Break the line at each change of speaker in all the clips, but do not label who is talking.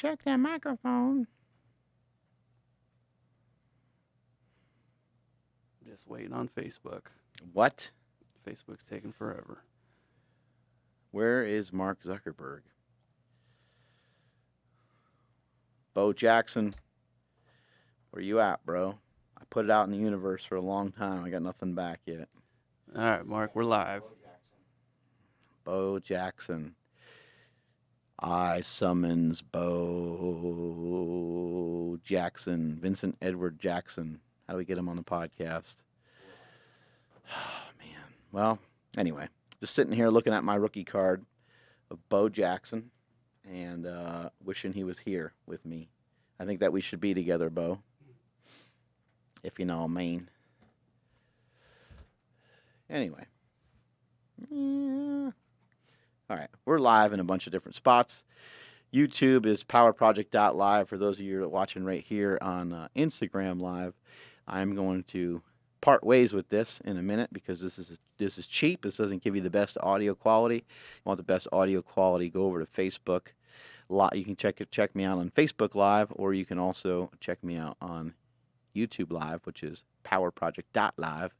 check that microphone.
Just waiting on Facebook.
What?
Facebook's taking forever.
Where is Mark Zuckerberg? Bo Jackson, where you at, bro? I put it out in the universe for a long time. I got nothing back yet.
All right, Mark, we're live.
Bo Jackson. I summons Bo Jackson. Vincent Edward Jackson. How do we get him on the podcast? Oh, man. Well, anyway, just sitting here looking at my rookie card of Bo Jackson and wishing he was here with me. I think that we should be together, Bo. If you know what I mean. Anyway. Yeah. All right. We're live in a bunch of different spots. YouTube is powerproject.live. For those of you that are watching right here on Instagram Live, I'm going to part ways with this in a minute because this is cheap. This doesn't give you the best audio quality. You want the best audio quality, go over to Facebook. You can check me out on Facebook Live, or you can also check me out on YouTube Live, which is powerproject.live.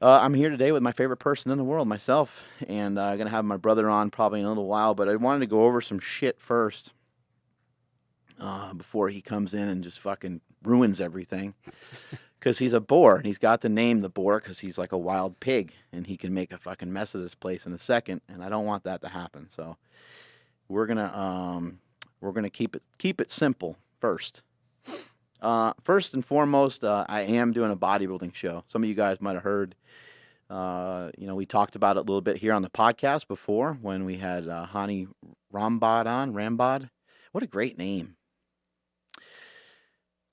I'm here today with my favorite person in the world, myself, and I'm going to have my brother on probably in a little while, but I wanted to go over some shit first before he comes in and just fucking ruins everything. Because he's a boar, and he's got the name the Boar because he's like a wild pig, and he can make a fucking mess of this place in a second, and I don't want that to happen. So we're gonna keep it simple first. First and foremost, I am doing a bodybuilding show. Some of you guys might have heard. We talked about it a little bit here on the podcast before when we had Hani Rambod on. Rambod, what a great name!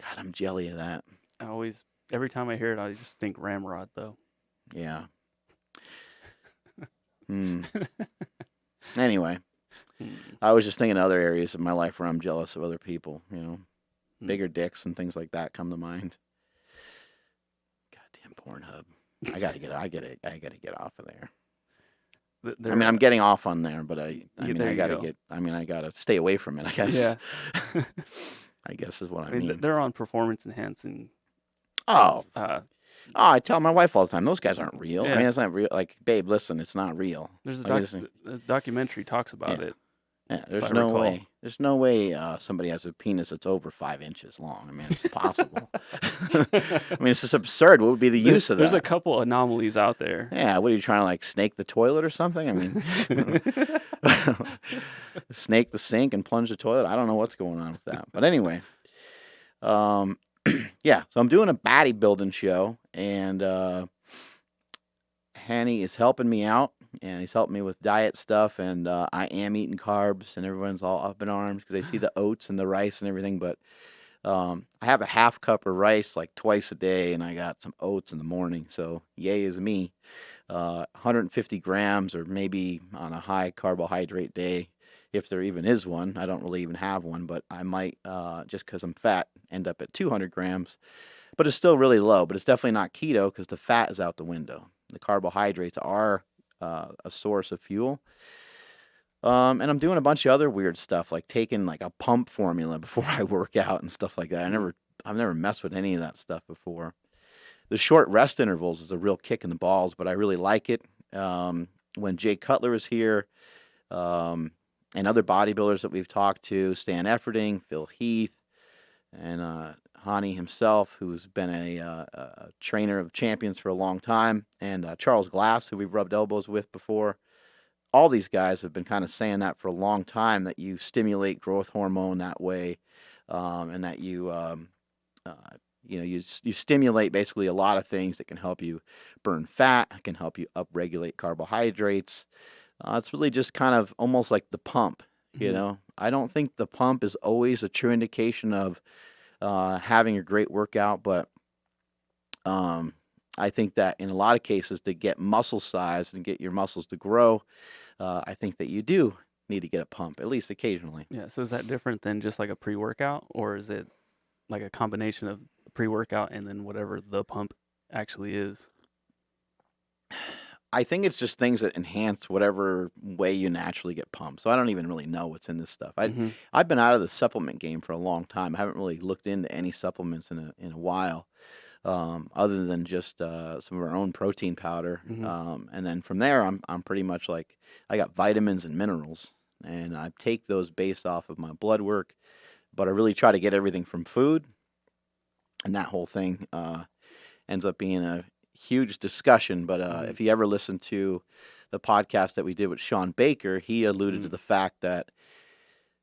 God, I'm jelly of that.
Every time I hear it, I just think Ramrod, though.
Yeah. Anyway, I was just thinking of other areas of my life where I'm jealous of other people, bigger dicks and things like that come to mind. Goddamn Pornhub. I gotta get off of there. I'm getting off on there, but I gotta stay away from it, I guess.
Yeah.
I guess is what I mean.
They're on performance enhancing.
I tell my wife all the time, those guys aren't real.
Yeah.
I mean, it's not real. Like, babe, listen, it's not real.
There's a documentary talks about it.
Yeah, there's no way. There's no way somebody has a penis that's over 5 inches long. I mean, it's impossible. I mean, it's just absurd. What would be the use of that?
There's a couple anomalies out there.
Yeah, what are you trying to, like, snake the toilet or something? I mean, snake the sink and plunge the toilet? I don't know what's going on with that. But anyway, yeah, so I'm doing a bodybuilding show, and Hanny is helping me out. And he's helping me with diet stuff, and I am eating carbs, and everyone's all up in arms because they see the oats and the rice and everything. But I have a half cup of rice like twice a day, and I got some oats in the morning. So yay is me. 150 grams, or maybe on a high carbohydrate day, if there even is one. I don't really even have one, but I might, just because I'm fat, end up at 200 grams. But it's still really low, but it's definitely not keto because the fat is out the window. The carbohydrates are a source of fuel. And I'm doing a bunch of other weird stuff, like taking like a pump formula before I work out and stuff like that. I've never messed with any of that stuff before. The short rest intervals is a real kick in the balls, but I really like it. When Jay Cutler is here, and other bodybuilders that we've talked to, Stan Efferding, Phil Heath, and Hani himself, who's been a trainer of champions for a long time, and Charles Glass, who we've rubbed elbows with before. All these guys have been kind of saying that for a long time, that you stimulate growth hormone that way, and that you stimulate basically a lot of things that can help you burn fat, can help you upregulate carbohydrates. It's really just kind of almost like the pump, I don't think the pump is always a true indication of having a great workout, but I think that in a lot of cases, to get muscle size and get your muscles to grow, I think that you do need to get a pump, at least occasionally.
Yeah, so is that different than just like a pre-workout, or is it like a combination of pre-workout and then whatever the pump actually is?
I think it's just things that enhance whatever way you naturally get pumped. So I don't even really know what's in this stuff.
Mhm.
I've been out of the supplement game for a long time. I haven't really looked into any supplements in a while, other than just some of our own protein powder.
Mhm.
And then from there, I'm pretty much like I got vitamins and minerals, and I take those based off of my blood work. But I really try to get everything from food, and that whole thing ends up being a huge discussion. But
Mhm.
if you ever listen to the podcast that we did with Sean Baker, he alluded to
Mm.
the fact that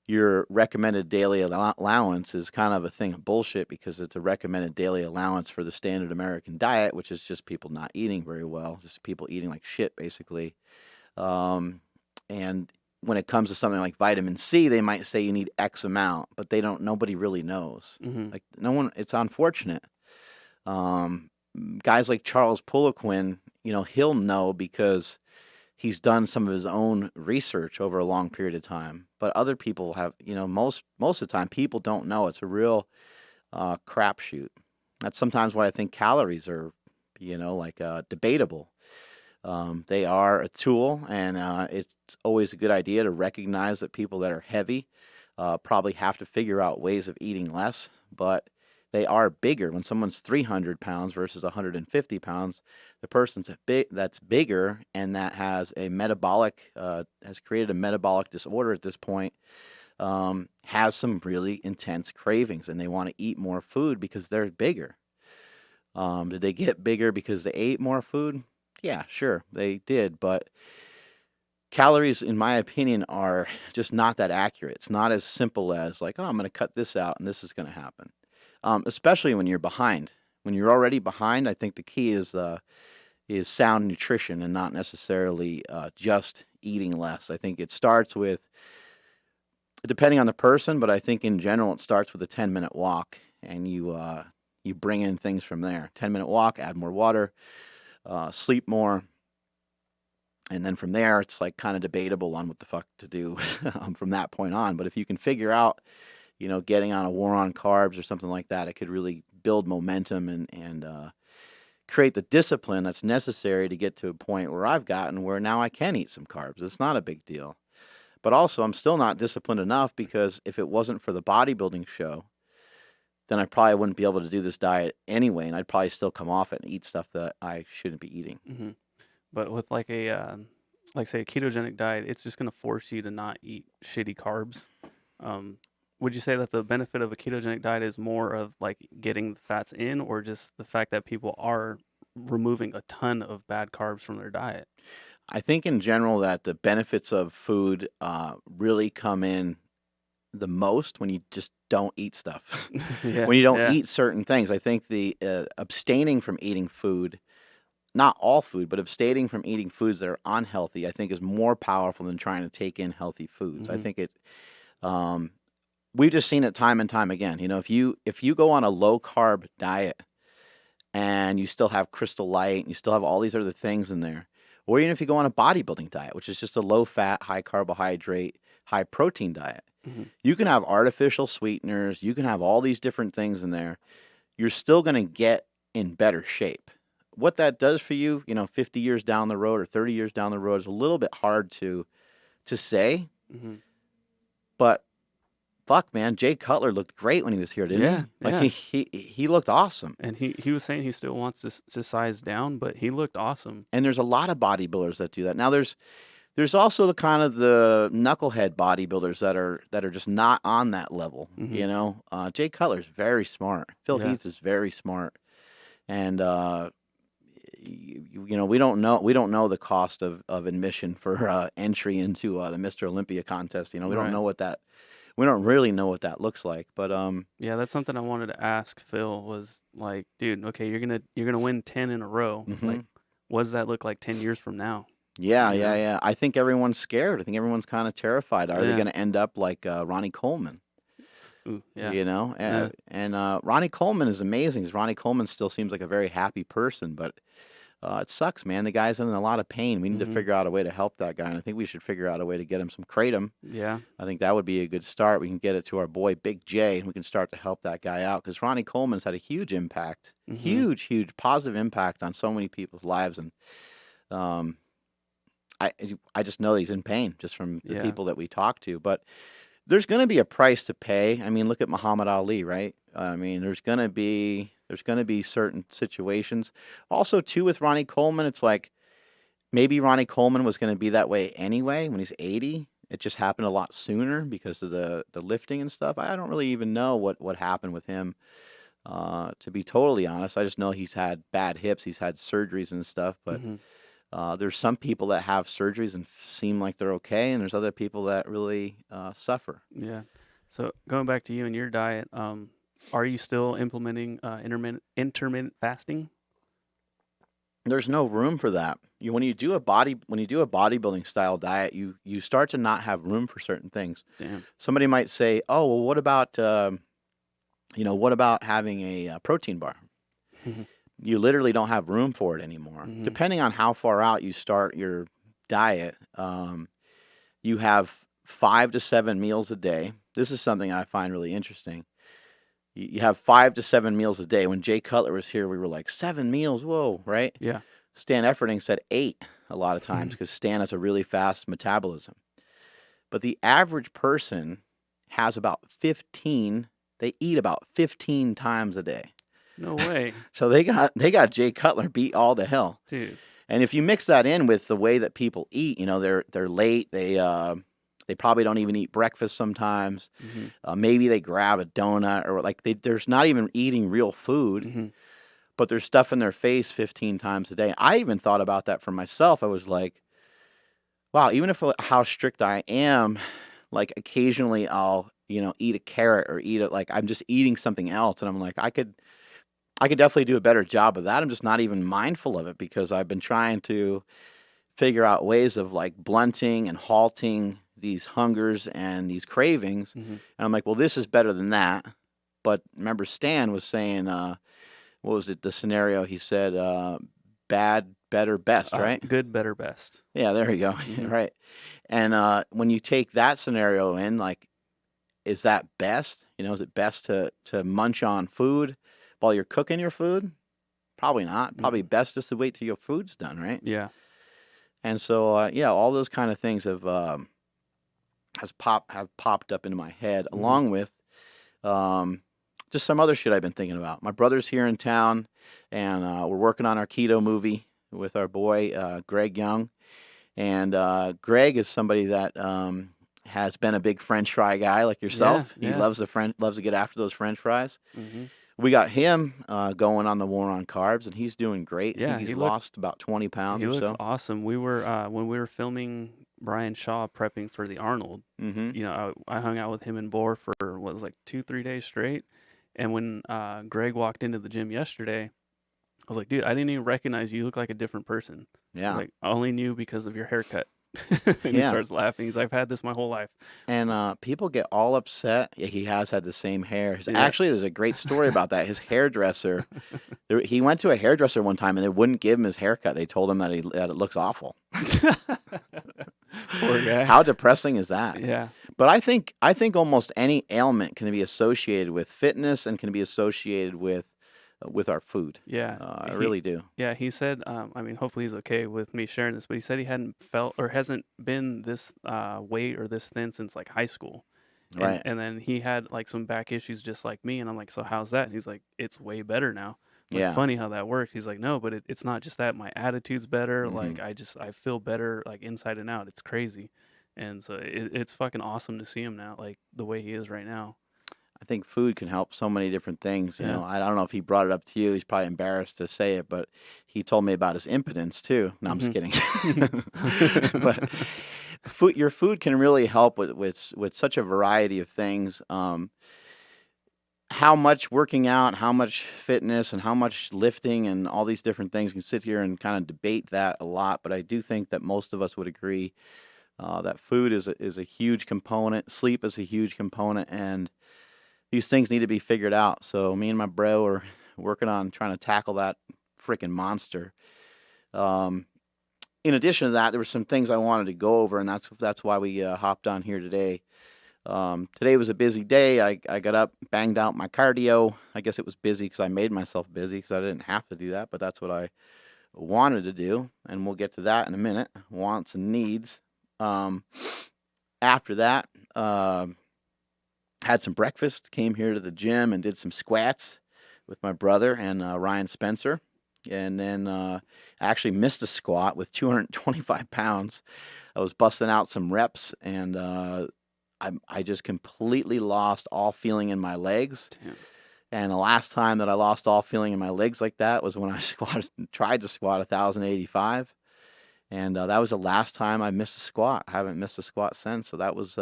your recommended daily allowance is kind of a thing of bullshit because it's a recommended daily allowance for the standard American diet, which is just people not eating very well, just people eating like shit, basically. Um, and when it comes to something like vitamin C, they might say you need X amount, but they don't. Nobody really knows.
Mhm.
Like no one. It's unfortunate. Um, Guys like Charles Poliquin, he'll know because he's done some of his own research over a long period of time. But other people have, most of the time, people don't know. It's a real crapshoot. That's sometimes why I think calories are, like debatable. They are a tool, and it's always a good idea to recognize that people that are heavy probably have to figure out ways of eating less, but they are bigger. When someone's 300 pounds versus 150 pounds, the person's that's bigger and that has a metabolic, has created a metabolic disorder at this point, has some really intense cravings and they want to eat more food because they're bigger. Did they get bigger because they ate more food? Yeah, sure, they did, but calories, in my opinion, are just not that accurate. It's not as simple as like, oh, I'm going to cut this out and this is going to happen. Especially when you're behind. When you're already behind, I think the key is sound nutrition and not necessarily just eating less. I think it starts with, depending on the person, but I think in general it starts with a 10-minute walk, and you bring in things from there. 10-minute walk, add more water, sleep more, and then from there it's like kind of debatable on what the fuck to do from that point on. But if you can figure out, getting on a war on carbs or something like that, it could really build momentum and create the discipline that's necessary to get to a point where I've gotten where now I can eat some carbs. It's not a big deal. But also, I'm still not disciplined enough because if it wasn't for the bodybuilding show, then I probably wouldn't be able to do this diet anyway, and I'd probably still come off it and eat stuff that I shouldn't be eating.
Mhm. But with like a like say a ketogenic diet, it's just gonna force you to not eat shitty carbs. Um, would you say that the benefit of a ketogenic diet is more of like getting the fats in, or just the fact that people are removing a ton of bad carbs from their diet?
I think in general that the benefits of food really come in the most when you just don't eat stuff.
Yeah,
When you don't
yeah.
eat certain things. I think the abstaining from eating food, not all food, but abstaining from eating foods that are unhealthy, I think is more powerful than trying to take in healthy foods. I
Mhm.
think um, we've just seen it time and time again. If you go on a low carb diet and you still have Crystal Light and you still have all these other things in there, or even if you go on a bodybuilding diet, which is just a low fat, high carbohydrate, high protein diet,
Mhm.
you can have artificial sweeteners, you can have all these different things in there. You're still going to get in better shape. What that does for you, 50 years down the road or 30 years down the road is a little bit hard to say,
Mhm.
but fuck, man, Jay Cutler looked great when he was here, didn't
Yeah,
he? Like
yeah.
he looked awesome.
And he was saying he still wants to size down, but he looked awesome.
And there's a lot of bodybuilders that do that. Now there's also the kind of the knucklehead bodybuilders that are just not on that level.
Mhm.
Jay Cutler's very smart. Phil
Yeah.
Heath is very smart, and we don't know the cost of admission for entry into the Mr. Olympia contest.
Right.
We don't really know what that looks like. But
Yeah, that's something I wanted to ask Phil was like, dude, okay, you're gonna win 10 in a row.
mhm.
Like, what does that look like 10 years from now?
Yeah,
You
yeah,
know?
yeah. I think everyone's scared. I think everyone's kind of terrified. Are they
Yeah.
going to end up like Ronnie Coleman?
Ooh, yeah.
And,
Yeah.
Ronnie Coleman is amazing. 'Cause Ronnie Coleman still seems like a very happy person, but it sucks, man. The guy's in a lot of pain. We need to
Mhm.
figure out a way to help that guy, and I think we should figure out a way to get him some kratom.
Yeah.
I think that would be a good start. We can get it to our boy Big J, and we can start to help that guy out because Ronnie Coleman's had a huge impact,
Mhm.
huge, huge positive impact on so many people's lives, and Um, I just know that he's in pain just from the
Yeah.
people that we talk to. But there's going to be a price to pay. I mean, look at Muhammad Ali, right? I mean, there's going to be certain situations. Also, too, with Ronnie Coleman, it's like maybe Ronnie Coleman was going to be that way anyway when he's 80. It just happened a lot sooner because of the lifting and stuff. I don't really even know what happened with him. To be totally honest, I just know he's had bad hips, he's had surgeries and stuff. But
Hmm.
there's some people that have surgeries and seem like they're okay, and there's other people that really suffer.
Yeah. So going back to you and your diet, are you still implementing intermittent fasting?
There's no room for that. When you do a bodybuilding style diet, you start to not have room for certain things.
Damn.
Somebody might say, "Oh, well, what about having a protein bar?"
Hmm.
You literally don't have room for it anymore.
Hmm.
Depending on how far out you start your diet, you have 5 to 7 meals a day. This is something I find really interesting. You have 5 to 7 meals a day. When Jay Cutler was here, we were like 7 meals, whoa, right?
Yeah.
Stan Efferding said 8 a lot of times because Stan has a really fast metabolism. But the average person has about 15. They eat about 15 times a day.
No way,
So they got Jay Cutler beat all to hell.
dude.
And if you mix that in with the way that people eat, they're late. They probably don't even eat breakfast sometimes.
Hmm.
Maybe they grab a donut or like there's not even eating real food,
Hmm.
but they're stuffing their face 15 times a day. I even thought about that for myself. I was like, wow, even if how strict I am, like occasionally I'll eat a carrot or eat it like I'm just eating something else, and I'm like I could definitely do a better job of that. I'm just not even mindful of it because I've been trying to figure out ways of like blunting and halting these hungers and these cravings.
Hmm.
And I'm like, well, this is better than that. But remember, Stan was saying, what was it? The scenario he said, bad, better, best, right?
Good, better, best.
Yeah, there you go.
Hmm.
Right. And when you take that scenario in, like, is that best? Is it best to munch on food while you're cooking your food? Probably not. Probably
Hmm.
best just to wait till your food's done, right?
Yeah.
And so, yeah, all those kind of things have popped up into my head,
Hmm.
along with um, just some other shit I've been thinking about. My brother's here in town, and we're working on our keto movie with our boy Greg Young. And Greg is somebody that has been a big French fry guy like
Yeah.
yourself. He
Yeah.
loves to get after those French fries.
Hmm.
We got him going on the war on carbs, and he's doing great. I
Yeah.
think he's lost about 20 pounds
He
or
looks
so.
awesome. We were when we were filming Brian Shaw prepping for the Arnold.
Mm-hmm.
I hung out with him and Boar for what was like 2-3 days straight. And when Greg walked into the gym yesterday, I was like, dude, I didn't even recognize you. You look like a different person. I was
Yeah.
like, I only knew because of your haircut. And he
Yeah.
starts laughing. He's like, I've had this my whole life.
And people get all upset. Yeah, he has had the same hair.
Yeah.
Actually, there's a great story about that. His hairdresser, he went to a hairdresser one time and they wouldn't give him his haircut. They told him that it looks awful.
Poor guy.
How depressing is that?
Yeah.
But I think almost any ailment can be associated with fitness and can be associated with our food.
Yeah.
I
He
really do.
Yeah, he said, I mean, hopefully he's okay with me sharing this, but he said he hadn't felt or hasn't been this weight or this thin since like high school. And
Right.
and then he had like some back issues just like me, and I'm like, so how's that? And he's like, it's way better now. I'm like,
Yeah.
funny how that works. He's like, no, but it's not just that. My attitude's better.
Hmm.
Like I feel better like inside and out. It's crazy, and so it's fucking awesome to see him now, like the way he is right now.
I think food can help so many different things.
Yeah.
I don't know if he brought it up to you. He's probably embarrassed to say it, but he told me about his impotence too. No, I'm just kidding. But your food can really help with such a variety of things. How much working out, how much fitness, and how much lifting, and all these different things. You can sit here and kind of debate that a lot, but I do think that most of us would agree that food is a huge component. Sleep is a huge component, and these things need to be figured out. So me and my bro are working on trying to tackle that freaking monster. Um, in addition to that, there were some things I wanted to go over, and that's why we hopped on here today. Today was a busy day. I got up, banged out my cardio. I guess it was busy because I made myself busy because I didn't have to do that, but that's what I wanted to do, and we'll get to that in a minute. Wants and needs. After that, had some breakfast, came here to the gym and did some squats with my brother and Ryan Spencer. And then I actually missed a squat with 225 pounds. I was busting out some reps, and I just completely lost all feeling in my legs.
Damn.
And the last time that I lost all feeling in my legs like that was when I tried to squat 1,085. And that was the last time I missed a squat. I haven't missed a squat since. So that was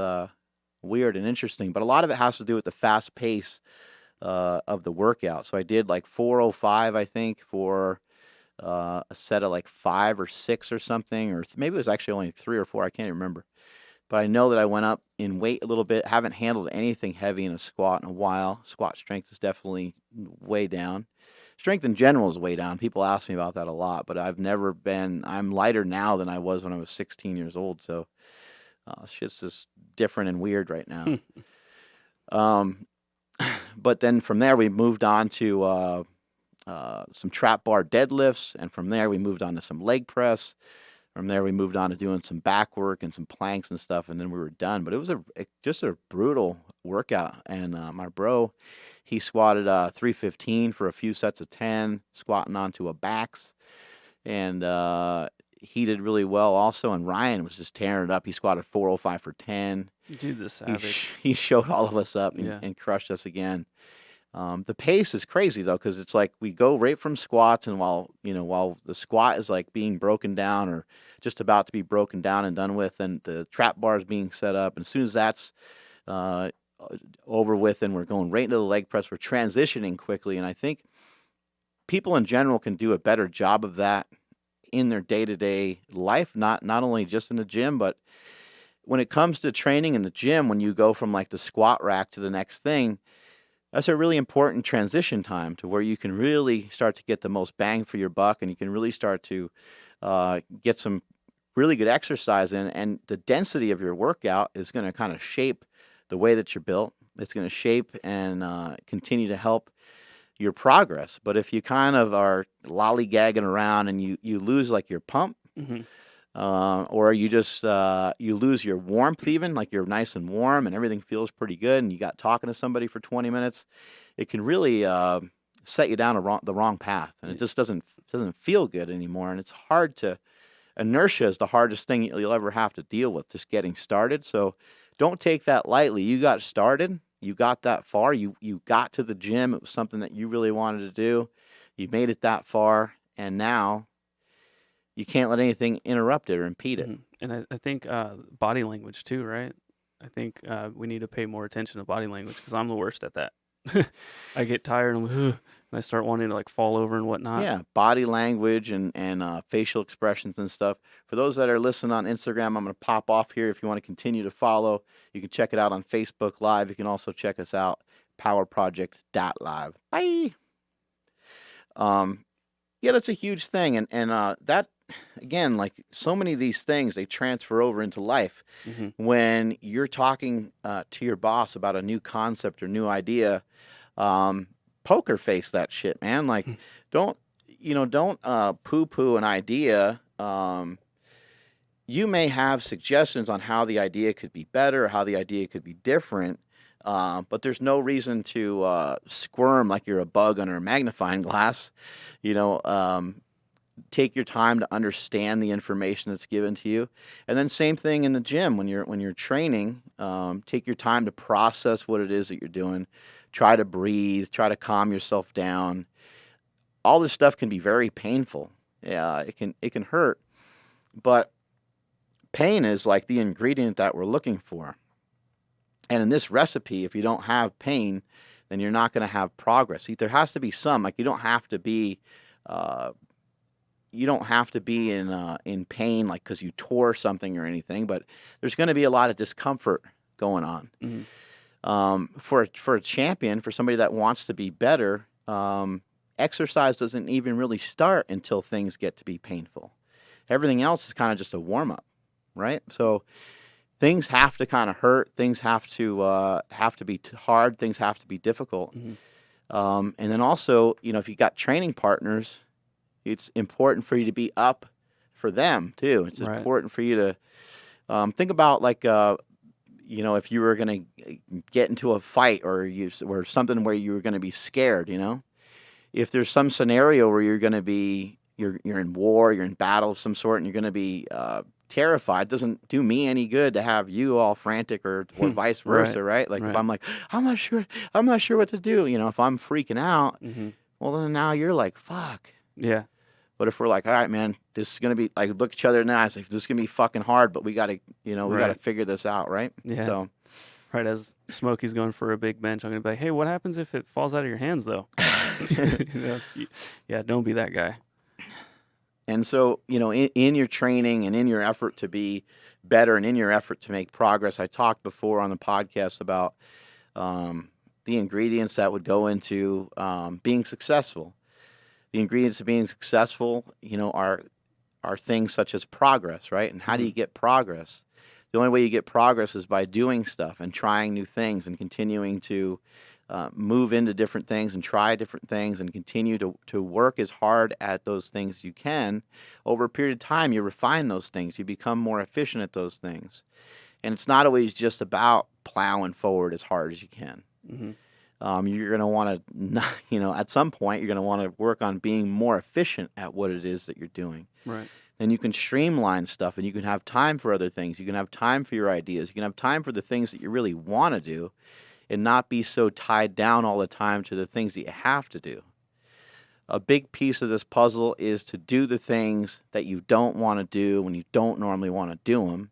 weird and interesting. But a lot of it has to do with the fast pace of the workout. So I did like 405, I think, for a set of like 5 or 6 or something, or maybe it was actually only 3 or 4. I can't even remember. But I know that I went up in weight a little bit. Haven't handled anything heavy in a squat in a while. Squat strength is definitely way down. Strength in general is way down. People ask me about that a lot, but I'm lighter now than I was when I was 16 years old. So shit's just different and weird right now. But then from there, we moved on to some trap bar deadlifts. And from there, we moved on to some leg press. From there, we moved on to doing some back work and some planks and stuff, and then we were done. But it was just a brutal workout. And my bro, he squatted 315 for a few sets of 10, squatting onto a backs. And he did really well also. And Ryan was just tearing it up. He squatted 405 for 10.
Dude's a savage.
He showed all of us up
Yeah.
and crushed us again. The pace is crazy though, because it's like we go right from squats, and while the squat is like being broken down or just about to be broken down and done with, and the trap bar is being set up, and as soon as that's over with, and we're going right into the leg press, we're transitioning quickly. And I think people in general can do a better job of that in their day-to-day life, not only just in the gym, but when it comes to training in the gym, when you go from like the squat rack to the next thing. That's a really important transition time to where you can really start to get the most bang for your buck, and you can really start to get some really good exercise in. And the density of your workout is going to kind of shape the way that you're built. It's going to shape and continue to help your progress. But if you kind of are lollygagging around and you lose like your pump, or you just you lose your warmth, even like you're nice and warm and everything feels pretty good, and you got talking to somebody for 20 minutes, it can really set you down the wrong path, and it just doesn't feel good anymore. And it's hard to inertia is the hardest thing you'll ever have to deal with, just getting started. So don't take that lightly. You got started, you got that far, you got to the gym. It was something that you really wanted to do. You made it that far, and now you can't let anything interrupt it or impede it.
And I think body language too, right? I think we need to pay more attention to body language, because I'm the worst at that. I get tired and I start wanting to like fall over and whatnot.
Yeah, body language and facial expressions and stuff. For those that are listening on Instagram, I'm going to pop off here. If you want to continue to follow, you can check it out on Facebook Live. You can also check us out, powerproject.live. Bye. Yeah, that's a huge thing. And that, again, like so many of these things, they transfer over into life. When you're talking to your boss about a new concept or new idea, poker face that shit, man. Like, don't poo-poo an idea. You may have suggestions on how the idea could be better, how the idea could be different, but there's no reason to squirm like you're a bug under a magnifying glass. Take your time to understand the information that's given to you. And then same thing in the gym when you're training. Take your time to process what it is that you're doing. Try to breathe, try to calm yourself down. All this stuff can be very painful. Yeah, it can hurt. But pain is like the ingredient that we're looking for. And in this recipe, if you don't have pain, then you're not going to have progress. There has to be some, like you don't have to be in pain, like because you tore something or anything, but there's going to be a lot of discomfort going on. For a champion, for somebody that wants to be better, exercise doesn't even really start until things get to be painful. Everything else is kind of just a warm-up, right? So things have to kind of hurt. Things have to be hard. Things have to be difficult. And then also, if you got training partners, It's important for you to be up for them too. It's
Right.
important for you to think about like if you were going to get into a fight or something where you were going to be scared, if there's some scenario where you're going to be you're in war, you're in battle of some sort, and you're going to be terrified, it doesn't do me any good to have you all frantic or vice versa, right? Like if
Right.
I'm like I'm not sure what to do, if I'm freaking out,
Mm-hmm.
well then now you're like fuck.
Yeah.
But if we're like, all right, man, this is gonna be like look each other in the eyes, like this is gonna be fucking hard, but we gotta we gotta
Right.
figure this out, right?
Yeah.
So
Right as Smokey's going for a big bench, I'm gonna be like, hey, what happens if it falls out of your hands though? Yeah, don't be that guy.
And so, in your training and in your effort to be better and in your effort to make progress, I talked before on the podcast about the ingredients that would go into being successful. The ingredients of being successful, are things such as progress, right? And how do you get progress? The only way you get progress is by doing stuff and trying new things and continuing to move into different things and try different things and continue to work as hard at those things as you can. Over a period of time, you refine those things. You become more efficient at those things. And it's not always just about plowing forward as hard as you can.
Mm-hmm.
You're going to want to, at some point, you're going to want to work on being more efficient at what it is that you're doing.
Right.
Then you can streamline stuff and you can have time for other things. You can have time for your ideas. You can have time for the things that you really want to do and not be so tied down all the time to the things that you have to do. A big piece of this puzzle is to do the things that you don't want to do when you don't normally want to do them.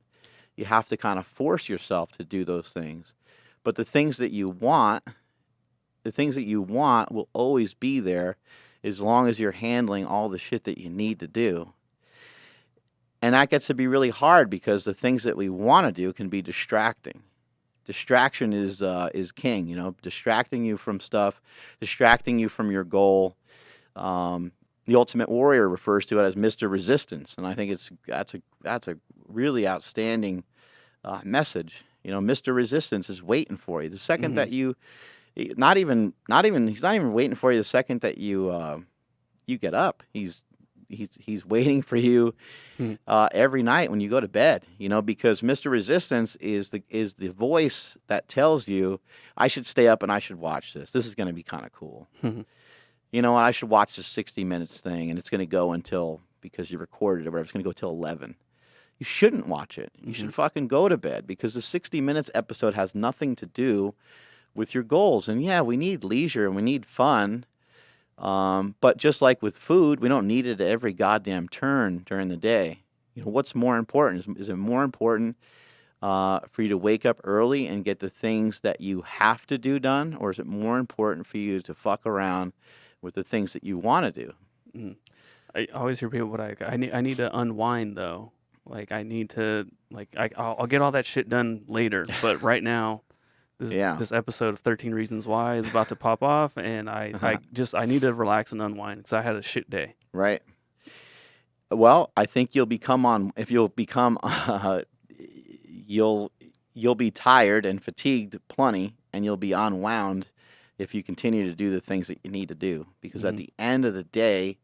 You have to kind of force yourself to do those things. But the things that you want will always be there as long as you're handling all the shit that you need to do. And that gets to be really hard because the things that we want to do can be distracting. Distraction is king, distracting you from stuff, distracting you from your goal. The Ultimate Warrior refers to it as Mr. Resistance, and I think that's a really outstanding message. Mr. Resistance is waiting for you. The second that you, he's not even waiting for you. The second that you get up, he's waiting for you every night when you go to bed, because Mr. Resistance is the voice that tells you, I should stay up and I should watch this. This is going to be kind of cool. I should watch this 60 minutes thing, and it's going to go until, because you recorded it or whatever, it's going to go till 11. You shouldn't watch it. You should fucking go to bed because the 60 minutes episode has nothing to do with your goals. And yeah, we need leisure and we need fun. But just like with food, we don't need it at every goddamn turn during the day. What's more important? Is it more important for you to wake up early and get the things that you have to do done? Or is it more important for you to fuck around with the things that you want to do?
I always hear people, I need to unwind though. Like I need to, I'll get all that shit done later. But right now, this episode of 13 Reasons Why is about to pop off, and I need to relax and unwind because I had a shit day.
Right. Well, I think you'll be tired and fatigued plenty, and you'll be unwound if you continue to do the things that you need to do. Because at the end of the day,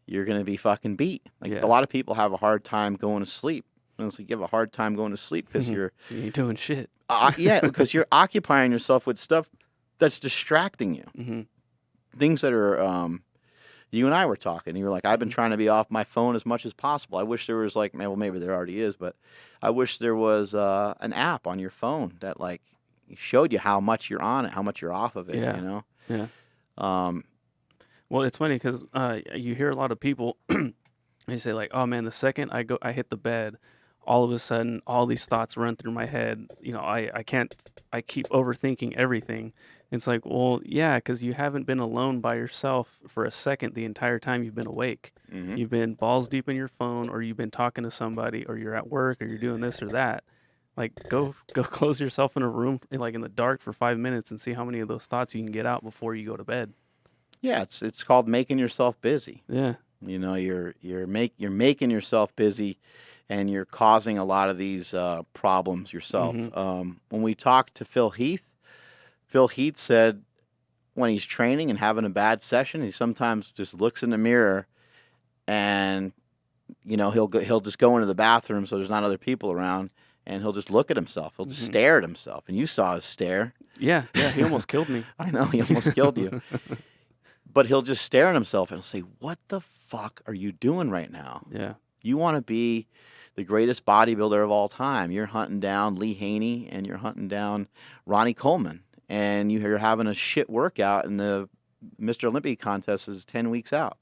you're going to be fucking beat. A lot of people have a hard time going to sleep. Honestly, you have a hard time going to sleep because
you ain't doing shit.
Because you're occupying yourself with stuff that's distracting you. Things that are, you and I were talking. You were like, I've been trying to be off my phone as much as possible. I wish there was maybe there already is, but I wish there was an app on your phone that showed you how much you're on it, how much you're off of it.
Yeah. Well, it's funny because you hear a lot of people. They say oh man, the second I hit the bed, all of a sudden, all these thoughts run through my head. I keep overthinking everything. It's like, well, yeah, because you haven't been alone by yourself for a second the entire time you've been awake. You've been balls deep in your phone, or you've been talking to somebody, or you're at work, or you're doing this or that. Go close yourself in a room, in the dark for 5 minutes and see how many of those thoughts you can get out before you go to bed.
Yeah, it's called making yourself busy.
Yeah.
You're making yourself busy, and you're causing a lot of these problems yourself. When we talked to Phil Heath said when he's training and having a bad session, he sometimes just looks in the mirror and he'll just go into the bathroom so there's not other people around, and he'll just look at himself. He'll just stare at himself, and you saw his stare.
Yeah, he almost killed me.
I know, he almost killed you. But he'll just stare at himself and he'll say, "What the fuck are you doing right now?
Yeah.
You want to be the greatest bodybuilder of all time. You're hunting down Lee Haney and you're hunting down Ronnie Coleman, and you're having a shit workout, and the Mr. Olympia contest is 10 weeks out."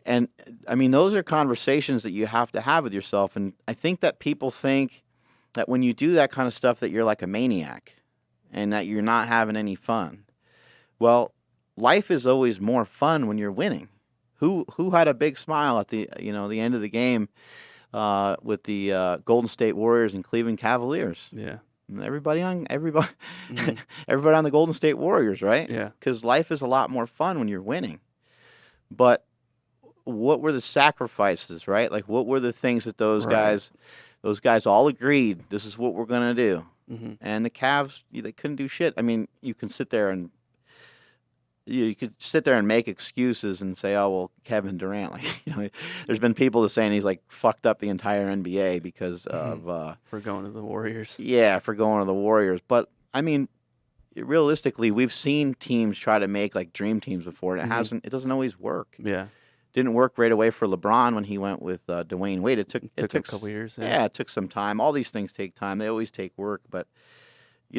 And I mean, those are conversations that you have to have with yourself. And I think that people think that when you do that kind of stuff that you're like a maniac and that you're not having any fun. Well, life is always more fun when you're winning. Who had a big smile at the the end of the game with the Golden State Warriors and Cleveland Cavaliers?
Yeah.
Everybody
Mhm.
everybody on the Golden State Warriors, right?
Yeah.
Because life is a lot more fun when you're winning. But what were the sacrifices, right? Like, what were the things that those
Right.
guys all agreed, this is what we're gonna do?
Mhm.
And the Cavs, they couldn't do shit. I mean, you could sit there and make excuses and say, "Oh well, Kevin Durant." Like, there's been people saying he's like fucked up the entire NBA because of
For going to the Warriors.
for going to the Warriors. But I mean, realistically, we've seen teams try to make like dream teams before, and it doesn't always work.
Yeah.
Didn't work right away for LeBron when he went with Dwayne Wade. It took
a couple years.
Yeah, it took some time. All these things take time. They always take work, but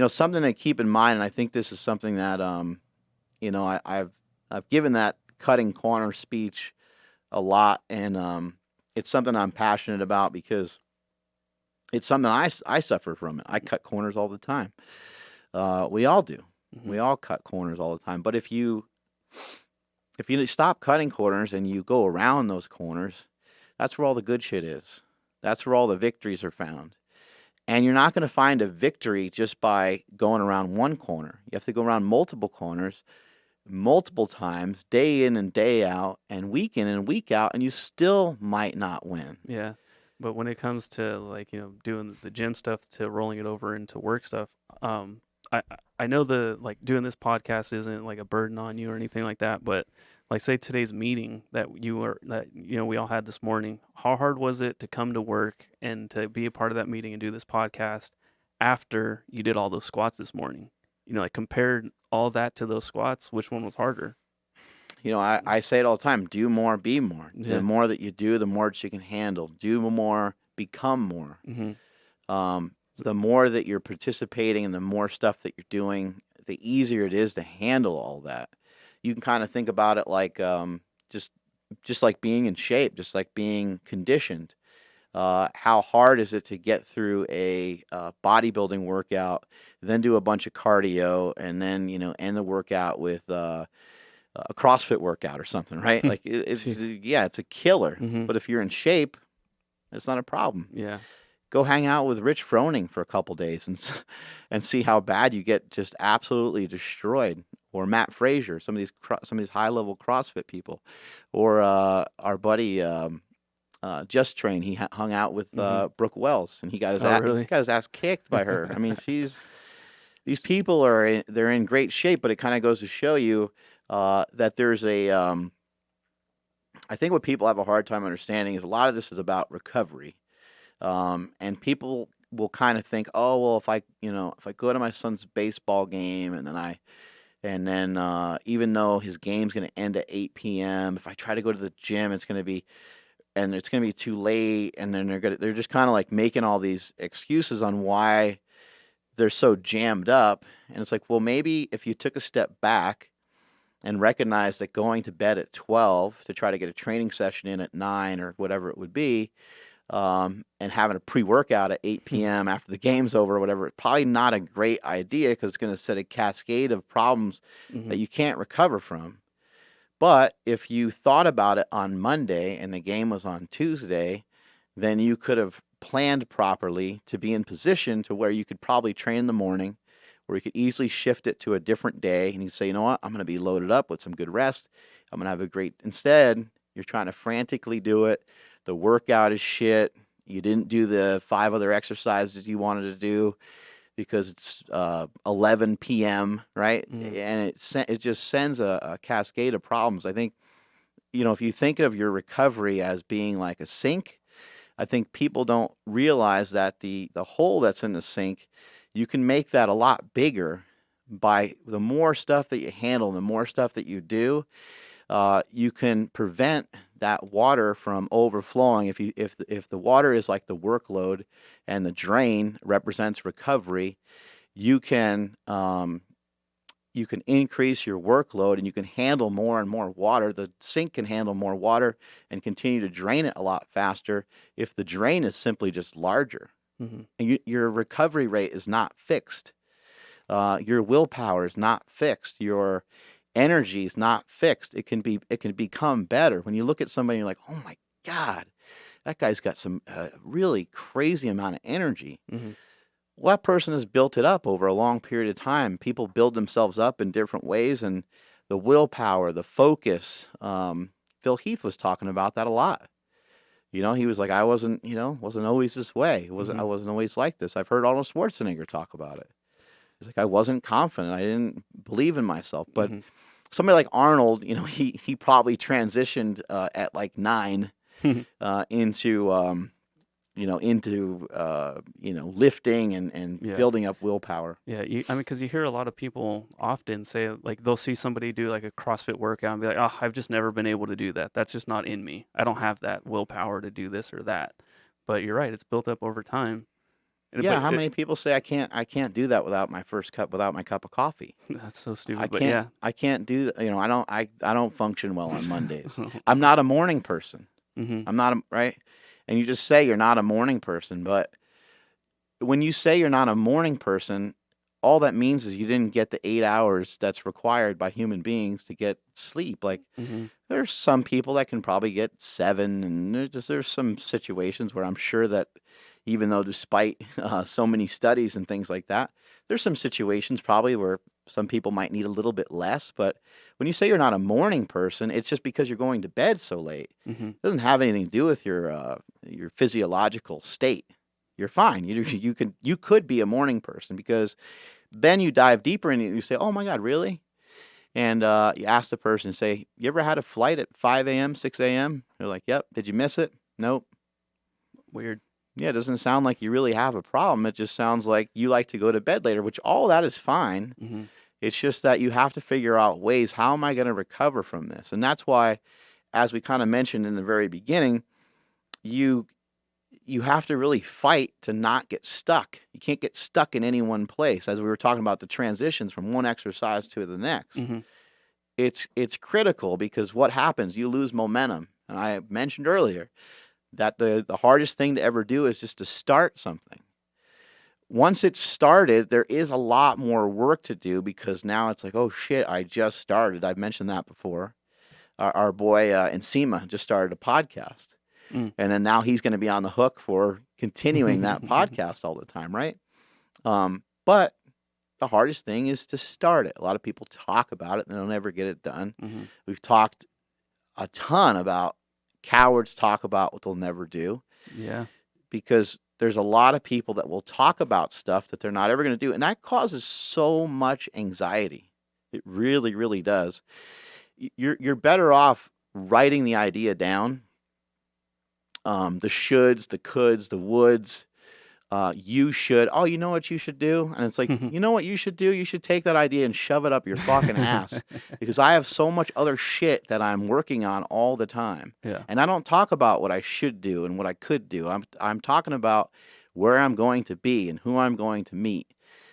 something to keep in mind. And I think this is something that I've given that cutting corner speech a lot, and it's something I'm passionate about because it's something I suffer from it. I cut corners all the time. We all do.
Mhm.
We all cut corners all the time. But if you stop cutting corners and you go around those corners, that's where all the good shit is. That's where all the victories are found. And you're not going to find a victory just by going around one corner. You have to go around multiple corners, multiple times, day in and day out, and week in and week out, and you still might not win.
Yeah. But when it comes to like, doing the gym stuff to rolling it over into work stuff, I know doing this podcast isn't like a burden on you or anything like that, but like say today's meeting that we all had this morning, how hard was it to come to work and to be a part of that meeting and do this podcast after you did all those squats this morning? Like compared all that to those squats, which one was harder?
I say it all the time, do more, be more.
Yeah.
The more that you do, the more that you can handle. Do more, become more.
Mm-hmm.
The more that you're participating and the more stuff that you're doing, the easier it is to handle all that. You can kind of think about it like just like being in shape, just like being conditioned. How hard is it to get through a bodybuilding workout, then do a bunch of cardio, and then end the workout with a CrossFit workout or something, right? Like it's a killer.
Mm-hmm.
But if you're in shape, it's not a problem.
Yeah.
Go hang out with Rich Froning for a couple days and see how bad you get just absolutely destroyed. Or Matt Frazier, some of these high level CrossFit people, or our buddy Just Train. He hung out with Brooke Wells, and he got his ass kicked by her. I mean, these people they're in great shape, but it kind of goes to show you that there's I think what people have a hard time understanding is a lot of this is about recovery. And people will kind of think, oh, well, if I go to my son's baseball game and then even though his game's going to end at 8 p.m., if I try to go to the gym, it's going to be too late. And then they're just kind of like making all these excuses on why they're so jammed up. And it's like, well, maybe if you took a step back and recognized that going to bed at 12 to try to get a training session in at 9 or whatever it would be, and having a pre-workout at 8 p.m. after the game's over or whatever, it's probably not a great idea because it's going to set a cascade of problems that you can't recover from. But if you thought about it on Monday and the game was on Tuesday, then you could have planned properly to be in position to where you could probably train in the morning, where you could easily shift it to a different day, and you say, you know what, I'm going to be loaded up with some good rest. I'm going to have instead, you're trying to frantically do it. The workout is shit. You didn't do the 5 other exercises you wanted to do because it's 11 p.m., right? And it just sends a cascade of problems. I think if you think of your recovery as being like a sink, I think people don't realize that the hole that's in the sink, you can make that a lot bigger by the more stuff that you handle, the more stuff that you do. You can prevent that water from overflowing. If the water is like the workload and the drain represents recovery, you can increase your workload and you can handle more and more water. The sink can handle more water and continue to drain it a lot faster if the drain is simply just larger.
Mm-hmm.
And your recovery rate is not fixed. Your willpower is not fixed. Your energy is not fixed. It can become better. When you look at somebody, you're like, oh my God, that guy's got some really crazy amount of energy.
Mm-hmm.
Well, that person has built it up over a long period of time. People build themselves up in different ways, and the willpower, the focus. Phil Heath was talking about that a lot. He was like, I wasn't always this way. I wasn't always like this. I've heard Arnold Schwarzenegger talk about it. He's like, I wasn't confident. I didn't believe in myself. But somebody like Arnold, he probably transitioned at like 9 into lifting and
Yeah.
building up willpower.
Yeah, because you hear a lot of people often say, like, they'll see somebody do like a CrossFit workout and be like, oh, I've just never been able to do that. That's just not in me. I don't have that willpower to do this or that. But you're right, it's built up over time.
Yeah, how many people say I can't do that without my cup of coffee?
That's so stupid.
I
But
can't
yeah,
I can't do I don't function well on Mondays. I'm not a morning person.
mm-hmm.
I'm not right? And you just say you're not a morning person, but when you say you're not a morning person, all that means is you didn't get the 8 hours that's required by human beings to get sleep. Like there's some people that can probably get 7, and there's some situations where I'm sure that even though despite so many studies and things like that, there's some situations probably where some people might need a little bit less. But when you say you're not a morning person, it's just because you're going to bed so late. It doesn't have anything to do with your physiological state. You're fine. You could be a morning person, because then you dive deeper and you say, oh my God, really? And you ask the person, say, you ever had a flight at 5 a.m., 6 a.m.? They're like, yep. Did you miss it? Nope.
Weird.
Yeah, it doesn't sound like you really have a problem. It just sounds like you like to go to bed later, which all that is fine. It's just that you have to figure out ways, how am I going to recover from this? And that's why, as we kind of mentioned in the very beginning, you have to really fight to not get stuck. You can't get stuck in any one place. As we were talking about the transitions from one exercise to the next, it's critical, because what happens? You lose momentum. And I mentioned earlier that the hardest thing to ever do is just to start something. Once it's started, there is a lot more work to do, because now it's like, oh shit, I just started. I've mentioned that before. Our boy Ensema just started a podcast. And then now he's going to be on the hook for continuing that podcast all the time, right? But the hardest thing is to start it. A lot of people talk about it and they'll never get it done. We've talked a ton about cowards talk about what they'll never do.
Yeah.
Because there's a lot of people that will talk about stuff that they're not ever going to do. And that causes so much anxiety. It really, really does. You're better off writing the idea down. The shoulds, the coulds, the woulds, you should. Oh, you know what you should do? And it's like, you know what you should do? You should take that idea and shove it up your fucking ass, because I have so much other shit that I'm working on all the time.
Yeah.
And I don't talk about what I should do and what I could do. I'm talking about where I'm going to be and who I'm going to meet.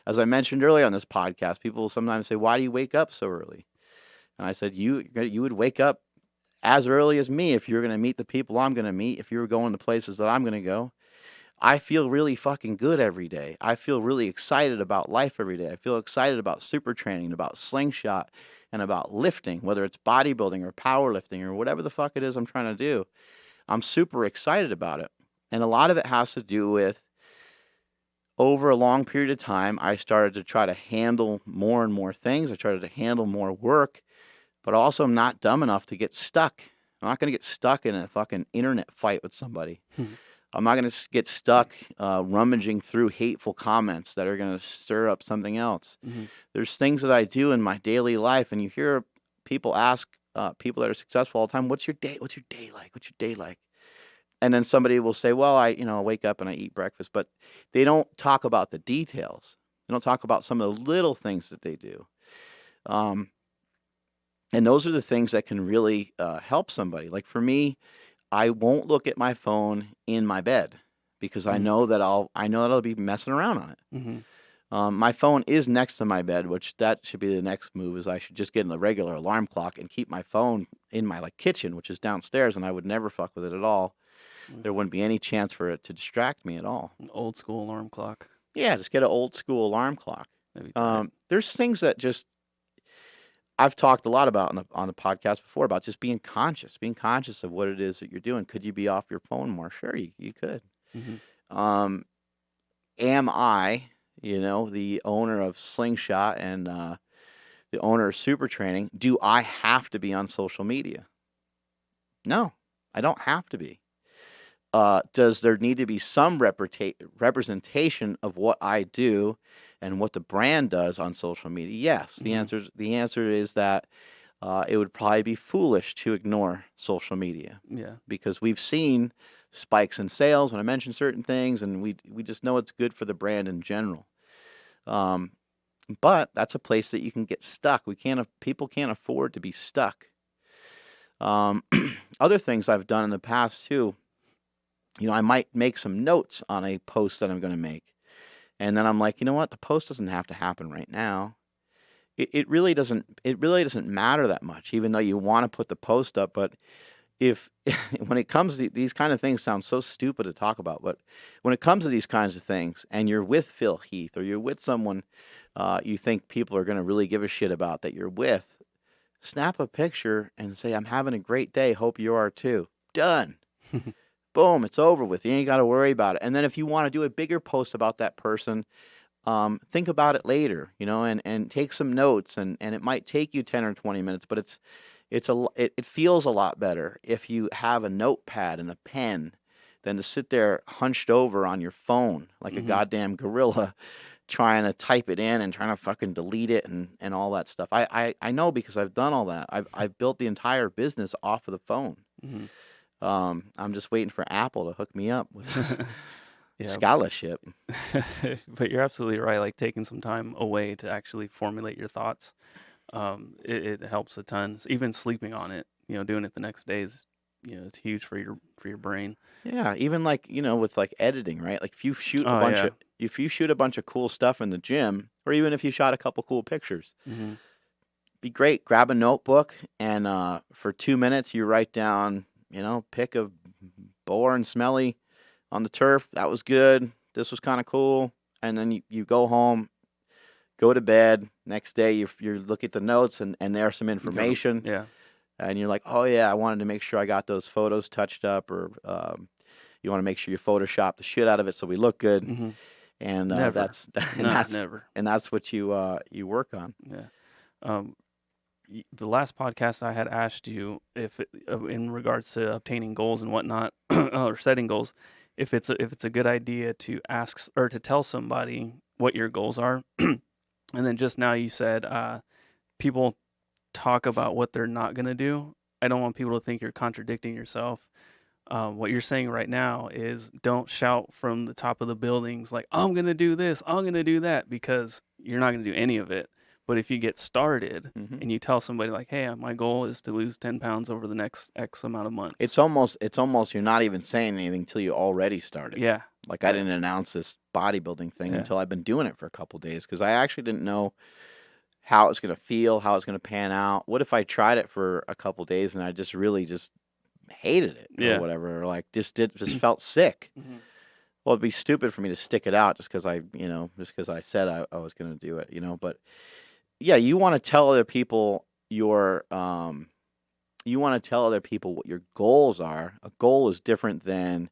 As I mentioned earlier on this podcast, people sometimes say, why do you wake up so early? And I said, you would wake up as early as me if you're going to meet the people I'm going to meet, if you're going to places that I'm going to go. I feel really fucking good every day. I feel really excited about life every day. I feel excited about super training, about slingshot, and about lifting, whether it's bodybuilding or powerlifting or whatever the fuck it is I'm trying to do. I'm super excited about it. And a lot of it has to do with, over a long period of time, I started to try to handle more and more things. I started to handle more work. But also, I'm not dumb enough to get stuck. I'm not going to get stuck in a fucking internet fight with somebody. I'm not going to get stuck rummaging through hateful comments that are going to stir up something else. There's things that I do in my daily life, and you hear people ask people that are successful all the time, what's your day like? What's your day like? And then somebody will say, well, I wake up and I eat breakfast, but they don't talk about the details. They don't talk about some of the little things that they do. Um, and those are the things that can really help somebody. Like for me, I won't look at my phone in my bed because I know that I'll be messing around on it.
Mm-hmm.
My phone is next to my bed, which that should be the next move. Is I should just get a regular alarm clock and keep my phone in my kitchen, which is downstairs, and I would never fuck with it at all. There wouldn't be any chance for it to distract me at all.
An old school alarm clock.
Yeah, just get an old school alarm clock.
That'd be tight.
There's things that just I've talked a lot about on the podcast before about just being conscious of what it is that you're doing. Could you be off your phone more? Sure, you could.
Mm-hmm.
Am I, the owner of Slingshot and the owner of Super Training, do I have to be on social media? No, I don't have to be. Does there need to be some representation of what I do and what the brand does on social media? Yes. The answer is that it would probably be foolish to ignore social media.
Yeah.
Because we've seen spikes in sales when I mention certain things, and we just know it's good for the brand in general. But that's a place that you can get stuck. People can't afford to be stuck. Other things I've done in the past too. I might make some notes on a post that I'm going to make. And then I'm like, you know what? The post doesn't have to happen right now. It really doesn't matter that much, even though you want to put the post up. But when it comes to these kind of things, sound so stupid to talk about. But when it comes to these kinds of things, and you're with Phil Heath, or you're with someone you think people are going to really give a shit about that you're with, snap a picture and say, I'm having a great day. Hope you are too. Done. Boom, it's over with. You ain't got to worry about it. And then if you want to do a bigger post about that person, think about it later, and take some notes. And it might take you 10 or 20 minutes, but it feels a lot better if you have a notepad and a pen than to sit there hunched over on your phone like a goddamn gorilla trying to type it in and trying to fucking delete it and all that stuff. I know because I've done all that. I've built the entire business off of the phone.
Mm-hmm.
I'm just waiting for Apple to hook me up with
Yeah.
scholarship.
But you're absolutely right. Like taking some time away to actually formulate your thoughts, it helps a ton. Even sleeping on it, doing it the next day is, it's huge for your brain.
Yeah, even like with like editing, right? Like if you shoot a bunch of cool stuff in the gym, or even if you shot a couple cool pictures, be great. Grab a notebook and for 2 minutes you write down, pic of Boar and Smelly on the turf. That was good. This was kind of cool. And then you go home, go to bed. Next day you look at the notes and there's some information.
Yeah.
And you're like, oh yeah, I wanted to make sure I got those photos touched up, or you want to make sure you Photoshop the shit out of it so we look good. And that's what you work on.
Yeah. The last podcast I had asked you if in regards to obtaining goals and whatnot, or setting goals, if it's a good idea to ask or to tell somebody what your goals are. And then just now you said people talk about what they're not going to do. I don't want people to think you're contradicting yourself. What you're saying right now is don't shout from the top of the buildings like, I'm going to do this, I'm going to do that, because you're not going to do any of it. But if you get started and you tell somebody like, hey, my goal is to lose 10 pounds over the next X amount of months.
It's almost you're not even saying anything until you already started.
Yeah.
Like I didn't announce this bodybuilding thing until I've been doing it for a couple days because I actually didn't know how it's going to feel, how it's going to pan out. What if I tried it for a couple days and I just really just hated it or whatever, or like just felt sick? Well, it'd be stupid for me to stick it out just because I said I was going to do it, but yeah, you want to tell other people what your goals are. A goal is different than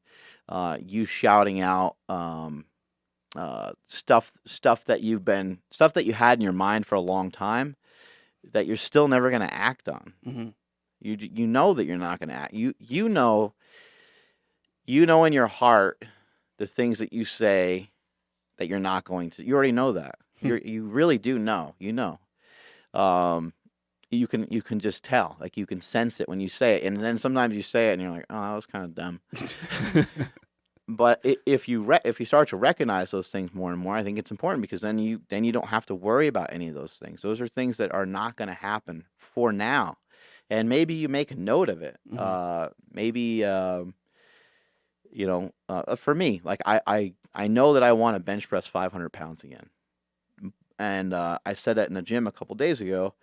you shouting out stuff that you had in your mind for a long time that you're still never going to act on. You know that you're not going to act. You know in your heart the things that you say that you're not going to. You already know that. You really do know. you can just tell, like you can sense it when you say it, and then sometimes you say it and you're like, oh, that was kind of dumb. But if you start to recognize those things more and more, I think it's important, because then you don't have to worry about any of those things. Those are things that are not going to happen for now, and maybe you make a note of it. Maybe for me, like I know that I want to bench press 500 pounds again, and I said that in the gym a couple days ago,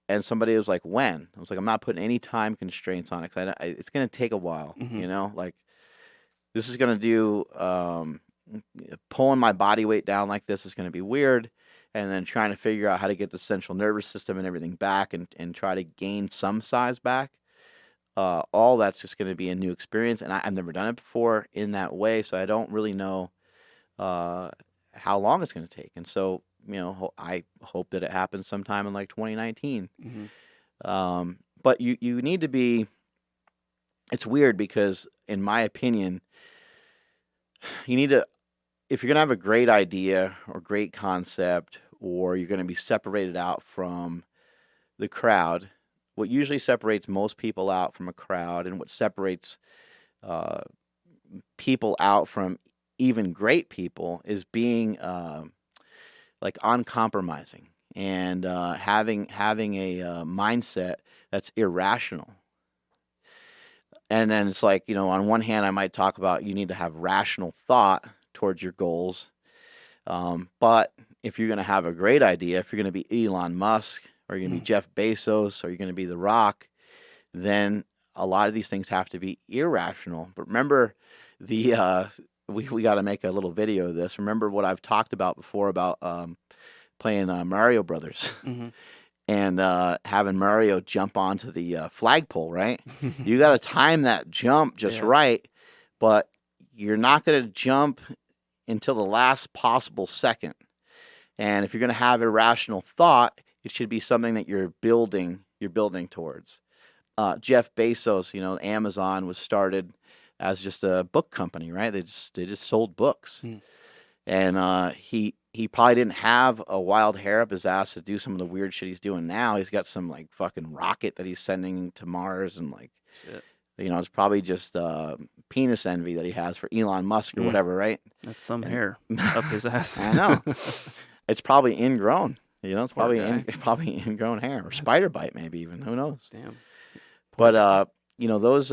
and somebody was like, "When?" I was like, "I'm not putting any time constraints on it, 'cause it's going to take a while, like." This is going to do, pulling my body weight down like this is going to be weird. And then trying to figure out how to get the central nervous system and everything back, and try to gain some size back. All that's just going to be a new experience. And I've never done it before in that way. So I don't really know how long it's going to take. And so, I hope that it happens sometime in like 2019. But you need to be, it's weird because, in my opinion, you need to, if you're going to have a great idea or great concept, or you're going to be separated out from the crowd, what usually separates most people out from a crowd, and what separates people out from even great people, is being like uncompromising, and having a mindset that's irrational. And then it's like, on one hand, I might talk about you need to have rational thought towards your goals. But if you're going to have a great idea, if you're going to be Elon Musk, or you're going to be Jeff Bezos, or you're going to be The Rock, then a lot of these things have to be irrational. But remember, we got to make a little video of this. Remember what I've talked about before about playing Mario Brothers. And having Mario jump onto the flagpole, right? You got to time that jump just right, but you're not going to jump until the last possible second. And if you're going to have irrational thought, it should be something that you're building towards. Jeff Bezos, Amazon was started as just a book company, right? They just sold books. And he probably didn't have a wild hair up his ass to do some of the weird shit he's doing now. He's got some like fucking rocket that he's sending to Mars, and like, it's probably just penis envy that he has for Elon Musk or whatever, right?
That's some hair up his ass.
I know. It's probably ingrown. It's probably ingrown hair, or spider bite, maybe even. Who knows?
Damn.
But those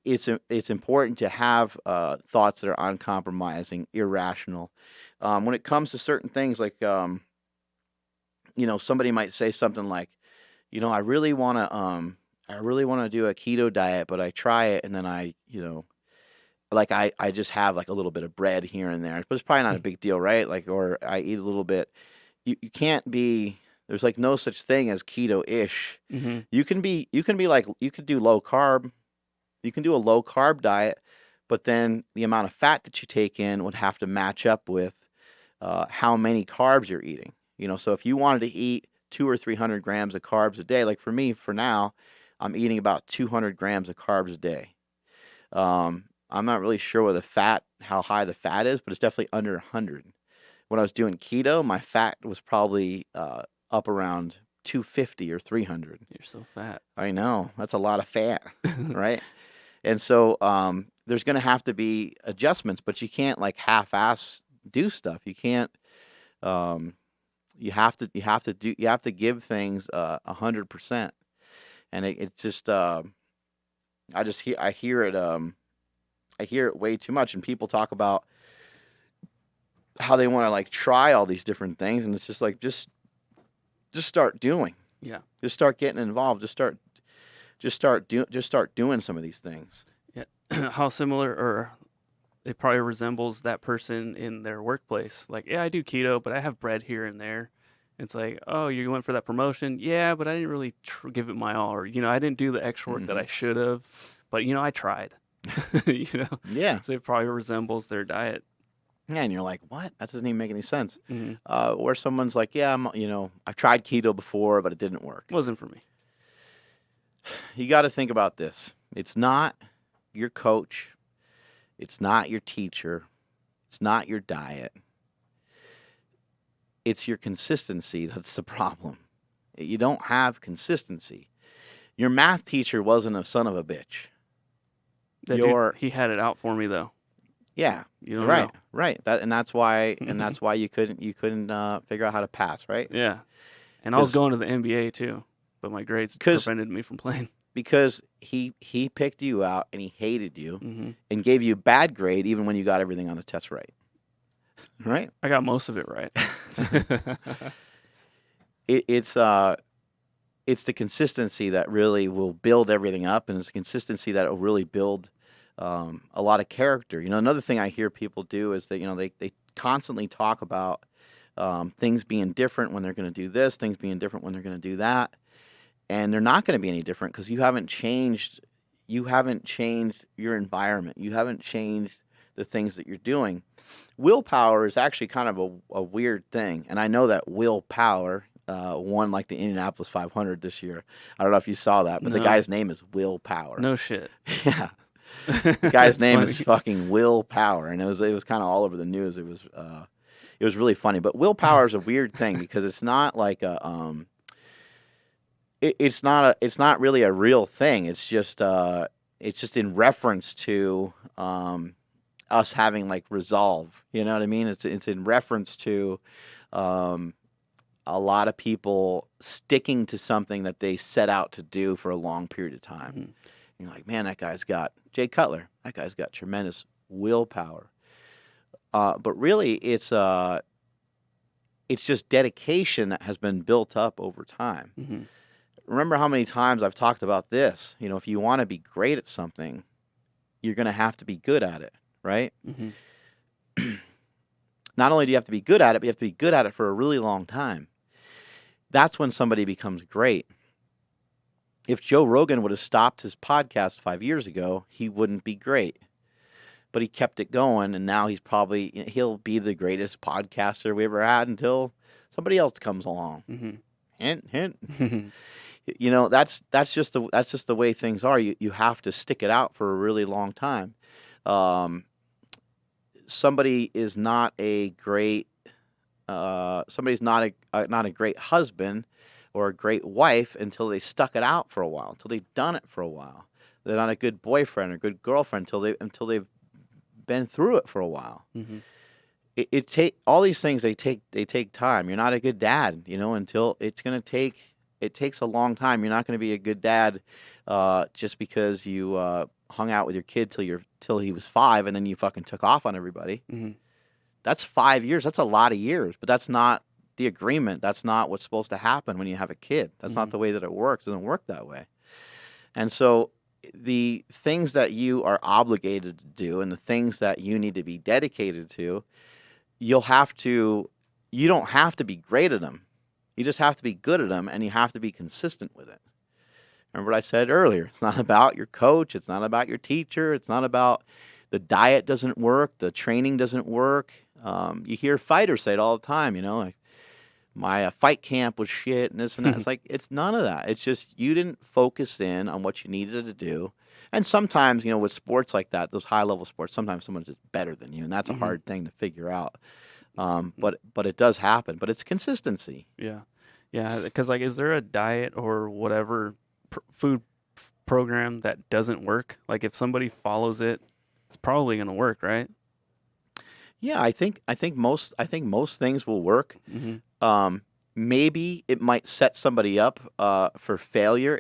it's important to have thoughts that are uncompromising, irrational. When it comes to certain things, like somebody might say something like, I really want to do a keto diet, but I try it, and then I just have like a little bit of bread here and there, but it's probably not a big deal, right? Like, or I eat a little bit. You can't be. There's like no such thing as keto-ish. You can be like, you could do low carb. You can do a low carb diet, but then the amount of fat that you take in would have to match up with how many carbs you're eating. So if you wanted to eat 200 or 300 grams of carbs a day, like for me, for now, I'm eating about 200 grams of carbs a day. I'm not really sure how high the fat is, but it's definitely under 100. When I was doing keto, my fat was probably up around 250 or 300.
You're so fat.
I know. That's a lot of fat, right? And so there's going to have to be adjustments, but you can't like half-ass do stuff. You can't. You have to give things 100%, and it's just. I hear it way too much, and people talk about how they want to like try all these different things, and it's just like just start doing.
Yeah.
Just start getting involved. Just start doing some of these things.
Yeah. How similar, or it probably resembles that person in their workplace. Like, yeah, I do keto, but I have bread here and there. It's like, oh, you went for that promotion? Yeah, but I didn't really give it my all. Or, I didn't do the extra work that I should have, but, I tried.
Yeah.
So it probably resembles their diet.
Yeah, and you're like, what? That doesn't even make any sense. Or someone's like, yeah, I've tried keto before, but it didn't work.
It wasn't for me.
You got to think about this. It's not your coach. It's not your teacher. It's not your diet. It's your consistency that's the problem. You don't have consistency. Your math teacher wasn't a son of a bitch.
That dude, he had it out for me though.
Yeah,
You don't
right,
know.
right. That's why you couldn't figure out how to pass, right?
Yeah. And I was going to the NBA too, but my grades prevented me from playing.
Because he picked you out and he hated you
Mm-hmm.
and gave you a bad grade even when you got everything on the test right. Right?
I got most of it right.
It's the consistency that really will build everything up, and it's the consistency that will really build a lot of character. You know, another thing I hear people do is that, you know, they constantly talk about things being different when they're going to do this, things being different when they're going to do that. And they're not going to be any different because you haven't changed your environment. You haven't changed the things that you're doing. Willpower is actually kind of a weird thing. And I know that Willpower won like the Indianapolis 500 this year. I don't know if you saw that, but the guy's name is Willpower.
No shit.
Yeah. The guy's name is fucking Willpower. And it was kind of all over the news. It was really funny. But willpower is a weird thing because it's not like it's not really a real thing. It's just in reference to us having like resolve. You know what I mean? It's in reference to a lot of people sticking to something that they set out to do for a long period of time. Mm-hmm. You're like, man, that guy's got Jay Cutler. That guy's got tremendous willpower. But really, it's just dedication that has been built up over time. Mm-hmm. Remember how many times I've talked about this? You know, if you want to be great at something, you're going to have to be good at it, right? Mm-hmm. Not only do you have to be good at it, but you have to be good at it for a really long time. That's when somebody becomes great. If Joe Rogan would have stopped his podcast 5 years ago, he wouldn't be great. But he kept it going, and now he'll be the greatest podcaster we ever had until somebody else comes along. Mm-hmm. Hint, hint. You know, that's just the way things are. You have to stick it out for a really long time. Somebody is not a great somebody's not a great husband or a great wife until they stuck it out for a while, until they've done it for a while. They're not a good boyfriend or good girlfriend until they've been through it for a while. Mm-hmm. All these things they take time. You're not a good dad, you know, until it takes a long time. You're not going to be a good dad just because you hung out with your kid till he was 5 and then you fucking took off on everybody. Mm-hmm. That's 5 years. That's a lot of years, but that's not the agreement. That's not what's supposed to happen when you have a kid. That's mm-hmm. not the way that it works. It doesn't work that way. And so the things that you are obligated to do and the things that you need to be dedicated to, you don't have to be great at them. You just have to be good at them, and you have to be consistent with it. Remember what I said earlier. It's not about your coach. It's not about your teacher. It's not about the diet doesn't work. The training doesn't work. You hear fighters say it all the time, you know, like, my fight camp was shit and this and that. It's like, it's none of that. It's just you didn't focus in on what you needed to do. And sometimes, you know, with sports like that, those high-level sports, sometimes someone's just better than you, and that's mm-hmm. a hard thing to figure out. But it does happen. But it's consistency.
Yeah. Yeah, because, like, is there a diet or whatever food program that doesn't work? Like, if somebody follows it, it's probably going to work, right?
Yeah, I think most things will work. Mm-hmm. Maybe it might set somebody up for failure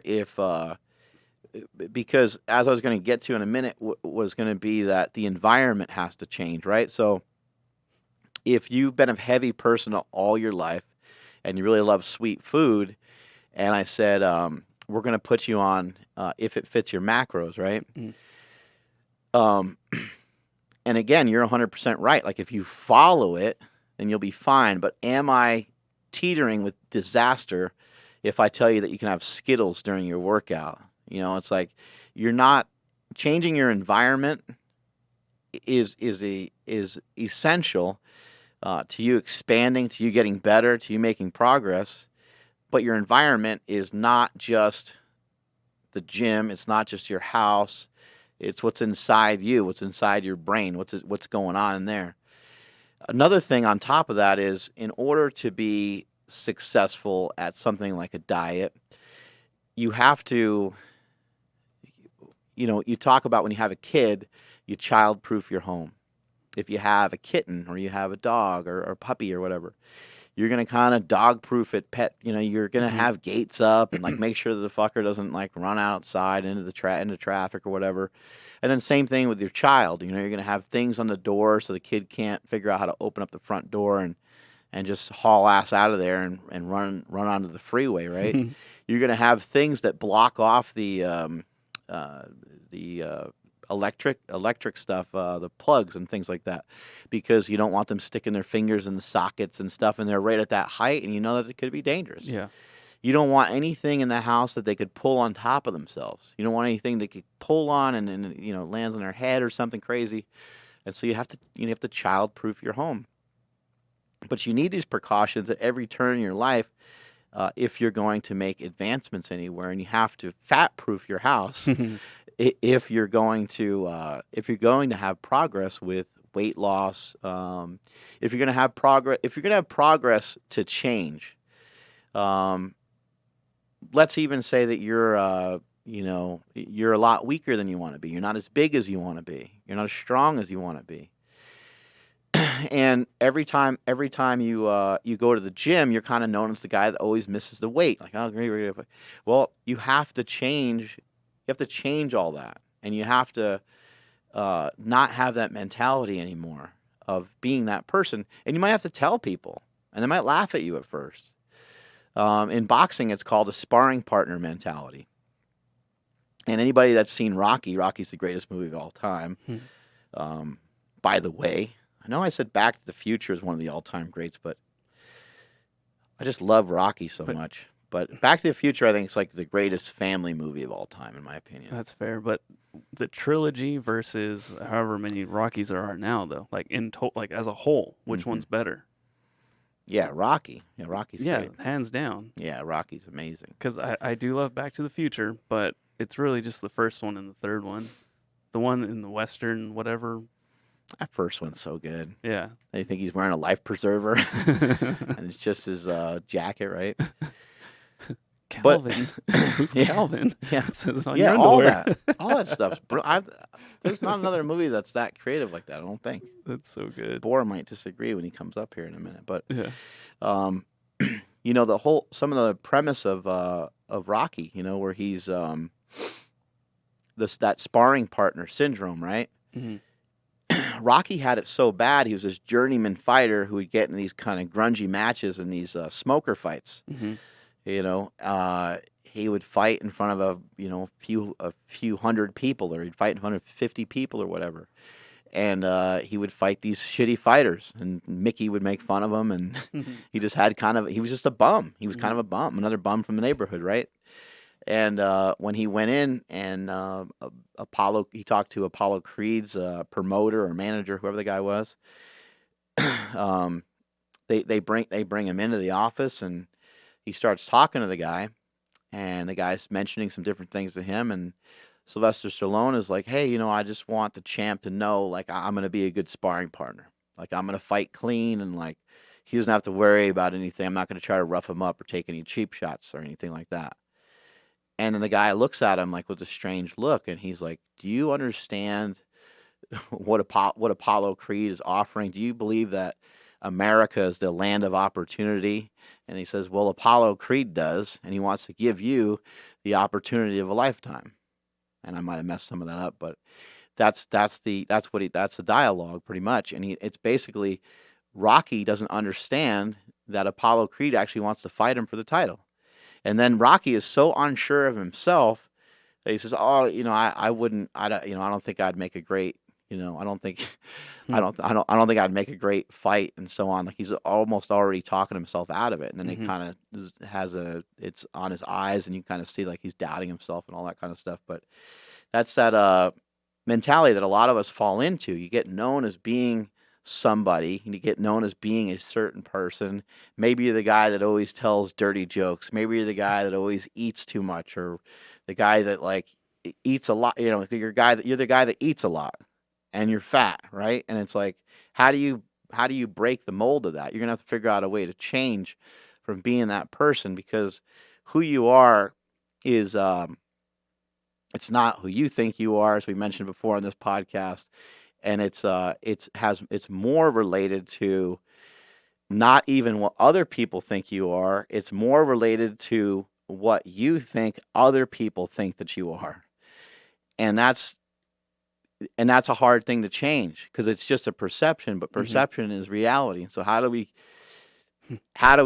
because as I was going to get to in a minute was going to be that the environment has to change, right? So if you've been a heavy person all your life and you really love sweet food, and I said we're going to put you on if it fits your macros, right? Mm. And again, you're 100% right. Like, if you follow it, then you'll be fine. But am I teetering with disaster if I tell you that you can have Skittles during your workout? You know, it's like you're not changing your environment is essential to you expanding, to you getting better, to you making progress. But your environment is not just the gym. It's not just your house. It's what's inside you, what's inside your brain, what's going on in there. Another thing on top of that is, in order to be successful at something like a diet, you have to, you talk about when you have a kid, you child-proof your home. If you have a kitten or you have a dog or a puppy or whatever, you're gonna kind of dog-proof it, you're gonna
Hmm.
have gates up and like make sure that the fucker doesn't like run outside into into traffic or whatever. And then same thing with your child. You're gonna have things on the door so the kid can't figure out how to open up the front door and just haul ass out of there and run onto the freeway, right? You're gonna have things that block off uh, the electric stuff, the plugs and things like that, because you don't want them sticking their fingers in the sockets and stuff, and they're right at that height, and you know that it could be dangerous.
Yeah.
You don't want anything in the house that they could pull on top of themselves. You don't want anything they could pull on and lands on their head or something crazy. And so you have to child-proof your home. But you need these precautions at every turn in your life if you're going to make advancements anywhere, and you have to fat-proof your house if you're going to have progress with weight loss. If you're going to have progress to change. Let's even say that you're a lot weaker than you want to be. You're not as big as you want to be. You're not as strong as you want to be. And every time you go to the gym, you're kind of known as the guy that always misses the weight. Like, oh, great. Well, you have to change. You have to change all that, and you have to not have that mentality anymore of being that person. And you might have to tell people, and they might laugh at you at first. In boxing, it's called a sparring partner mentality. And anybody that's seen Rocky's the greatest movie of all time. By the way, I know I said Back to the Future is one of the all-time greats, but I just love Rocky so much. But Back to the Future, I think, is like the greatest family movie of all time, in my opinion.
That's fair, but the trilogy versus however many Rockies there are now, though, like like as a whole, which one's better?
Yeah, Rocky. Yeah, Rocky's great.
Hands down.
Yeah, Rocky's amazing.
Because I do love Back to the Future, but it's really just the first one and the third one. The one in the Western, whatever.
That first one's so good.
Yeah.
They think he's wearing a life preserver, and it's just his jacket, right?
Calvin. Who's
Yeah.
Calvin?
Yeah,
It says on
yeah,
your
all
underwear.
that stuff. There's not another movie that's that creative like that, I don't think.
That's so good.
Boar might disagree when he comes up here in a minute, but
Yeah.
some of the premise of Rocky, where he's that sparring partner syndrome, right?
Mhm.
Rocky had it so bad. He was this journeyman fighter who would get in these kind of grungy matches and these smoker fights.
Mhm.
He would fight in front of a few hundred people, or he'd fight in front of 50 people or whatever. And he would fight these shitty fighters, and Mickey would make fun of him, and he was just a bum. He was kind of a bum, another bum from the neighborhood, right? And when he went in and he talked to Apollo Creed's promoter or manager, whoever the guy was. They bring him into the office, and he starts talking to the guy, and the guy's mentioning some different things to him, and Sylvester Stallone is like, hey, I just want the champ to know, like, I'm going to be a good sparring partner. Like, I'm going to fight clean, and like, he doesn't have to worry about anything. I'm not going to try to rough him up or take any cheap shots or anything like that. And then the guy looks at him like with a strange look, and he's like, do you understand what Apollo Creed is offering? Do you believe that America is the land of opportunity? And he says, well, Apollo Creed does, and he wants to give you the opportunity of a lifetime. And I might have messed some of that up, but that's the dialogue pretty much. And it's basically Rocky doesn't understand that Apollo Creed actually wants to fight him for the title. And then Rocky is so unsure of himself that he says, "Oh, I wouldn't. I don't think I'd make a great. I don't think, I don't think I'd make a great fight," and so on. Like, he's almost already talking himself out of it, and then it kind of it's on his eyes, and you kind of see like he's doubting himself and all that kind of stuff. But that's that mentality that a lot of us fall into. You get known as being somebody, and you get known as being a certain person. Maybe you're the guy that always tells dirty jokes. Maybe you're the guy that always eats too much, or the guy that like eats a lot. You're the guy that eats a lot, and you're fat, right? And it's like, how do you break the mold of that? You're gonna have to figure out a way to change from being that person, because who you are is it's not who you think you are, as we mentioned before on this podcast, and it's more related to not even what other people think you are. It's more related to what you think other people think that you are. And that's a hard thing to change, because it's just a perception, but perception is reality. So how do we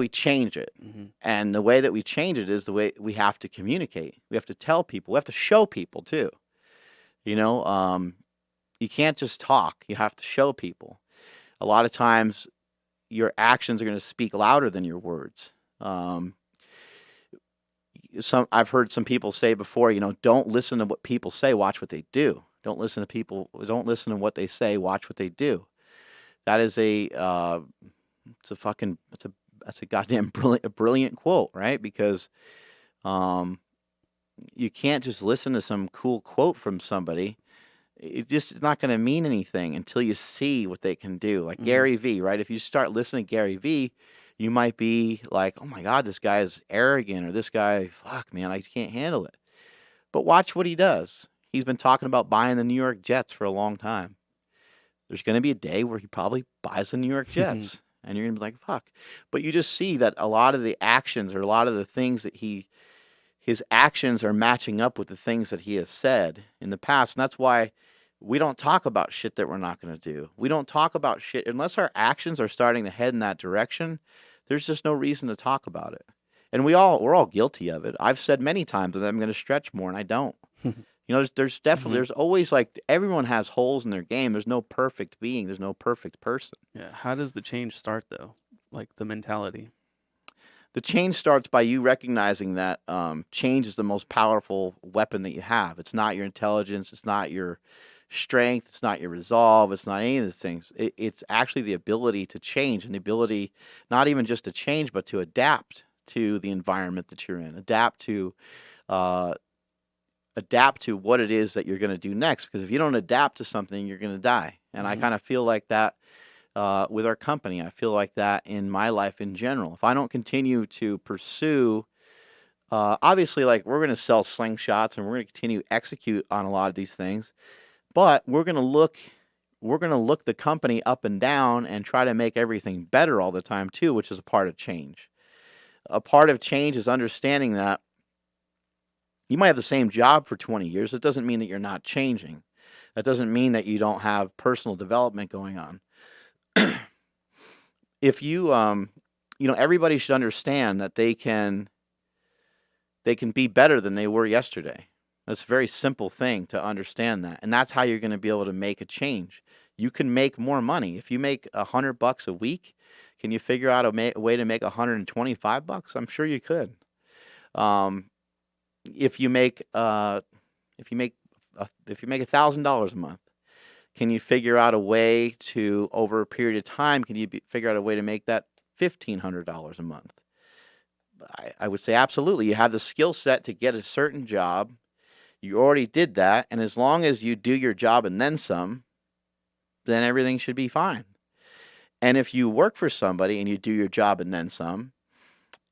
change it? And the way that we change it is the way we have to communicate. We have to tell people. We have to show people too. You can't just talk. You have to show people. A lot of times your actions are going to speak louder than your words. I've heard some people say before, don't listen to what people say, watch what they do. Don't listen to what they say, watch what they do. That is that's a goddamn brilliant quote, right? Because you can't just listen to some cool quote from somebody. It just is not going to mean anything until you see what they can do. Like Gary Vee, right? If you start listening to Gary Vee, you might be like, oh my God, this guy is arrogant, or this guy, fuck, man, I can't handle it. But watch what he does. He's been talking about buying the New York Jets for a long time. There's going to be a day where he probably buys the New York Jets, and you're going to be like, fuck. But you just see that a lot of the actions, or a lot of the things that his actions are matching up with the things that he has said in the past. And that's why we don't talk about shit that we're not going to do. We don't talk about shit unless our actions are starting to head in that direction. There's just no reason to talk about it. And we're all guilty of it. I've said many times that I'm going to stretch more, and I don't. There's definitely, there's always, like, everyone has holes in their game. There's no perfect being. There's no perfect person.
Yeah. How does the change start, though? Like the mentality?
The change starts by you recognizing that change is the most powerful weapon that you have. It's not your intelligence. It's not your strength. It's not your resolve. It's not any of these things. It's actually the ability to change, and the ability not even just to change, but to adapt to the environment that you're in. Adapt to what it is that you're going to do next. Because if you don't adapt to something, you're going to die. And I kind of feel like that with our company. I feel like that in my life in general. If I don't continue to pursue, obviously, like, we're going to sell slingshots, and we're going to continue to execute on a lot of these things, but we're going to look the company up and down and try to make everything better all the time too, which is a part of change. A part of change is understanding that you might have the same job for 20 years. It doesn't mean that you're not changing. That doesn't mean that you don't have personal development going on. If you, everybody should understand that they can be better than they were yesterday. That's a very simple thing to understand that. And that's how you're going to be able to make a change. You can make more money. If you make $100 a week, can you figure out a way to make $125? I'm sure you could. If you make $1,000 a month, can you figure out a way to, over a period of time, figure out a way to make that $1,500 a month? I would say absolutely. You have the skill set to get a certain job. You already did that, and as long as you do your job and then some, then everything should be fine. And if you work for somebody and you do your job and then some,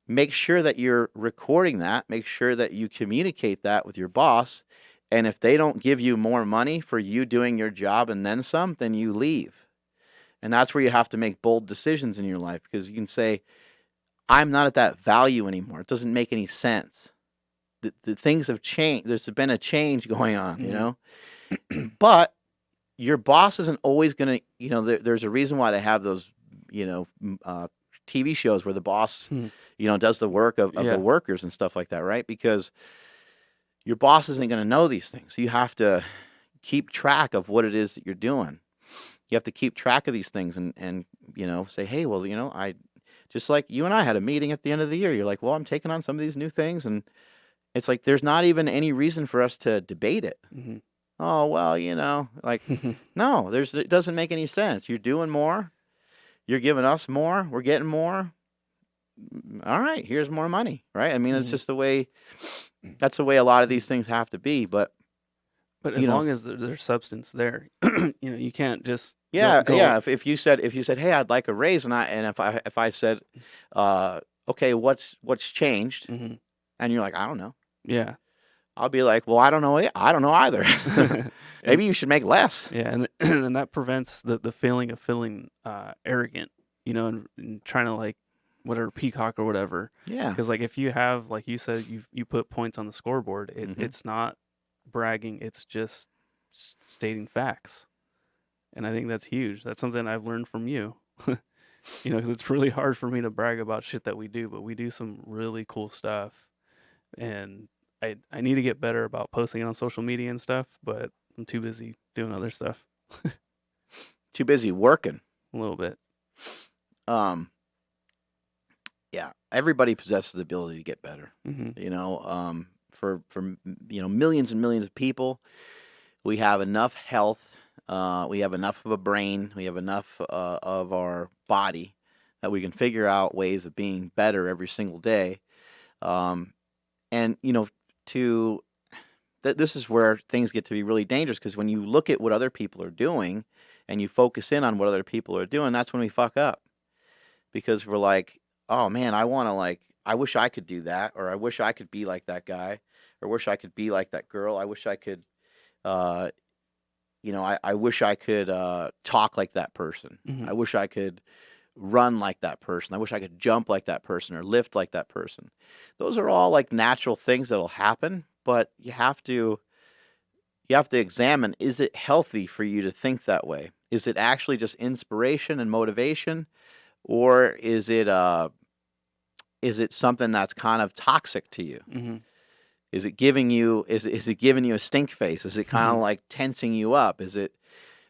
make sure that you're recording that. Make sure that you communicate that with your boss. And if they don't give you more money for you doing your job and then some, then you leave. And that's where you have to make bold decisions in your life, because you can say, I'm not at that value anymore. It doesn't make any sense. The things have changed. There's been a change going on, But your boss isn't always going to, there's a reason why they have those, TV shows where the boss, does the work of the workers and stuff like that, right? Because your boss isn't going to know these things. So you have to keep track of what it is that you're doing. You have to keep track of these things and say, hey, well, I just like you and I had a meeting at the end of the year. You're like, well, I'm taking on some of these new things, and it's like there's not even any reason for us to debate it. Oh, well, like, no, it doesn't make any sense. You're doing more. You're giving us more. We're getting more. All right, here's more money, right? I mean, it's just that's the way a lot of these things have to be. But
as long as there's substance there, you can't just
go. If you said, hey, I'd like a raise, and if I said, okay, what's changed?
Mm-hmm.
And you're like, I don't know.
Yeah.
I'll be like, well, I don't know. I don't know either.
And
Maybe you should make less.
yeah, and and that prevents the feeling of feeling arrogant, you know, and trying to like whatever peacock or whatever.
Yeah.
Because like if you have, like you said, you put points on the scoreboard,
Mhm.
it's not bragging, it's just stating facts. And I think that's huge. That's something I've learned from you. You know, because it's really hard for me to brag about shit that we do, but we do some really cool stuff. And I need to get better about posting it on social media and stuff, but I'm too busy doing other stuff.
Too busy working.
A little bit.
Yeah. Everybody possesses the ability to get better.
Mm-hmm.
You know, for millions and millions of people, we have enough health. We have enough of a brain. We have enough of our body that we can figure out ways of being better every single day. And this is where things get to be really dangerous, because when you look at what other people are doing and you focus in on what other people are doing, that's when we fuck up, because we're like, oh man, I wish I could do that, or I wish I could be like that guy, or wish I could be like that girl. I wish I could, I wish I could talk like that person.
Mm-hmm.
I wish I could run like that person. I wish I could jump like that person or lift like that person. Those are all like natural things that'll happen, but you have to examine, is it healthy for you to think that way? Is it actually just inspiration and motivation, or is it something that's kind of toxic to you?
Mm-hmm.
Is it giving you a stink face? Is it kind of like tensing you up? Is it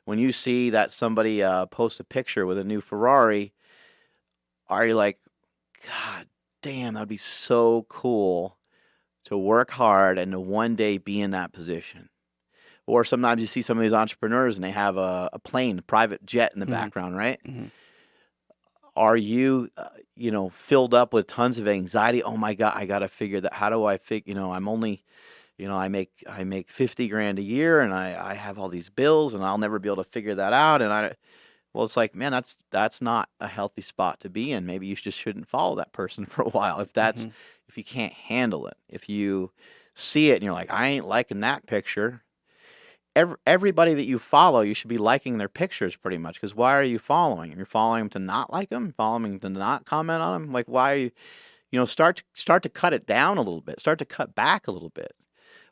when you see that somebody posts a picture with a new Ferrari, are you like, God damn, that'd be so cool to work hard and to one day be in that position? Or sometimes you see some of these entrepreneurs and they have a plane, a private jet in the
Mhm.
background, right?
Mhm.
Are you, filled up with tons of anxiety? Oh my God, I got to figure that. How do I I'm only, I make 50 grand a year, and I have all these bills, and I'll never be able to figure that out. Well, it's like, man, that's not a healthy spot to be in. Maybe you just shouldn't follow that person for a while
Mhm.
if you can't handle it. If you see it and you're like, I ain't liking that picture. Everybody that you follow, you should be liking their pictures pretty much, because why are you following them? You're following them to not like them, following them to not comment on them. Like, why are you, start to cut it down a little bit, start to cut back a little bit.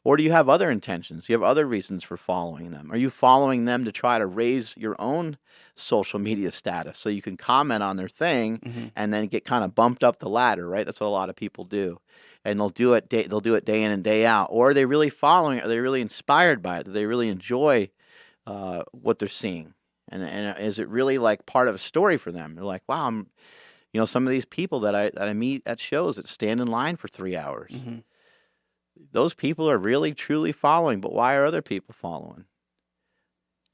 Or do you have other intentions? Do you have other reasons for following them? Are you following them to try to raise your own social media status so you can comment on their thing
Mhm.
and then get kind of bumped up the ladder, right? That's what a lot of people do. And they'll do it day in and day out. Or are they really following it? Are they really inspired by it? Do they really enjoy what they're seeing? And is it really like part of a story for them? They're like, wow, some of these people that I meet at shows that stand in line for 3 hours.
Mhm.
Those people are really truly following, but why are other people following?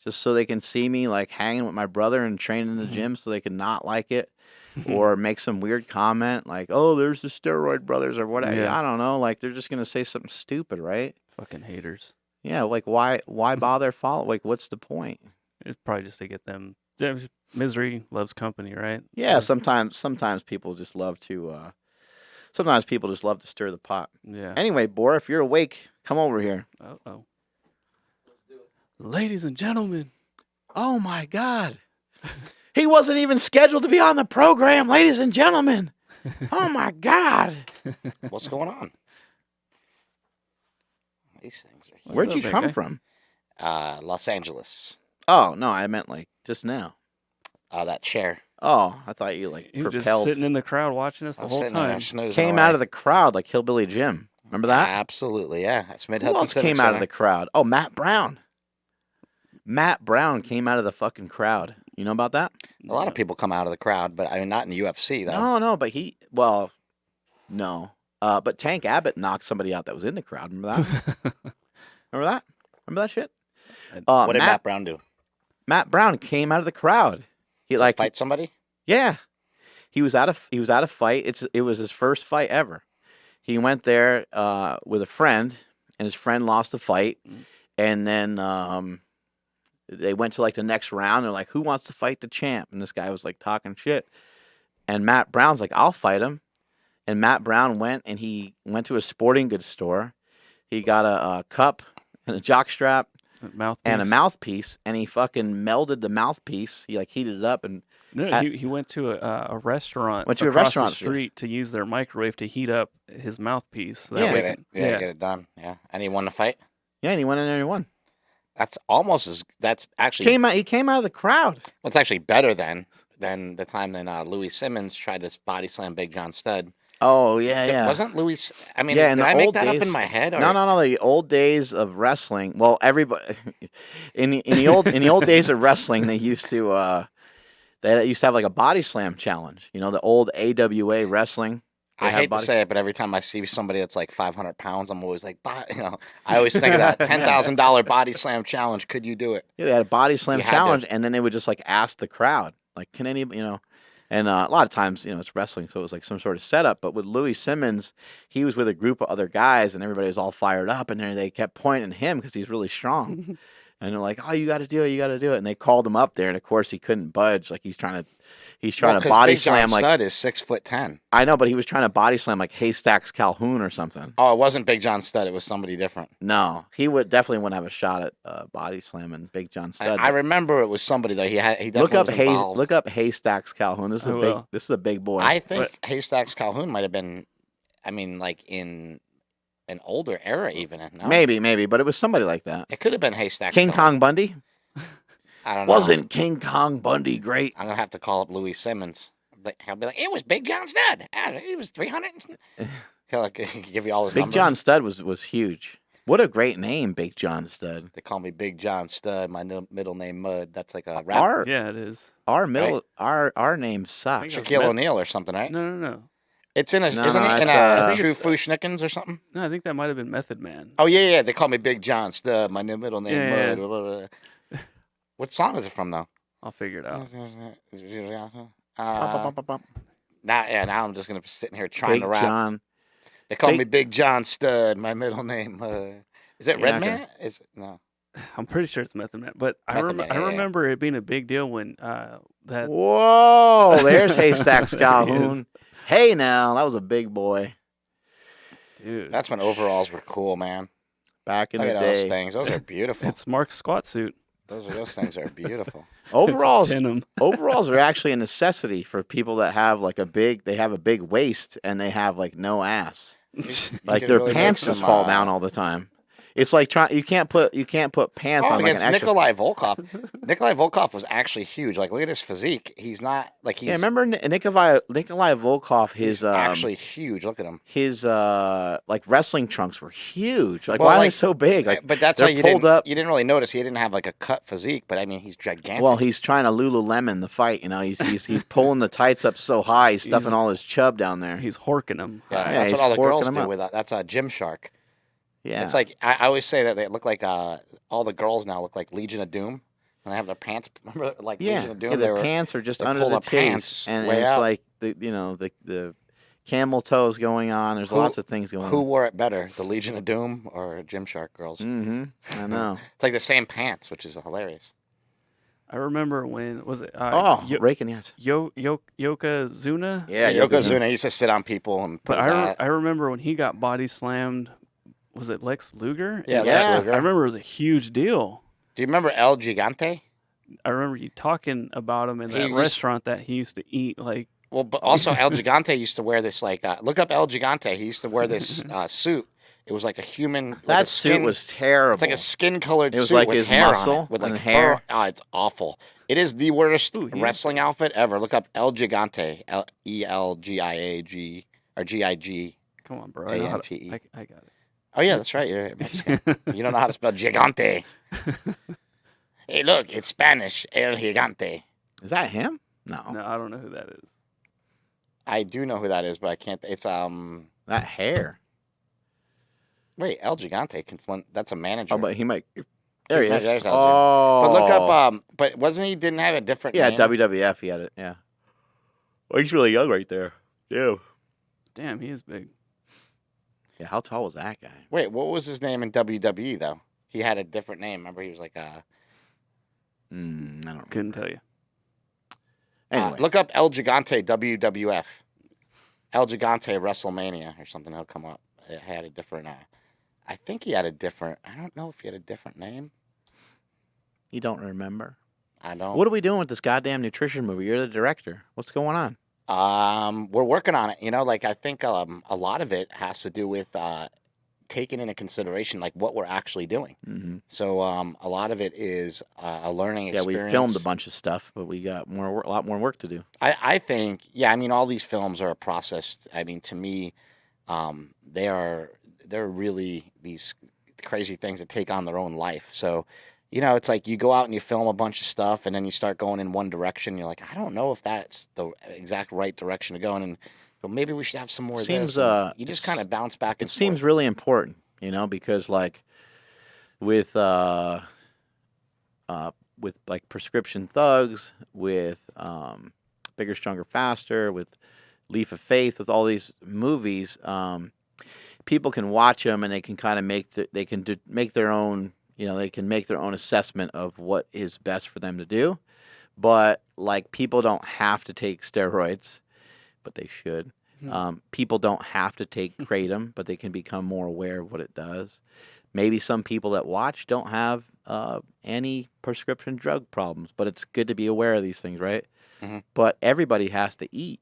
Just so they can see me like hanging with my brother and training in the
Mhm.
gym, so they can not like it, or make some weird comment like, "Oh, there's the steroid brothers," or whatever.
Yeah.
I don't know. Like, they're just gonna say something stupid, right?
Fucking haters.
Yeah. Like, why bother follow? Like, what's the point?
It's probably just to get them. Yeah, misery loves company, right?
Yeah.
So,
Sometimes people just love to. Sometimes people just love to stir the pot.
yeah.
Anyway, Boar, if you're awake, come over here.
Oh. Ladies and gentlemen.
Oh my God. He wasn't even scheduled to be on the program, ladies and gentlemen. Oh my God.
What's going on? These things are
Where'd
up,
you
big
come
guy?
from?
Los Angeles.
Oh, no, I meant like just now.
That chair.
Oh, I thought you like
He was just
propelled.
sitting in the crowd watching us
I
the
was
whole
sitting there
time.
snoozing
Came
away.
out of the crowd like Hillbilly Jim. Remember that?
Absolutely, yeah. That's Mid
Who
Hudson
else
Civic
came
Center.
out of the crowd? Oh, Matt Brown. Matt Brown came out of the fucking crowd. You know about that?
A lot of people come out of the crowd, but I mean, not in UFC though.
No, but no. But Tank Abbott knocked somebody out that was in the crowd. Remember that? Remember that? Remember that shit?
What did Matt Brown do?
Matt Brown came out of the crowd. He
To fight somebody?
Yeah. He was at a fight. It was his first fight ever. He went there with a friend, and his friend lost the fight. And then they went to like the next round. They're like, "Who wants to fight the champ?" And this guy was like talking shit. And Matt Brown's like, "I'll fight him." And Matt Brown went to a sporting goods store. He got a cup and a jock strap and a mouthpiece, and he fucking melded the mouthpiece. He like heated it up and
he went to a restaurant across the street to use their microwave to heat up his mouthpiece.
Get it done. Yeah, and he won the fight.
Yeah, and he went in there and he won.
That's actually
he came out of the crowd.
Well, it's actually better than the time Louis Simmons tried to body slam Big John Studd.
Oh yeah.
Wasn't Louis? I mean,
yeah,
did I make that up in my head? Or?
No. The old days of wrestling. Well, everybody in the old days of wrestling, they used to have like a body slam challenge. You know, the old AWA wrestling.
I hate to say it, but every time I see somebody that's like 500 pounds, I'm always like, I always think of that $10,000 body slam challenge. Could you do it?
Yeah, they had a body slam challenge, and then they would just like ask the crowd, like, can any, and a lot of times, it's wrestling, so it was like some sort of setup. But with Louis Simmons, he was with a group of other guys, and everybody was all fired up, and then they kept pointing at him because he's really strong. And they're like, oh, you got to do it. And they called him up there, and of course he couldn't budge. Like he's trying to body slam like
Studd is 6'10".
I know, but he was trying to body slam like Haystacks Calhoun or something.
Oh, it wasn't Big John Studd. It was somebody different.
No, he definitely wouldn't have a shot at body slamming Big John Studd.
I remember it was somebody though. He definitely
look up Haystacks Calhoun. This is a big boy.
I think Haystacks Calhoun might have been, like in an older era even. No?
Maybe, but it was somebody like that.
It could have been Haystacks.
King Kong Bundy.
I don't know.
Wasn't King Kong Bundy great?
I'm gonna have to call up Louis Simmons. He'll be like, it was Big John Studd. He was 300. He'll give you all his numbers.
Big John Studd was huge. What a great name, Big John Studd.
They call me Big John Studd. My middle name Mud. That's like a rap.
Yeah, it is.
Our name sucks.
Shaquille O'Neal or something, right?
No.
It's isn't it in a True Fushnickens or something?
No, I think that might have been Method Man.
Oh yeah. They call me Big John Studd. My middle name Mud.
Yeah.
Blah, blah, blah. What song is it from though?
I'll figure it out.
Now I'm just gonna be sitting here trying to rap.
John.
They call me Big John Studd. My middle name. Is it Redman? No.
I'm pretty sure it's Method Man, but I remember it being a big deal when that.
Whoa! There's Haystacks Calhoun. Hey, now that was a big boy,
dude.
That's when overalls were cool, man.
Back in the day,
those things. Those are beautiful.
It's Mark's squat suit.
Those things are beautiful.
Overalls are actually a necessity for people that have like a big waist and they have like no ass. Like their pants just fall down all the time. It's like you can't put pants on like an extra.
Nikolai Volkov. Nikolai Volkov was actually huge. Like look at his physique. He's not like he's.
Yeah, remember Nikolai Volkov? He's
actually huge. Look at him.
His like wrestling trunks were huge. Like why are they so big? Like,
but that's how you didn't really notice. He didn't have like a cut physique, but I mean he's gigantic.
Well, he's trying to Lululemon the fight. He's pulling the tights up so high. He's stuffing all his chub down there.
He's horking them.
Yeah, that's what all the girls do with that. That's a Gymshark.
Yeah,
it's like I always say that they look like all the girls now look like Legion of Doom, and they have their pants. Remember, like Legion of Doom,
their pants are just under the titties, and it's like the camel toes going on. There's lots of things going on.
Who wore it better, the Legion of Doom or Gymshark girls?
Mm-hmm. I know.
It's like the same pants, which is hilarious.
I remember when was it?
Raking yes.
Yokozuna.
Yeah, Yokozuna used to sit on people and.
But I remember when he got body slammed. Was it Lex Luger?
Yeah, Lex Luger.
I remember it was a huge deal.
Do you remember El Gigante?
I remember you talking about him in that restaurant that he used to eat. Like,
well, but also El Gigante used to wear this like. Look up El Gigante. He used to wear this suit. It was like a human.
That suit was terrible.
It's like a skin-colored suit.
It was like
with
his
hair
muscle
on it, with like
hair.
Fur. Oh, it's awful. It is the worst wrestling outfit ever. Look up El Gigante. ELGIAG or GIG.
Come on, bro.
ANTE.
I got it.
Oh, yeah, that's right. You're Mexican. You don't know how to spell gigante. Hey, look, it's Spanish. El Gigante.
Is that him?
No, I don't know who that is.
I do know who that is, but I can't. It's
that hair.
Wait, El Gigante. That's a manager.
Oh, but he might. There he is.
There's El But look up. But wasn't he? Didn't have a different name?
WWF. He had it. Yeah. Well, he's really young right there. Yeah.
Damn, he is big.
Yeah, how tall was that guy?
Wait, what was his name in WWE though? He had a different name. Remember, he was like
I don't remember.
Couldn't tell you.
Anyway,
look up El Gigante WWF. El Gigante WrestleMania or something. He'll come up. It had a different. I think he had a different. I don't know if he had a different name.
You don't remember?
I don't.
What are we doing with this goddamn nutrition movie? You're the director. What's going on?
We're working on it. Like I think a lot of it has to do with taking into consideration like what we're actually doing.
Mm-hmm.
So a lot of it is a learning experience.
Yeah, we filmed a bunch of stuff, but we got a lot more work to do.
I think, yeah, I mean, all these films are processed. I mean, to me, they're really these crazy things that take on their own life. So, it's like you go out and you film a bunch of stuff, and then you start going in one direction. You're like, I don't know if that's the exact right direction to go in, and well, maybe we should have some more of this. You just kind of bounce back and forth.
It seems really important, because like with like Prescription Thugs, with Bigger, Stronger, Faster, with Leap of Faith, with all these movies, people can watch them and they can kind of make their own, they can make their own assessment of what is best for them to do. But like people don't have to take steroids, but they should. People don't have to take Kratom, but they can become more aware of what it does. Maybe some people that watch don't have any prescription drug problems, but it's good to be aware of these things, right?
Mm-hmm.
But everybody has to eat.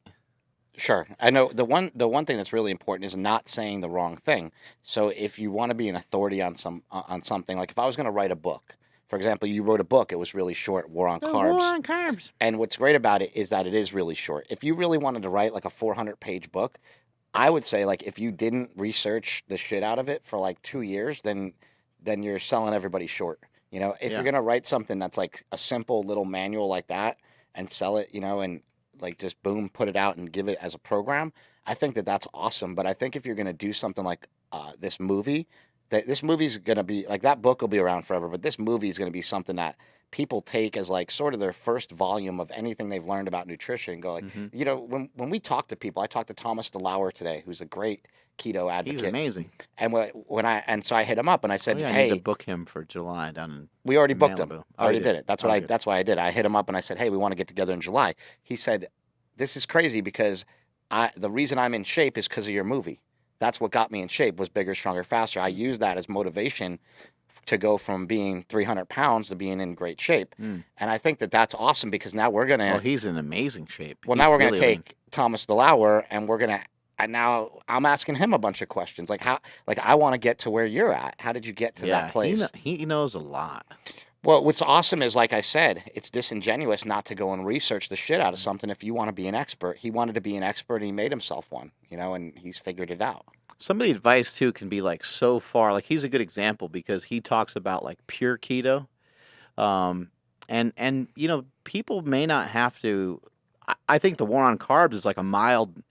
Sure. I know the one thing that's really important is not saying the wrong thing. So if you want to be an authority on something, like if I was going to write a book, for example, you wrote a book, it was really short, War on Carbs.
War on Carbs.
And what's great about it is that it is really short. If you really wanted to write like a 400-page book, I would say like if you didn't research the shit out of it for like 2 years, then you're selling everybody short. If you're going to write something that's like a simple little manual like that and sell it, and like just boom, put it out and give it as a program, I think that that's awesome. But I think if you're going to do something like this movie, this movie's going to be like that book will be around forever, but this movie is going to be something that people take as like sort of their first volume of anything they've learned about nutrition and go like, when we talk to people, I talked to Thomas DeLauer today, who's a great keto advocate.
He's amazing.
And so I hit him up and I said,
I
hey,
need to book him for July down in
we already booked
Malibu.
him. I already did it. That's why I did. I hit him up and I said, hey, we want to get together in July. He said, this is crazy because the reason I'm in shape is because of your movie. That's what got me in shape was Bigger, Stronger, Faster. I used that as motivation to go from being 300 pounds to being in great shape. And I think that that's awesome because now we're going to...
Well, he's in amazing shape.
Well, now we're going to take Thomas DeLauer and we're going to... And now I'm asking him a bunch of questions. Like, I want to get to where you're at. How did you get to that place?
He knows a lot.
Well, what's awesome is, like I said, it's disingenuous not to go and research the shit out of something if you want to be an expert. He wanted to be an expert and he made himself one, and he's figured it out.
Some of the advice, too, can be, like, so far. Like, he's a good example because he talks about, like, pure keto. And people may not have to... I think the War on Carbs is, like,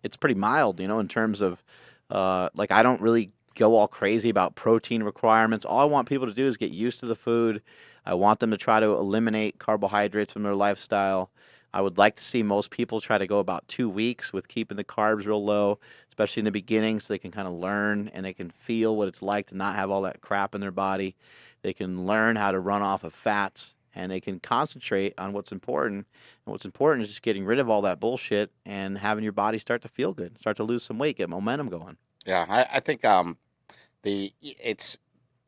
it's pretty mild, in terms of, like, I don't really go all crazy about protein requirements. All I want people to do is get used to the food. I want them to try to eliminate carbohydrates from their lifestyle. I would like to see most people try to go about 2 weeks with keeping the carbs real low, especially in the beginning, so they can kind of learn and they can feel what it's like to not have all that crap in their body. They can learn how to run off of fats, and they can concentrate on what's important. And what's important is just getting rid of all that bullshit and having your body start to feel good, start to lose some weight, get momentum going.
Yeah, I think it's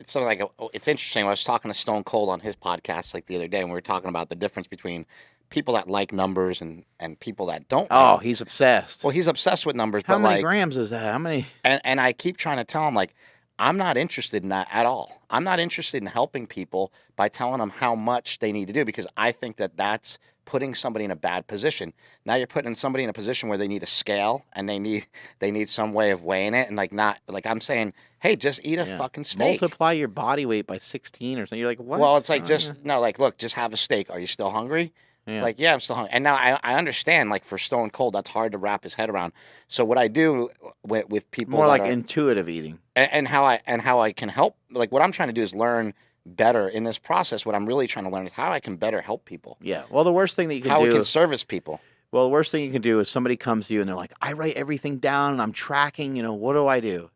sort of like it's interesting. I was talking to Stone Cold on his podcast like the other day, and we were talking about the difference between people that like numbers and people that don't.
Oh, he's obsessed.
Well, he's obsessed with numbers.
How
but
many grams is that? How many?
And I keep trying to tell him, like, I'm not interested in that at all. I'm not interested in helping people by telling them how much they need to do because I think that that's putting somebody in a bad position. Now you're putting somebody in a position where they need a scale and they need some way of weighing it, and like I'm saying, hey, just eat a fucking steak.
Multiply your body weight by 16 or something. You're like, what?
Well, it's like look, just have a steak. Are you still hungry?
Yeah.
Like, yeah, I'm still hungry. And now I understand, like, for Stone Cold, that's hard to wrap his head around. So what I do with people
more like intuitive eating,
and how I can help, like, what I'm trying to do is learn better in this process. What I'm really trying to learn is how I can better help people.
Yeah. Well, the worst thing that you can
do... How we can
is,
service people.
Well, the worst thing you can do is somebody comes to you and they're like, I write everything down and I'm tracking, what do I do?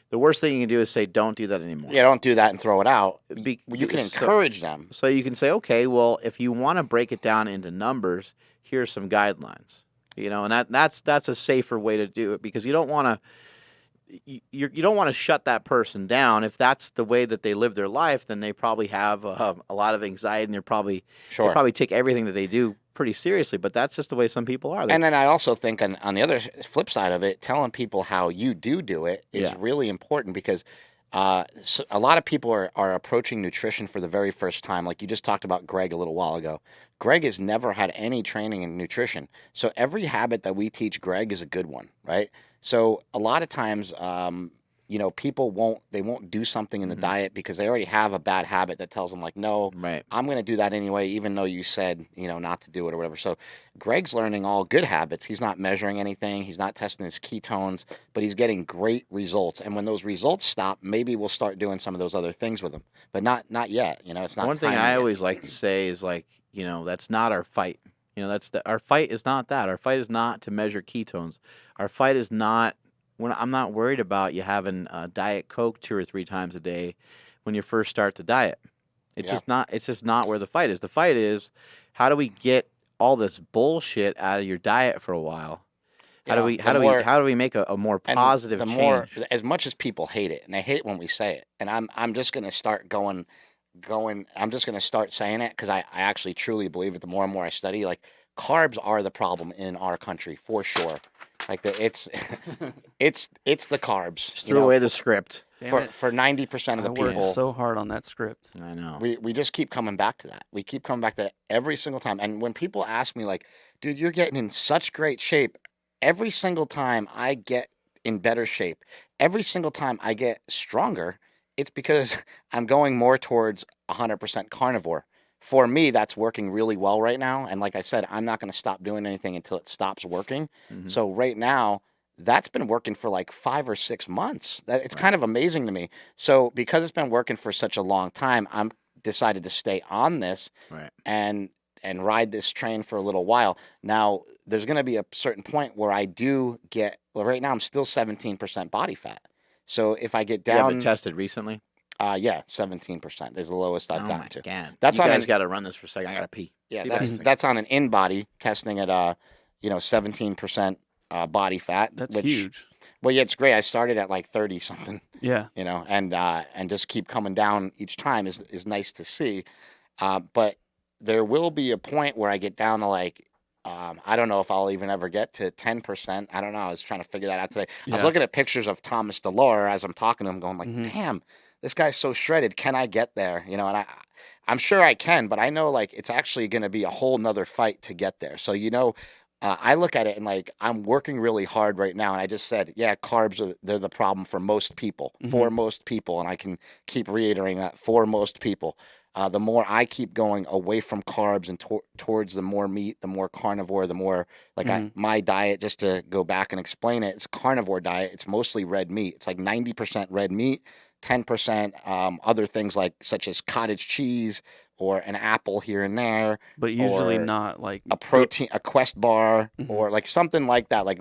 The worst thing you can do is say, don't do that anymore.
Yeah, don't do that and throw it out. You can encourage them.
So you can say, okay, well, if you want to break it down into numbers, here's some guidelines. You know, and that's a safer way to do it, because you don't want to you don't want to shut that person down. If that's the way that they live their life, then they probably have a lot of anxiety, and they
Sure.
probably take everything that they do pretty seriously. But that's just the way some people are.
And then I also think on the other flip side of it, telling people how you do it is
Yeah.
really important, because a lot of people are approaching nutrition for the very first time. Like you just talked about Greg a little while ago. Greg has never had any training in nutrition. So every habit that we teach Greg is a good one, right? So a lot of times, people won't do something in the
Mhm.
diet because they already have a bad habit that tells them like, no,
Right.
I'm going to do that anyway, even though you said, not to do it or whatever. So Greg's learning all good habits. He's not measuring anything. He's not testing his ketones, but he's getting great results. And when those results stop, maybe we'll start doing some of those other things with him, but not yet. It's not
One thing
timing
I
yet.
always like to say is, like, that's not our fight. Our fight is not that. Our fight is not to measure ketones. Our fight is not I'm not worried about you having Diet Coke 2 or 3 times a day when you first start the diet. It's
Yeah.
just not. It's just not where the fight is. The fight is, how do we get all this bullshit out of your diet for a while? How do we make a more
And
positive
the
change?
more, as much as people hate it, and they hate when we say it, and I'm just gonna start going. I'm just gonna start saying it because I actually truly believe it. The more and more I study, like carbs are the problem in our country for sure. Like it's the carbs.
Just threw away the script.
Damn
For
it.
90% of
I
the
worked
people.
so hard on that script.
I know.
We just keep coming back to that. We keep coming back to that every single time. And when people ask me like, dude, you're getting in such great shape, every single time I get in better shape, every single time I get stronger, it's because I'm going more towards 100% carnivore. For me, that's working really well right now. And like I said, I'm not going to stop doing anything until it stops working.
Mhm.
So right now, that's been working for like 5 or 6 months. It's
Right.
kind of amazing to me. So because it's been working for such a long time, I'm decided to stay on this
Right.
and ride this train for a little while. Now, there's going to be a certain point where I do get, well, right now I'm still 17% body fat. So if I get
You have it
down,
tested recently?
17% is the lowest I've
Oh
gotten
my
to.
god!
That's
You
on
guys
an
got to run this for a second. I gotta pee.
yeah,
Be back
that's
in a second.
that's on an in-body testing at 17% body fat,
That's
which
huge.
well, yeah, it's great. I started at like 30 something,
Yeah.
and just keep coming down each time is nice to see. But there will be a point where I get down to like, I don't know if I'll even ever get to 10%. I don't know. I was trying to figure that out today. I was
Yeah.
looking at pictures of Thomas DeLore as I'm talking to him, going like,
Mhm.
damn, this guy's so shredded. Can I get there? And I'm sure I can, but I know like it's actually going to be a whole nother fight to get there. So, I look at it and like I'm working really hard right now, and I just said, yeah, they're the problem for most people, for most people, and I can keep reiterating that for most people. The more I keep going away from carbs and towards the more meat, the more carnivore, the more like my diet. Just to go back and explain it, it's a carnivore diet. It's mostly red meat. It's like 90% red meat, 10% other things like such as cottage cheese or an apple here and there,
But usually
or
not like
a protein, a Quest bar,
Mhm.
or like something like that. Like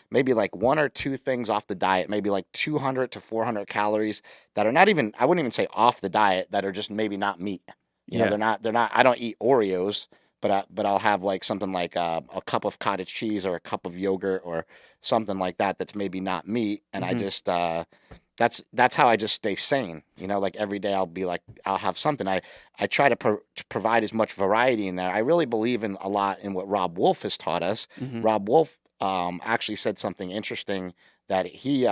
maybe like one or two things off the diet, maybe like 200 to 400 calories that are not even, I wouldn't even say off the diet, that are just maybe not meat.
Yeah.
They're not, I don't eat Oreos, but I'll have like something like a cup of cottage cheese or a cup of yogurt or something like that that's maybe not meat. And I
Mhm.
just, that's how I just stay sane. Like every day I'll be like, I'll have something. I try to provide as much variety in there. I really believe in a lot in what Rob Wolf has taught us.
Mhm.
Rob Wolf actually said something interesting that he's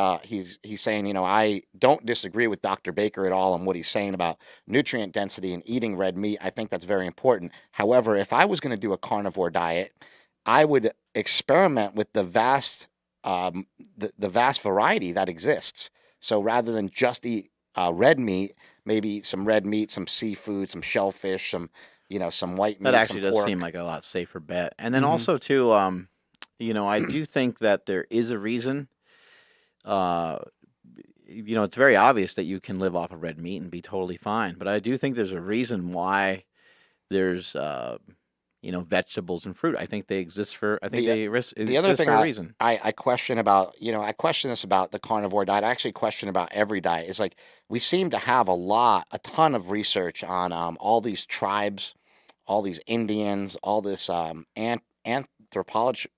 saying, I don't disagree with Dr. Baker at all on what he's saying about nutrient density and eating red meat. I think that's very important. However, if I was going to do a carnivore diet, I would experiment with the vast vast variety that exists. So rather than just eat red meat, maybe eat some red meat, some seafood, some shellfish, some white meat,
That actually
some
does
pork.
seem like a lot safer bet. And then
Mhm.
also too, I do think that there is a reason. It's very obvious that you can live off of red meat and be totally fine. But I do think there's a reason why there's vegetables and fruit. I think they exist for. I think
The-
they
The other
exist
thing
for a reason.
I question about, I question this about the carnivore diet. I actually question about every diet. Is like we seem to have a ton of research on all these tribes, all these Indians, all this anthropology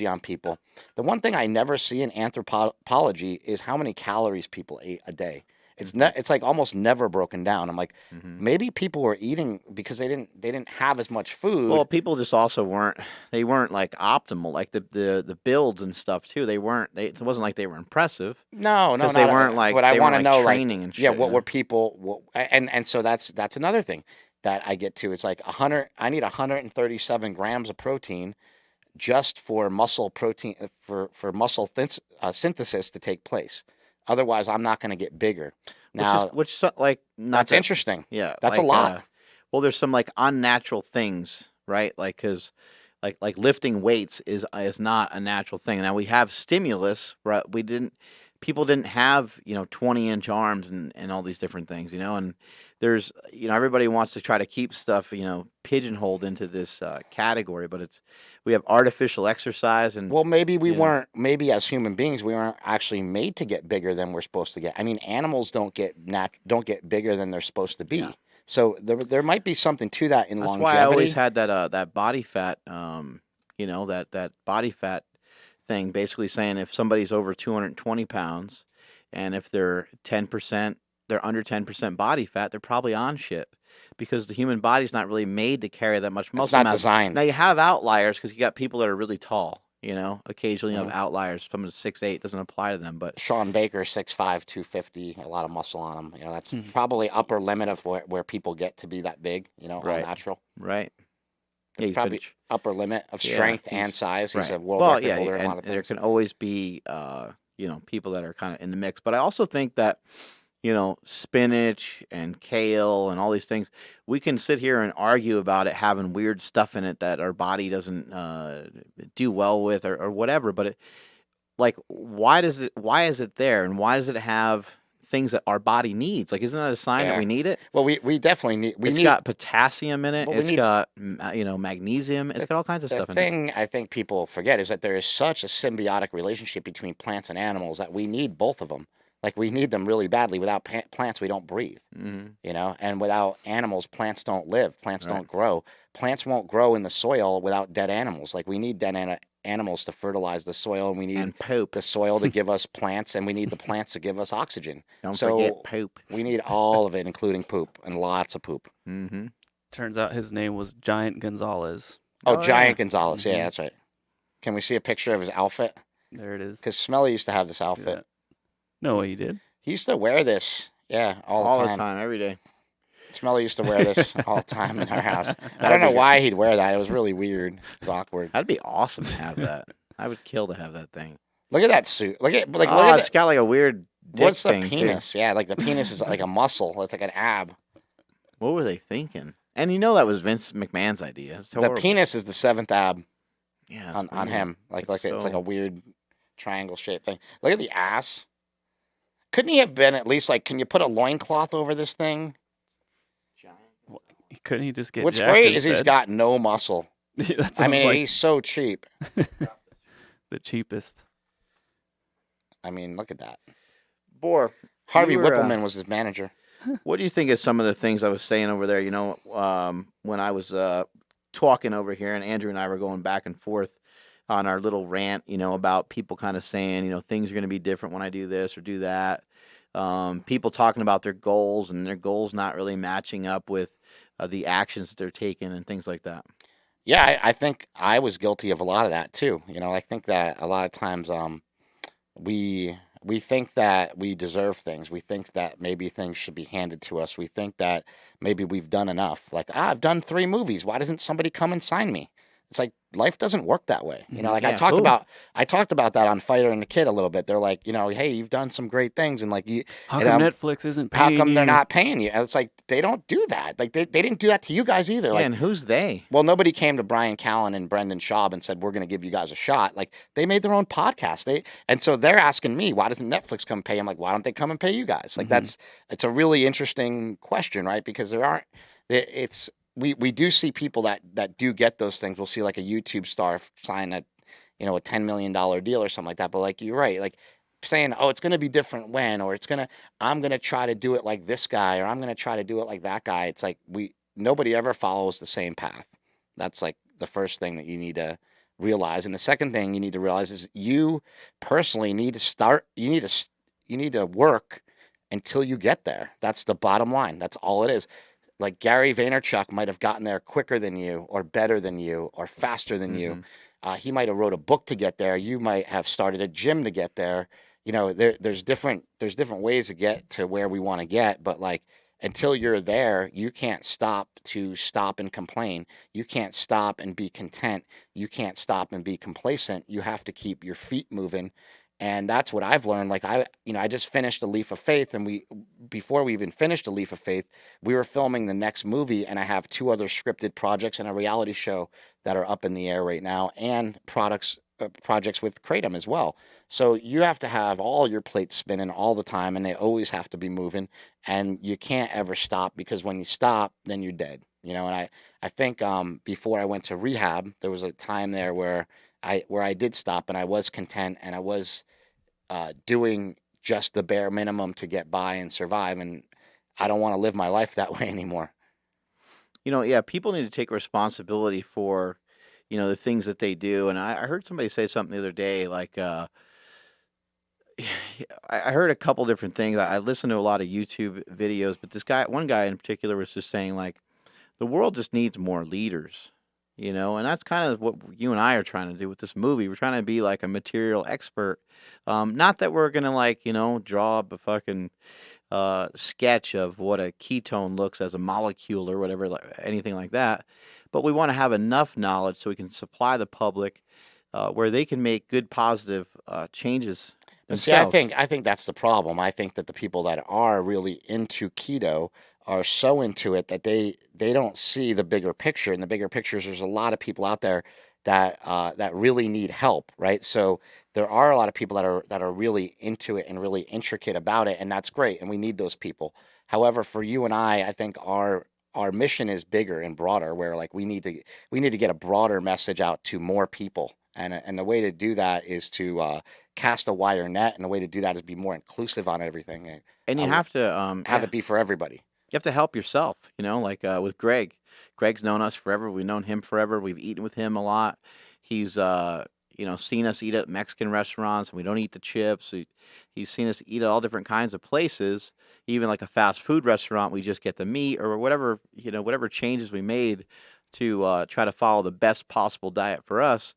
on people. The one thing I never see in anthropology is how many calories people ate a day. It's like almost never broken down. I'm like, maybe people were eating because they didn't have as much food.
Well, people just also weren't like optimal, like the builds and stuff too. It wasn't like they were impressive.
No,
because they weren't like
But I
they
want to
weren't,
know,
training and shit.
yeah, what were people? And so that's another thing that I get to. It's like 100. I need 137 grams of protein just for muscle protein for muscle synthesis to take place. Otherwise, I'm not going to get bigger. Now, that's interesting.
Yeah,
that's a lot.
Well, there's some like unnatural things, right? Like because like lifting weights is not a natural thing. Now we have stimulus, right? People didn't have 20-inch arms and all these different things, and there's everybody wants to try to keep stuff pigeonholed into this category, but we have artificial exercise and
well, maybe we weren't. Maybe as human beings, we weren't actually made to get bigger than we're supposed to get. I mean, animals don't get bigger than they're supposed to be.
Yeah.
So there might be something to that in
That's
longevity.
why I always had that body fat, that body fat thing, basically saying if somebody's over 220 pounds and if they're under 10% body fat, they're probably on shit because the human body's not really made to carry that much muscle.
It's not designed.
Now you have outliers because you got people that are really tall. Occasionally you have outliers. Someone 6'8" doesn't apply to them, but
Sean Baker 6'5", 250, a lot of muscle on him. That's probably upper limit of where people get to be that big. All natural.
Right.
Yeah, he's probably upper limit of strength and size. He's a world record holder in a lot of things.
There can always be people that are kind of in the mix, but I also think that spinach and kale and all these things, we can sit here and argue about it having weird stuff in it that our body doesn't do well with or whatever. But why is it there, and why does it have things that our body needs? Like, isn't that a sign that we need it?
Well, we definitely need. It's
got potassium in it. It's got magnesium. It's got all kinds of stuff in it.
The thing I think people forget is that there is such a symbiotic relationship between plants and animals that we need both of them. Like, we need them really badly. Without plants, we don't breathe. And without animals, plants don't live. Plants don't grow. Plants won't grow in the soil without dead animals. Like, we need dead animals to fertilize the soil, and we need the soil to give us plants, and we need the plants to give us oxygen.
Don't forget poop.
We need all of it, including poop, and lots of poop.
Turns out his name was Giant Gonzalez.
Oh, Giant Gonzalez. Yeah, that's right. Can we see a picture of his outfit?
There it is.
Because Smelly used to have this outfit.
No, he did.
He used to wear this, all the time,
every day.
Smelly used to wear this all the time in our house. I don't know why he'd wear that. It was really weird. It was awkward.
That'd be awesome to have that. I would kill to have that thing.
Look at that suit.
It's got like a weird dick
what's the
thing,
penis?
too.
Yeah, like the penis is like a muscle. It's like an ab.
What were they thinking? And that was Vince McMahon's idea. It's
the penis is the seventh ab.
Yeah,
on him. It's like a weird triangle shaped thing. Look at the ass. Couldn't he have been at least can you put a loincloth over this thing?
Couldn't he just get
What's
jacked
great is
instead?
he's got no muscle. He's so cheap.
The cheapest.
I mean, look at that.
Boar.
Harvey Whippleman was his manager.
What do you think of some of the things I was saying over there? When I was talking over here, and Andrew and I were going back and forth on our little rant, about people kind of saying, things are going to be different when I do this or do that. People talking about their goals and their goals not really matching up with the actions that they're taking and things like that.
Yeah, I think I was guilty of a lot of that too. I think that a lot of times we think that we deserve things. We think that maybe things should be handed to us. We think that maybe we've done enough. Like, I've done 3 movies. Why doesn't somebody come and sign me? It's like, life doesn't work that way. I talked about that on Fighter and the Kid a little bit. They're like, hey, you've done some great things, and
how come Netflix isn't paying you?
How come they're not paying you? And it's like, they don't do that. Like, they didn't do that to you guys either.
And who's they?
Well, nobody came to Brian Callen and Brendan Schaub and said, we're going to give you guys a shot. Like, they made their own podcast. And so they're asking me, why doesn't Netflix come pay? I'm like, why don't they come and pay you guys? Like, it's a really interesting question, right? Because we do see people that do get those things. We'll see like a YouTube star sign a $10 million deal or something like that. But you're right, like saying, oh, it's going to be different when, or I'm going to try to do it like this guy, or I'm going to try to do it like that guy. It's like nobody ever follows the same path. That's the first thing that you need to realize. And the second thing you need to realize is you personally need to start. You need to work until you get there. That's the bottom line. That's all it is. Like Gary Vaynerchuk might have gotten there quicker than you, or better than you, or faster than you. He might have wrote a book to get there. You might have started a gym to get there. You know, there's different ways to get to where we want to get, but like until you're there, you can't stop and complain. You can't stop and be content. You can't stop and be complacent. You have to keep your feet moving. And that's what I've learned. Like I just finished A Leaf of Faith, and before we even finished A Leaf of Faith, we were filming the next movie, and I have 2 other scripted projects and a reality show that are up in the air right now, and projects with Kratom as well. So you have to have all your plates spinning all the time, and they always have to be moving, and you can't ever stop, because when you stop, then you're dead. You know, and I think before I went to rehab, there was a time there where I did stop, and I was content, and I was doing just the bare minimum to get by and survive, and I don't want to live my life that way anymore.
You know, yeah, people need to take responsibility for, the things that they do. And I heard somebody say something the other day, like, I heard a couple different things. I listened to a lot of YouTube videos, but one guy in particular was just saying, like, the world just needs more leaders, and that's kind of what you and I are trying to do with this movie. We're trying to be like a material expert. Not that we're going to, like, draw up a fucking sketch of what a ketone looks as a molecule or whatever, anything like that. But we want to have enough knowledge so we can supply the public where they can make good, positive changes
But see, I
themselves.
think that's the problem. I think that the people that are really into keto are so into it that they don't see the bigger picture. And the bigger picture is there's a lot of people out there that really need help, right? So there are a lot of people that are really into it and really intricate about it, and that's great. And we need those people. However, for you and I think our mission is bigger and broader, where like we need to get a broader message out to more people. And the way to do that is to cast a wider net, and the way to do that is be more inclusive on everything, and
And you
uh,
have to,
have
yeah,
it be for everybody.
you have to help yourself, like with Greg. Greg's known us forever. We've known him forever. We've eaten with him a lot. He's, seen us eat at Mexican restaurants, and we don't eat the chips. He's seen us eat at all different kinds of places, even like a fast food restaurant. We just get the meat or whatever, whatever changes we made to try to follow the best possible diet for us.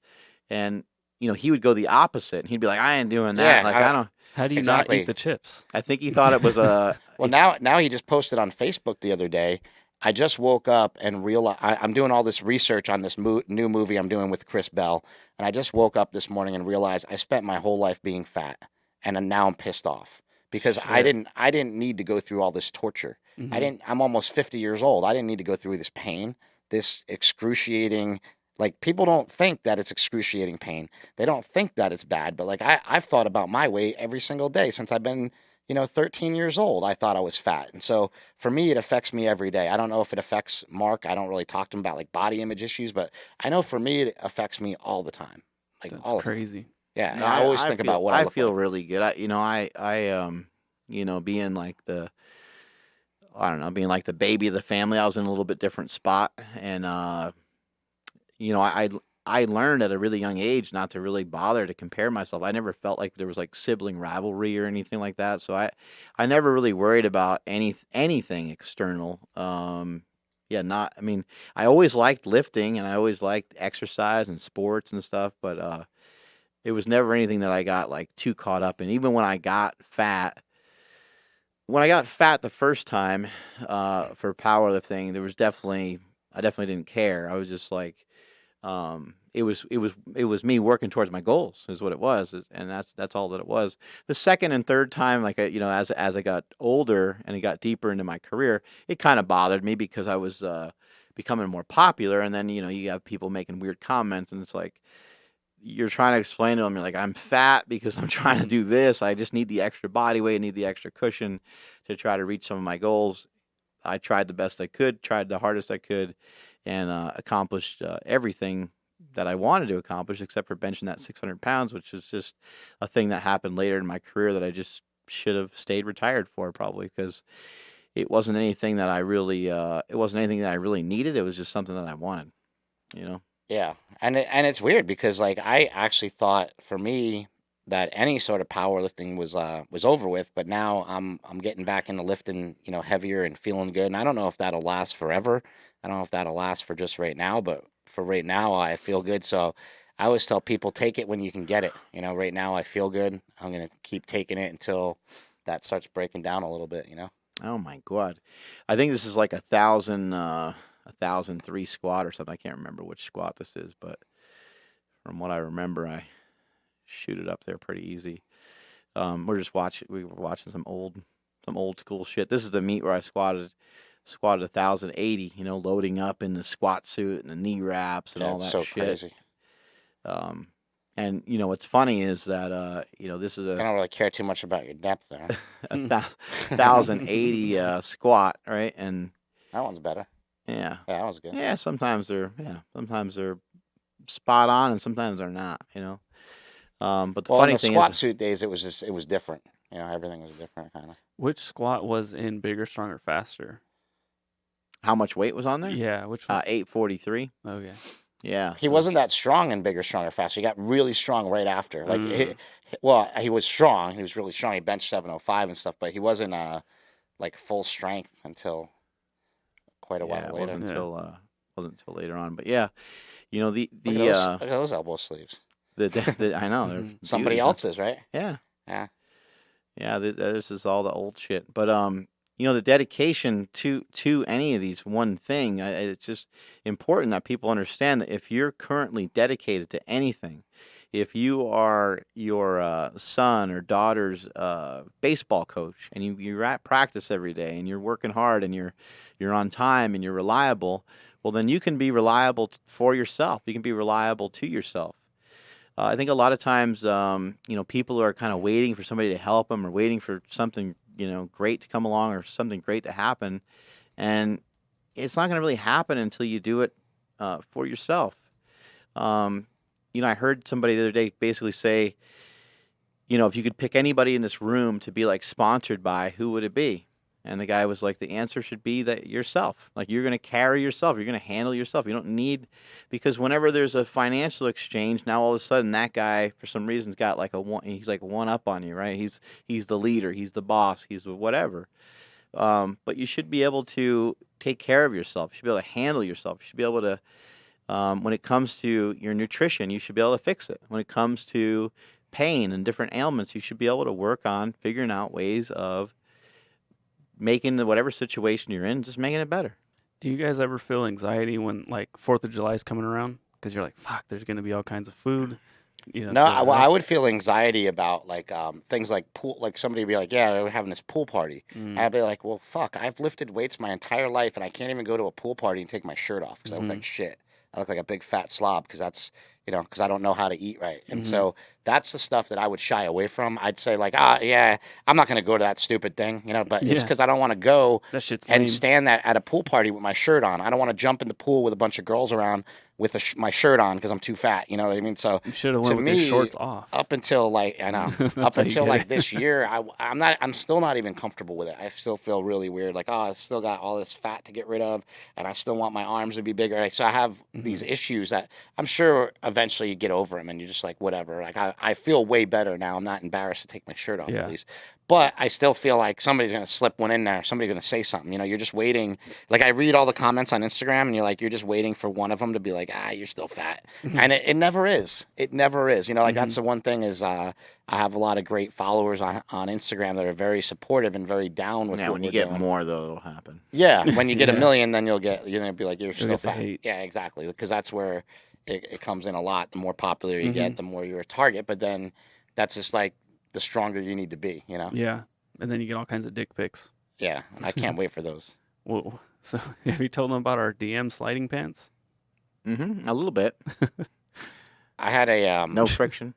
And, he would go the opposite, and he'd be like, I ain't doing that. Like,
Yeah,
I don't,
How do you not eat
exactly.
the chips?
I think he thought it was a,
Well, now he just posted on Facebook the other day. I just woke up and realized I'm doing all this research on this new movie I'm doing with Chris Bell, and I just woke up this morning and realized I spent my whole life being fat, and now I'm pissed off because
shit.
I didn't need to go through all this torture.
Hmm.
I'm almost 50 years old. I didn't need to go through this pain, this excruciating. Like people don't think that it's excruciating pain. They don't think that it's bad, but like I've thought about my weight every single day since I've been 13 years old. I thought I was fat. And so for me, it affects me every day. I don't know if it affects Mark. I don't really talk to him about like body image issues, but I know for me, it affects me all the time. Like
That's
all the time.
crazy.
Yeah.
No,
And I always
I
think
feel
about what I
I
look
feel
like.
really good. Being like being like the baby of the family, I was in a little bit different spot, and you know, I I learned at a really young age not to really bother to compare myself. I never felt like there was like sibling rivalry or anything like that. So I never really worried about anything external. Yeah, not. I mean, I always liked lifting and I always liked exercise and sports and stuff, but it was never anything that I got like too caught up in. Even when I got fat the first time for powerlifting, there was definitely I definitely didn't care. I was just like it was me working towards my goals is what it was, and that's all that it was. The second and third time, like as I got older and it got deeper into my career, it kind of bothered me because I was becoming more popular, and then you have people making weird comments, and it's like you're trying to explain to them, you're like, I'm fat because I'm trying to do this. I just need the extra body weight, I need the extra cushion to try to reach some of my goals. I tried the best I could, tried the hardest I could, and accomplished everything that I wanted to accomplish, except for benching that 600 pounds, which is just a thing that happened later in my career that I just should have stayed retired for probably because it wasn't anything that I really needed. It was just something that I wanted, you know.
Yeah, and it's weird because like I actually thought for me that any sort of powerlifting was over with, but now I'm getting back into lifting, heavier and feeling good. And I don't know if that'll last forever. I don't know if that'll last for just right now, but for right now I feel good. So I always tell people take it when you can get it. Right now I feel good. I'm gonna keep taking it until that starts breaking down a little bit.
Oh my God. I think this is like 1,003 squat or something. I can't remember which squat this is, but from what I remember, I shoot it up there pretty easy. We were watching some old school shit. This is the meet where I squatted 1,080, loading up in the squat suit and the knee wraps and
Yeah,
all
it's
that
so
shit.
crazy.
And what's funny is that this is
I don't really care too much about your depth there.
a 1,080 squat, right? And
That one's better.
yeah,
Yeah, that one's good.
yeah. Sometimes they're spot on, and sometimes they're not. But the
Well, in
funny
the
thing
squat
is,
suit days, it was different. Everything was different, kind of.
Which squat was in Bigger, Stronger, Faster?
how much weight was on there?
Yeah, which one?
843.
Okay.
Yeah,
He wasn't that strong in Bigger, Stronger, Faster. He got really strong right after. Like,
Mm.
he was strong. He was really strong. He benched 705 and stuff, but he wasn't like full strength until quite a
yeah.
while
It
later.
wasn't until later on. But yeah,
Look at those elbow sleeves.
I know they're
Mhm.
Somebody
beauties, huh?
else's, right?
Yeah.
Yeah.
Yeah, this is all the old shit. But the dedication to any of these one thing, it's just important that people understand that if you're currently dedicated to anything, if you are your son or daughter's baseball coach and you're at practice every day and you're working hard and you're on time and you're reliable, well then you can be reliable for yourself. You can be reliable to yourself. I think a lot of times, people are kind of waiting for somebody to help them or waiting for something, great to come along or something great to happen. And it's not going to really happen until you do it for yourself. Um, I heard somebody the other day basically say, if you could pick anybody in this room to be like sponsored by, who would it be? And the guy was like, the answer should be that yourself. Like you're going to carry yourself. You're going to handle yourself. You don't need, because whenever there's a financial exchange, now all of a sudden that guy for some reason's got like he's like one up on you, right? He's the leader. He's the boss. He's the whatever. But you should be able to take care of yourself. You should be able to handle yourself. You should be able to, when it comes to your nutrition, you should be able to fix it. When it comes to pain and different ailments, you should be able to work on figuring out ways of making whatever situation you're in, just making it better.
Do you guys ever feel anxiety when like 4th of July is coming around? Because you're like, fuck, there's going to be all kinds of food.
No, I would feel anxiety about like things like pool. Like somebody would be like, "Yeah, we're having this pool party," and I'd be like, "Well, fuck! I've lifted weights my entire life, and I can't even go to a pool party and take my shirt off because I look like shit. I look like a big fat slob because that's because I don't know how to eat right, and so that's the stuff that I would shy away from. I'd say like, yeah, I'm not gonna go to that stupid thing, but it's because I don't want to go
That shit's
and
lame.
stand at a pool party with my shirt on. I don't want to jump in the pool with a bunch of girls around with my shirt on because I'm too fat. You know what I mean? So
You should have
to
went with your
me,
shorts off.
up until like I know,
That's
up
how you
until
get
like
it.
this year, I'm still not even comfortable with it. I still feel really weird. Like, I still got all this fat to get rid of, and I still want my arms to be bigger. So I have these issues that I'm sure eventually you get over them, and you're just like, whatever. Like I feel way better now. I'm not embarrassed to take my shirt off
Yeah.
at least. But I still feel like somebody's gonna slip one in there. Somebody's gonna say something. You're just waiting. Like I read all the comments on Instagram, and you're just waiting for one of them to be like, you're still fat, and it never is. It never is. Like that's the one thing is I have a lot of great followers on Instagram that are very supportive and very down with what
when
we're
you get
doing.
more, though, it'll happen.
Yeah, when you get a
Yeah.
million, then you're gonna be like, you're still
get the
fat.
hate.
Yeah, exactly. Because that's where it comes in a lot. The more popular you get, the more you're a target. But then that's just like the stronger you need to be.
Yeah. And then you get all kinds of dick pics.
Yeah, I can't wait for those.
Whoa. So have you told them about our DM sliding pants?
Mm-hmm. A little bit.
I had a
No friction.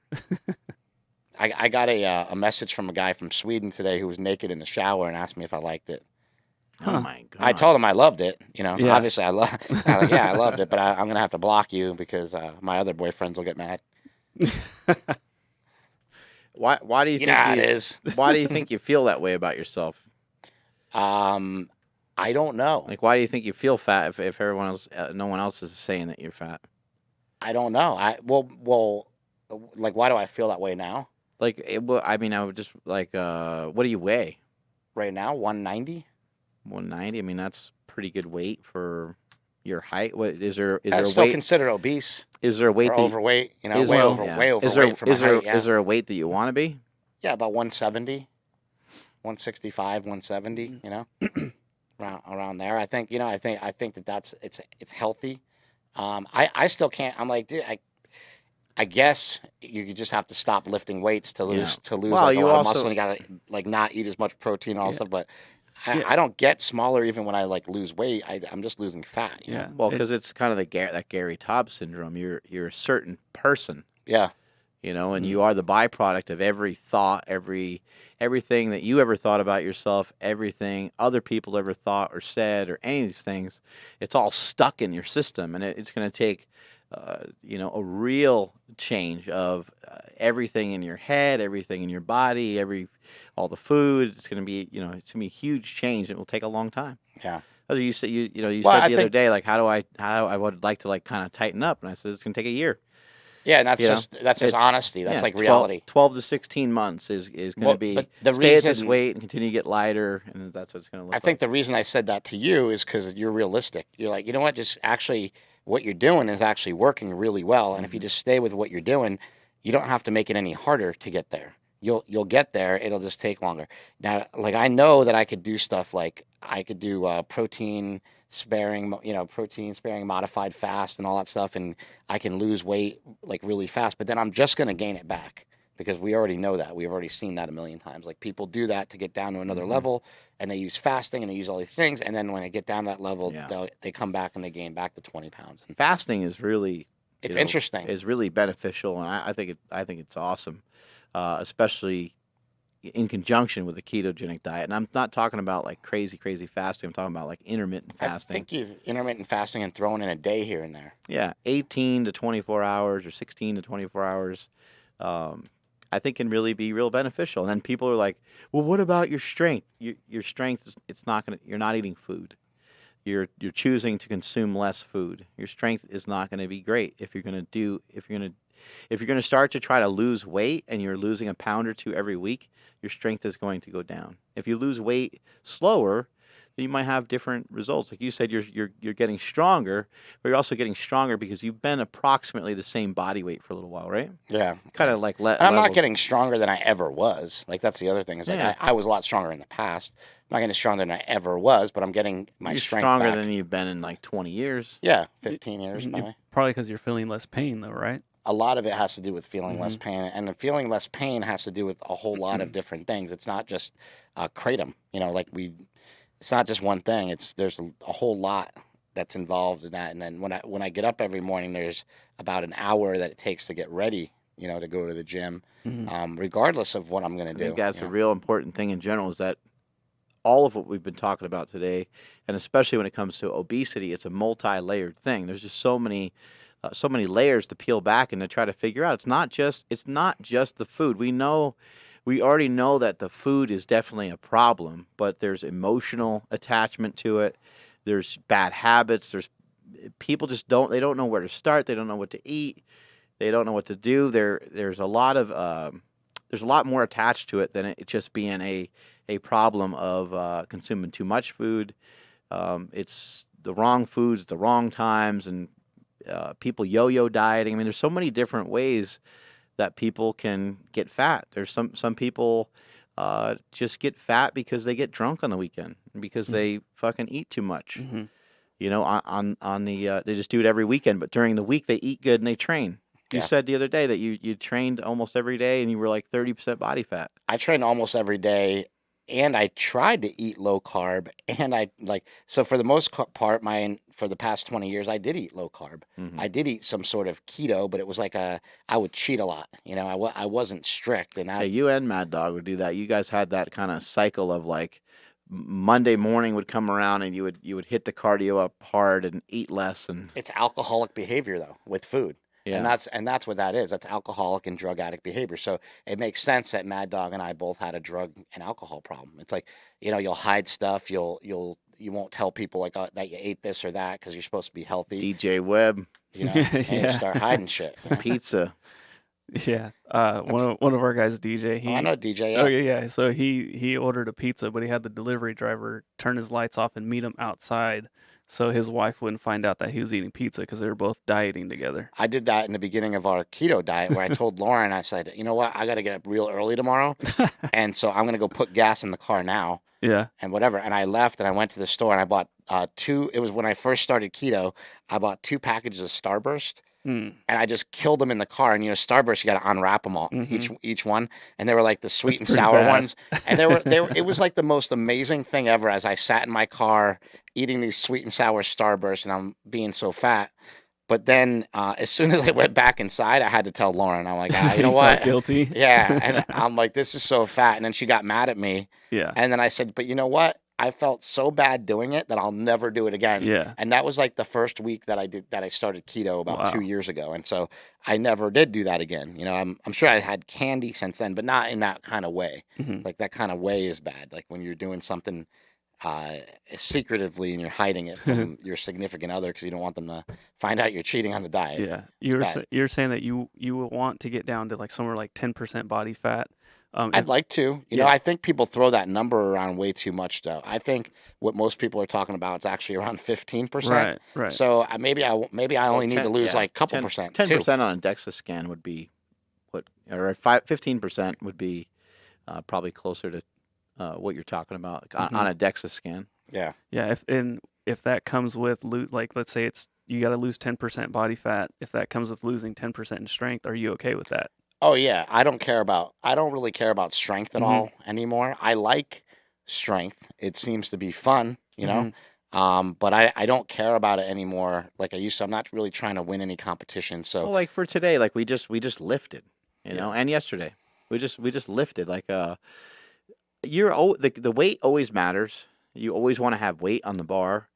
I got a message from a guy from Sweden today who was naked in the shower and asked me if I liked it.
Oh
Huh.
my God.
I told him I loved it.
Yeah.
Obviously I love. I loved it, but I'm gonna have to block you because my other boyfriends will get mad.
Why do you think
Yeah, it is.
Why do you think you feel that way about yourself?
I don't know.
Like, why do you think you feel fat if everyone else, no one else is saying that you're fat?
I don't know. Like, why do I feel that way now?
Like, I mean, I would just like, what do you weigh?
Right now, 190.
190. I mean, that's pretty good weight for your height. What is there? Is
I
there a
still
weight?
consider obese
Is there a weight
or
that
overweight. You know,
is
way
yeah?
way
Is there
overweight for my height. Yeah,
is there a weight that you want to be?
yeah, about 170, 165, 170. You know, around there. I think. You know, I think that it's healthy. I still can't. I'm like, dude, I guess you just have to stop lifting weights to lose
Well,
like a
you
lot of
also
muscle. And you gotta like not eat as much protein and all that
Yeah.
stuff. But
Yeah.
I don't get smaller even when I like lose weight. I'm just losing fat. You
Yeah.
know?
well, because it's kind of that Gary Taub syndrome. You're a certain person,
Yeah.
you know, and
Mhm.
you are the byproduct of every thought, everything that you ever thought about yourself, everything other people ever thought or said, or any of these things. It's all stuck in your system, and it's going to take, you know, a real change of everything in your head, everything in your body, all the food. It's going to be, you know, it's going to be a huge change. It will take a long time.
Yeah.
As you said, you know, you
Well,
said
I
the other
think
day, like, how I would like to like kind of tighten up, and I said it's going to take a year.
yeah, and that's
You know,
that's just
it's
honesty. That's
yeah,
like
12,
reality.
12 to 16 months is going to
Well,
be
but the
stay at this
reason
weight and continue to get lighter, and that's what it's going to
I
look
think
like.
the reason I said that to you is because you're realistic. You're like, you know what? Just actually, what you're doing is actually working really well. And if you
Mhm.
just stay with what you're doing, you don't have to make it any harder to get there. You'll get there. It'll just take longer. Now, like I know that I could do stuff like I could do protein sparing, protein sparing modified fast and all that stuff, and I can lose weight like really fast. But then I'm just gonna gain it back because we already know that. We've already seen that a million times. Like people do that to get down to another
Mhm.
level, and they use fasting and they use all these things, and then when they get down that level,
Yeah.
they come back and they gain back the 20 pounds. And
Fasting is really,
it's interesting.
is really beneficial, and I think it's awesome, especially in conjunction with a ketogenic diet. And I'm not talking about like crazy fasting. I'm talking about like intermittent
I
fasting.
think you intermittent fasting and throwing in a day here and there.
Yeah, 18 to 24 hours or 16 to 24 hours. I think can really be real beneficial. And then people are like, "Well, what about your strength? Your strength is it's not going to you're not eating food. You're choosing to consume less food. Your strength is not going to be great if you're going to if you're going to start to try to lose weight and you're losing a pound or two every week, your strength is going to go down. If you lose weight slower, then you might have different results. Like you said, you're getting stronger, but you're also getting stronger because you've been approximately the same body weight for a little while, right?
Yeah.
Kind of like
And I'm not
level.
getting stronger than I ever was. Like that's the other thing is like
Yeah.
I was a lot stronger in the past. I'm not getting stronger than I ever was, but I'm getting my
You're
strength
stronger
back.
than you've been in like 20 years.
Yeah, 15 years
You-
probably.
Probably because you're feeling less pain, though, right?
A lot of it has to do with feeling less
Mhm.
pain, and the feeling less pain has to do with a whole lot of different things. It's not just kratom, it's not just one thing. There's a whole lot that's involved in that. And then when I get up every morning, there's about an hour that it takes to get ready, to go to the gym,
Mhm.
regardless of what I'm gonna
I
do.
think that's a real important thing in general is that all of what we've been talking about today, and especially when it comes to obesity, it's a multi-layered thing. There's just so many layers to peel back and to try to figure out. It's not just the food. We already know that the food is definitely a problem, but there's emotional attachment to it. There's bad habits. There's people just they don't know where to start. They don't know what to eat. They don't know what to do. There's a lot more attached to it than it just being a problem of consuming too much food. It's the wrong foods, at the wrong times, and people yo-yo dieting. I mean, there's so many different ways that people can get fat. There's some people just get fat because they get drunk on the weekend because
Mhm.
they fucking eat too much.
Mhm.
You know, on the they just do it every weekend, but during the week they eat good and they train. You
Yeah.
said the other day that you trained almost every day and you were like 30% body fat.
I train almost every day, and I tried to eat low carb, and so for the most part, for the past 20 years, I did eat low carb.
Mhm.
I did eat some sort of keto, but it was like I would cheat a lot. I wasn't strict, and
Hey, you and Mad Dog would do that. You guys had that kind of cycle of like Monday morning would come around and you would hit the cardio up hard and eat less and
it's alcoholic behavior though with food. And
yeah.
that's what that is. That's alcoholic and drug addict behavior. So it makes sense that Mad Dog and I both had a drug and alcohol problem. It's like, you'll hide stuff, you'll you won't tell people like that you ate this or that because you're supposed to be healthy.
DJ Webb,
You know, and you
Yeah.
start hiding shit. you know?
pizza.
Yeah. One of our guys, DJ.
Oh, I know DJ. Yeah.
Oh yeah. So he ordered a pizza, but he had the delivery driver turn his lights off and meet him outside, so his wife wouldn't find out that he was eating pizza because they were both dieting together.
I did that in the beginning of our keto diet where I told Lauren, I said, you know what, I got to get up real early tomorrow. And so I'm going to go put gas in the car now
Yeah.
and whatever. And I left and I went to the store and I bought it was when I first started keto, I bought 2 packages of Starburst.
Mm.
And I just killed them in the car. And Starburst, you got to unwrap them all, each one. And they were like the sweet and
pretty
sour
bad.
ones. And they were. It was like the most amazing thing ever. As I sat in my car eating these sweet and sour Starburst, and I'm being so fat. But then, as soon as I went back inside, I had to tell Lauren. I'm like, you know
You felt
what?
guilty.
Yeah. And I'm like, this is so fat. And then she got mad at me.
Yeah.
And then I said, but you know what? I felt so bad doing it that I'll never do it again.
Yeah.
And that was like the first week that I started keto about
Wow.
2 years ago. And so I never did do that again. I'm sure I had candy since then, but not in that kind of way.
Mhm.
Like that kind of way is bad. Like when you're doing something secretively and you're hiding it from your significant other because you don't want them to find out you're cheating on the diet.
Yeah.
bad.
You're saying that you will want to get down to like somewhere like 10% body fat.
I'd like to. You know,
Yeah.
I think people throw that number around way too much, though. I think what most people are talking about is actually around 15%.
Right. Right.
So maybe I only need to lose like a couple percent.
10% on a DEXA scan would be or 15% would be probably closer to what you're talking about on a DEXA scan.
Yeah.
Yeah, if that comes with like let's say you got to lose 10% body fat, if that comes with losing 10% in strength, are you okay with that?
Oh yeah, I don't really care about strength at all anymore. I like strength. It seems to be fun, you know. But I don't care about it anymore like I used to. I'm not really trying to win any competition. So
Well, like for today, like we just lifted, and yesterday we just lifted. Like the weight always matters. You always want to have weight on the bar,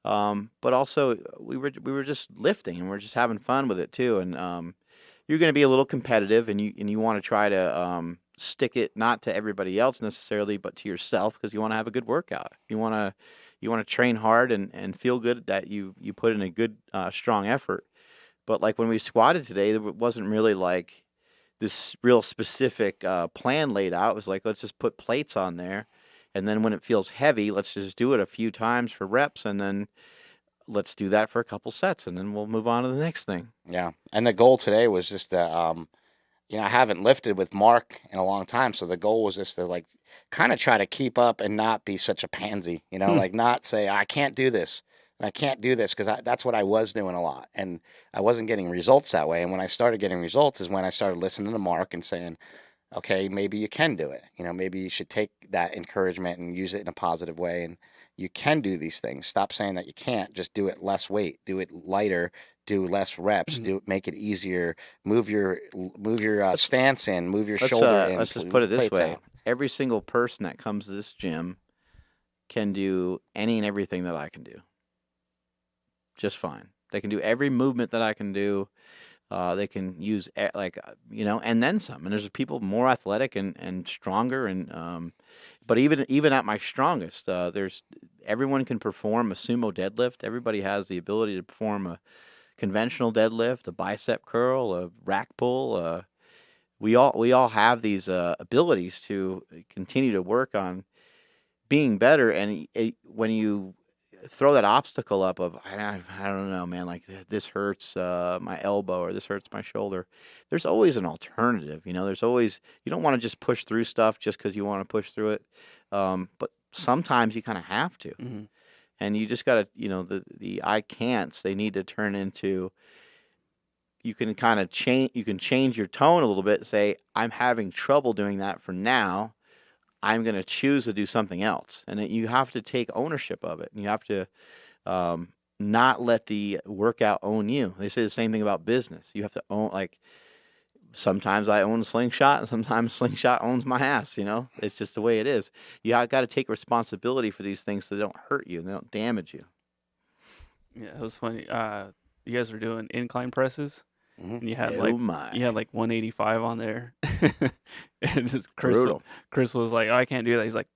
but also we were just lifting and we're just having fun with it too. And you're going to be a little competitive, and you want to try to stick it not to everybody else necessarily, but to yourself because you want to have a good workout. You want to train hard and feel good that you put in a good strong effort. But like when we squatted today, there wasn't really like this real specific plan laid out. It was like, let's just put plates on there. And then when it feels heavy, let's just do it a few times for reps. And then let's do that for a couple sets. And then we'll move on to the next thing.
yeah, and the goal today was just to, I haven't lifted with Mark in a long time. So the goal was just to like kind of try to keep up and not be such a pansy, like not say, I can't do this. And I can't do this because that's what I was doing a lot. And I wasn't getting results that way. And when I started getting results is when I started listening to Mark and saying, okay, maybe you can do it. Maybe you should take that encouragement and use it in a positive way. And you can do these things. Stop saying that you can't. Just do it less weight. Do it lighter. Do less reps. Make it easier. Move your stance in. Move your shoulder in.
Let's just put it this
plates
way.
out.
Every single person that comes to this gym can do any and everything that I can do. Just fine. They can do every movement that I can do. They can use and then some. And there's people more athletic and stronger. And but even at my strongest, everyone can perform a sumo deadlift. Everybody has the ability to perform a conventional deadlift, a bicep curl, a rack pull. We all have these abilities to continue to work on being better. And when you throw that obstacle up of I don't know, man, like this hurts my elbow or this hurts my shoulder, there's always an alternative. There's always, you don't want to just push through stuff just because you want to push through it, but sometimes you kind of have to. And you just got to, the I can'ts, they need to turn into, you can kind of change your tone a little bit, say I'm having trouble doing that for now, I'm going to choose to do something else. And you have to take ownership of it. And you have to not let the workout own you. They say the same thing about business. You have to own, like, sometimes I own Slingshot and sometimes Slingshot owns my ass, It's just the way it is. You got to take responsibility for these things so they don't hurt you and they don't damage you.
Yeah, it was funny. You guys were doing incline presses. And you had
Oh my.
you had like 185 on there. And Chris
Brutal.
was like, oh, I can't do that. He's like,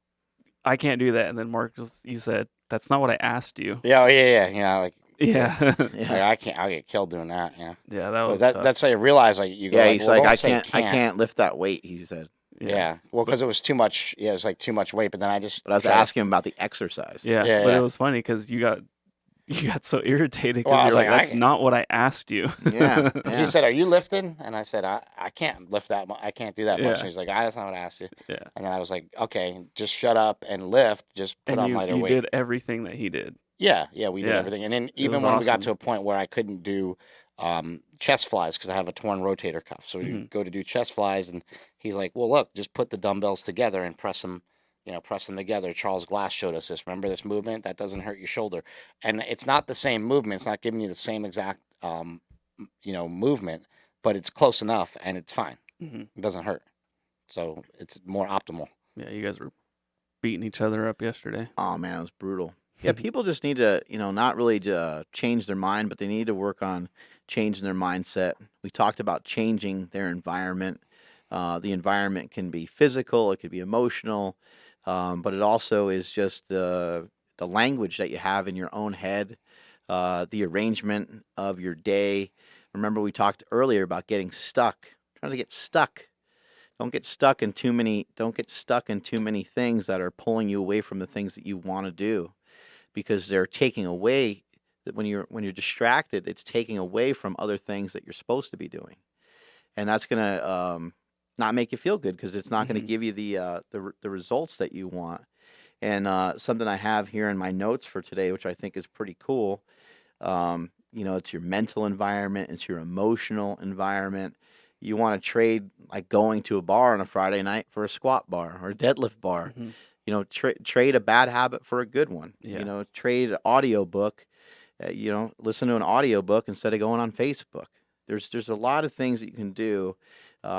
I can't do that. And then Mark you said, that's not what I asked you.
Yeah, like
Yeah.
Yeah.
I can't. I'll get killed doing that. Yeah,
Yeah, that
but
was tough.
that's how you realize like you go
Yeah,
like,
he's
well,
like,
don't say
I can't lift that weight, he said.
Yeah, well, because it was too much. Yeah, it was like too much weight. But then I just
But I was
tried to-
asking him about the exercise.
Yeah,
Yeah,
but it
yeah.
was funny because you got so irritated
Well, I
because
was
you're like,
like,
that's not what I asked you.
Yeah.
He said, "Are you lifting?" And I said, "I can't lift that much. I can't do that much."
Yeah.
And he's like, "That's not what I asked you."
Yeah.
And then I was like, "Okay, just shut up and lift. Just put
And
on
you
lighter weight."
did everything that he did.
Yeah, we did
Yeah.
everything. And then
It
even
was
when we got
awesome.
to a point where I couldn't do chest flies because I have a torn rotator cuff, so we go to do chest flies, and he's like, "Well, look, just put the dumbbells together and press them." Press them together. Charles Glass showed us this. Remember this movement? That doesn't hurt your shoulder. And it's not the same movement. It's not giving you the same exact, movement, but it's close enough and it's fine.
Mm-hmm.
It doesn't hurt. So it's more optimal.
Yeah, you guys were beating each other up yesterday.
Oh man, it was brutal. Yeah, people just need to, not really change their mind, but they need to work on changing their mindset. We talked about changing their environment. The environment can be physical, it could be emotional, but it also is just the language that you have in your own head, the arrangement of your day. Remember, we talked earlier about getting stuck. Trying to get stuck. Don't get stuck in too many. Don't get stuck in too many things that are pulling you away from the things that you want to do, because they're taking away. That when you're distracted, it's taking away from other things that you're supposed to be doing, and that's gonna not make you feel good because it's not going to give you the results that you want. And something I have here in my notes for today, which I think is pretty cool. It's your mental environment, it's your emotional environment. You want to trade like going to a bar on a Friday night for a squat bar or a deadlift bar. Trade a bad habit for a good one.
Yeah.
Trade an audiobook. Listen to an audiobook instead of going on Facebook. There's a lot of things that you can do.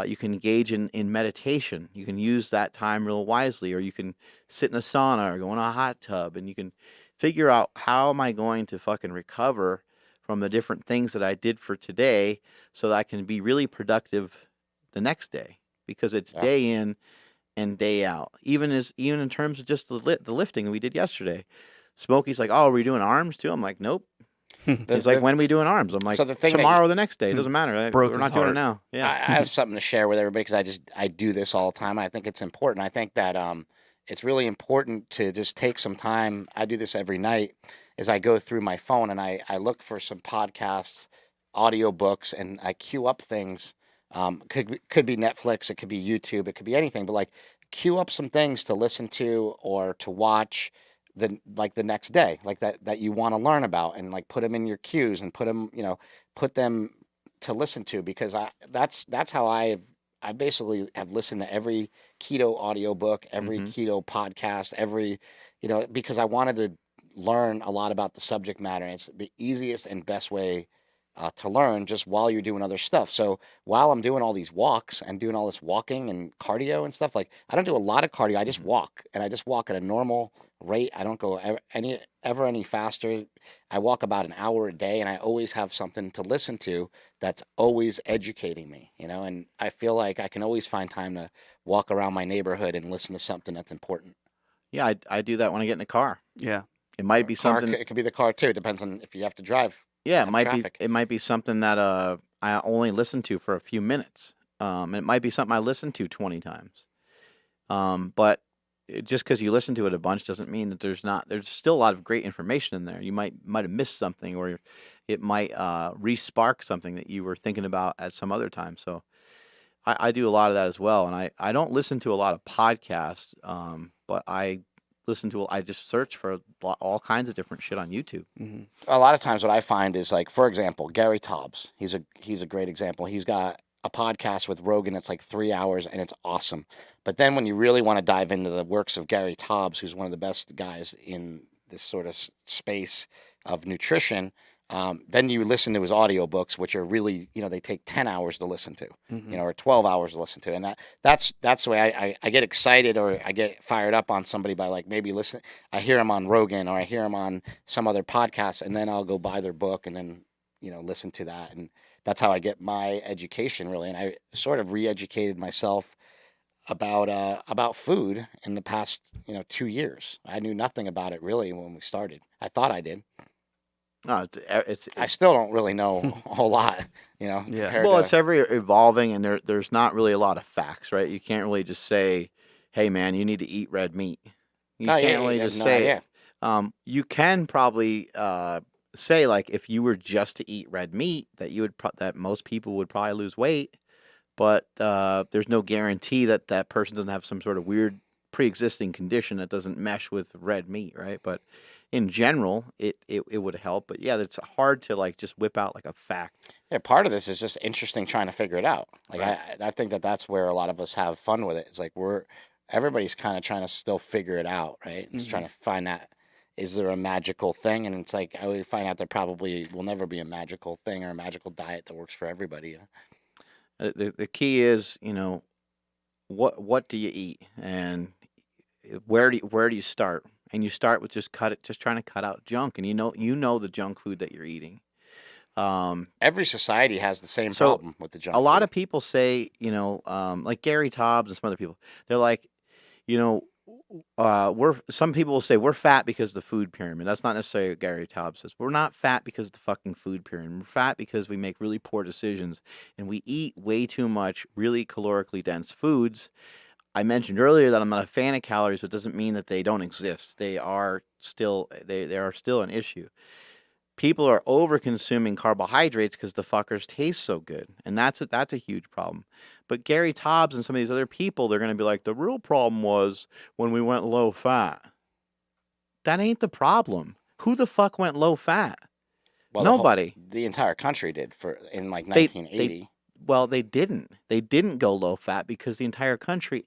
You can engage in meditation. You can use that time real wisely, or you can sit in a sauna or go in a hot tub, and you can figure out, how am I going to fucking recover from the different things that I did for today so that I can be really productive the next day, because it's day in and day out. Even in terms of just the lifting we did yesterday. Smokey's like, "Oh, are we doing arms too?" I'm like, "Nope." He's like, "When are we doing arms?" I'm like,
So the thing
"Tomorrow or the next day. It doesn't matter.
Broke
We're
his
not doing it
heart.
now." Yeah.
I have something to share with everybody because I do this all the time. I think it's important. I think that it's really important to just take some time. I do this every night as I go through my phone and I look for some podcasts, audiobooks, and I queue up things. Could be Netflix, it could be YouTube, it could be anything, but like queue up some things to listen to or to watch the next day, like that you want to learn about, and like put them in your queues and put them to listen to, because that's how I basically have listened to every keto audiobook, every keto podcast, because I wanted to learn a lot about the subject matter. And it's the easiest and best way to learn, just while you're doing other stuff. So while I'm doing all these walks and doing all this walking and cardio and stuff, like I don't do a lot of cardio. I just walk, and I just walk at a normal rate. I don't go any faster. I walk about an hour a day, and I always have something to listen to that's always educating me, and I feel like I can always find time to walk around my neighborhood and listen to something that's important.
Yeah, I do that when I get in the car.
Yeah.
It might be
Car,
something.
it could be the car too. It depends on if you have to drive.
Yeah,
have traffic.
it might be something that I only listen to for a few minutes. It might be something I listen to 20 times. But just because you listen to it a bunch doesn't mean that there's still a lot of great information in there. You might have missed something, or it might re-spark something that you were thinking about at some other time. So I do a lot of that as well. And I don't listen to a lot of podcasts, but I just search for all kinds of different shit on YouTube.
A lot of times what I find is, like, for example, Gary Taubes. He's a great example. He's got a podcast with Rogan. It's like 3 hours and it's awesome. But then when you really want to dive into the works of Gary Taubes, who's one of the best guys in this sort of space of nutrition, then you listen to his audiobooks, which are really, they take 10 hours to listen to, or 12 hours to listen to. And that's the way I get excited, or I get fired up on somebody by, like, maybe listen. I hear him on Rogan, or I hear him on some other podcast, and then I'll go buy their book and then, listen to that. And that's how I get my education, really. And I sort of re-educated myself about food in the past 2 years. I knew nothing about it really when we started. I thought I did.
No,
I still don't really know a whole lot,
Yeah.
compared
well,
to.
it's ever evolving, and there's not really a lot of facts, right? You can't really just say, "Hey, man, you need to eat red meat." You
Oh yeah,
can't really
you have
just
no
say
idea.
it. You can probably say like if you were just to eat red meat, that you would that most people would probably lose weight, but there's no guarantee that that person doesn't have some sort of weird pre-existing condition that doesn't mesh with red meat, right? But in general, it would help. But yeah, it's hard to like just whip out like a fact.
Yeah, part of this is just interesting trying to figure it out. Like
Right.
I think that's where a lot of us have fun with it. It's like everybody's kind of trying to still figure it out, right? It's trying to find that, is there a magical thing? And it's like I would find out there probably will never be a magical thing or a magical diet that works for everybody.
The key is, what do you eat, and where do you start? And you start with just trying to cut out junk, and you know the junk food that you're eating.
Every society has the same
So
problem with the
a
junk
lot
food.
of people say, like Gary Taubes and some other people, they're like, you know, some people will say we're fat because of the food pyramid. That's not necessarily what Gary Taubes says. We're not fat because of the fucking food pyramid. We're fat because we make really poor decisions and we eat way too much really calorically dense foods. I mentioned earlier that I'm not a fan of calories, but it doesn't mean that they don't exist. They are still an issue. People are over consuming carbohydrates because the fuckers taste so good, and that's a huge problem. But Gary Taubes and some of these other people, they're going to be like, the real problem was when we went low fat. That ain't the problem. Who the fuck went low fat?
Well,
Nobody.
the entire country did in like
They
1980.
well, they didn't. They didn't go low fat because the entire country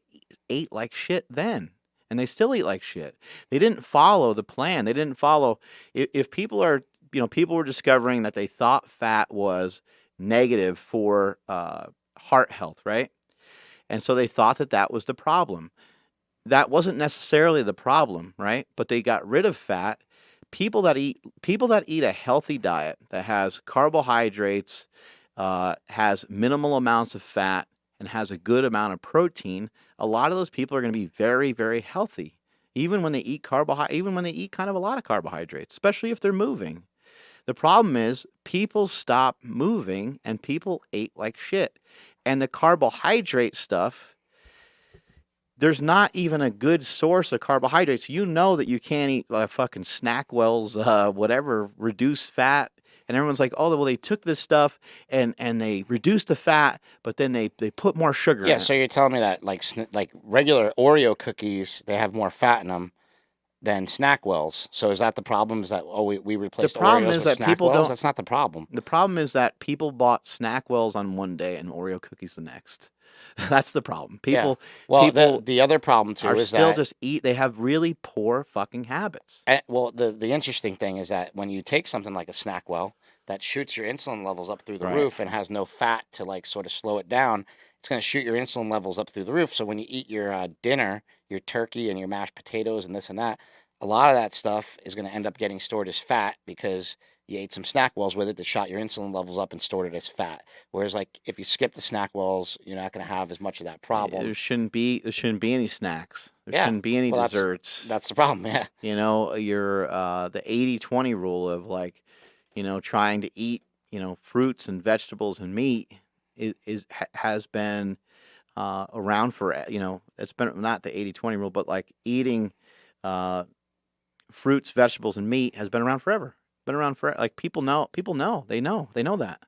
ate like shit then. And they still eat like shit. They didn't follow the plan. They didn't follow. If people are, people were discovering that they thought fat was negative for heart health, right? And so they thought that that was the problem. That wasn't necessarily the problem, right? But they got rid of fat. People that eat a healthy diet that has carbohydrates, has minimal amounts of fat, and has a good amount of protein, a lot of those people are going to be very, very healthy, even when they eat kind of a lot of carbohydrates, especially if they're moving. The problem is people stop moving and people ate like shit. And the carbohydrate stuff, there's not even a good source of carbohydrates. You know that you can't eat fucking Snackwell's, whatever, reduced fat. And everyone's like, oh, well, they took this stuff and they reduced the fat, but then they put more sugar
Yeah,
in
so
it.
you're telling me that like regular Oreo cookies, they have more fat in them than Snackwells. So is that the problem? Is that we replaced
problem
Oreos
is
with
that people
Snackwells?
don't.
That's not the problem.
The problem is that people bought Snackwells on one day and Oreo cookies the next. That's the problem.
Yeah.
People
Well,
people
the other problem too
are
is
still
that
just eat. They have really poor fucking habits.
well the interesting thing is that when you take something like a Snackwell that shoots your insulin levels up through the
Right.
roof and has no fat to like sort of slow it down, it's going to shoot your insulin levels up through the roof. So when you eat your dinner, your turkey and your mashed potatoes and this and that, a lot of that stuff is going to end up getting stored as fat because you ate some Snackwells with it that shot your insulin levels up and stored it as fat. Whereas like if you skip the Snackwells, you're not going to have as much of that problem.
There shouldn't be any snacks. There
Yeah.
shouldn't be any
Well,
desserts.
that's the problem. Yeah.
Your the 80-20 rule of like, trying to eat, fruits and vegetables and meat has been around for, it's been not the 80-20 rule, but like eating fruits, vegetables, and meat has been around forever. Been around for like people know they know that.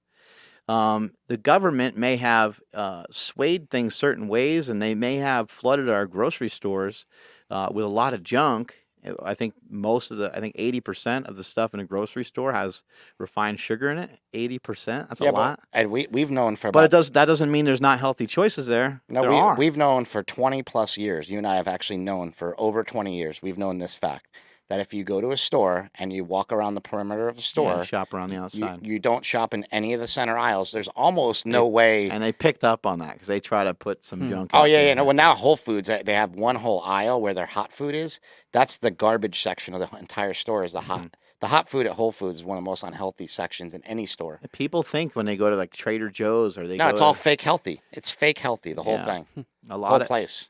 The government may have swayed things certain ways, and they may have flooded our grocery stores with a lot of junk. I think 80% of the stuff in a grocery store has refined sugar in it. 80%, that's a lot.
And we've known for
But
about
that doesn't mean there's not healthy choices there.
no,
There are.
we've known for 20 plus years. You and I have actually known for over 20 years. We've known this fact that if you go to a store and you walk around the perimeter of the
Yeah,
store,
you shop around the outside.
you don't shop in any of the center aisles. There's almost no way.
And they picked up on that because they try to put some junk
Oh
out
yeah,
there.
yeah. No, well now Whole Foods they have one whole aisle where their hot food is. That's the garbage section of the entire store is the hot The hot food at Whole Foods is one of the most unhealthy sections in any store.
People think when they go to like Trader Joe's or they
No,
go
it's
to,
all fake healthy. It's fake healthy, the whole
Yeah.
thing,
a
the
lot
whole
of
place.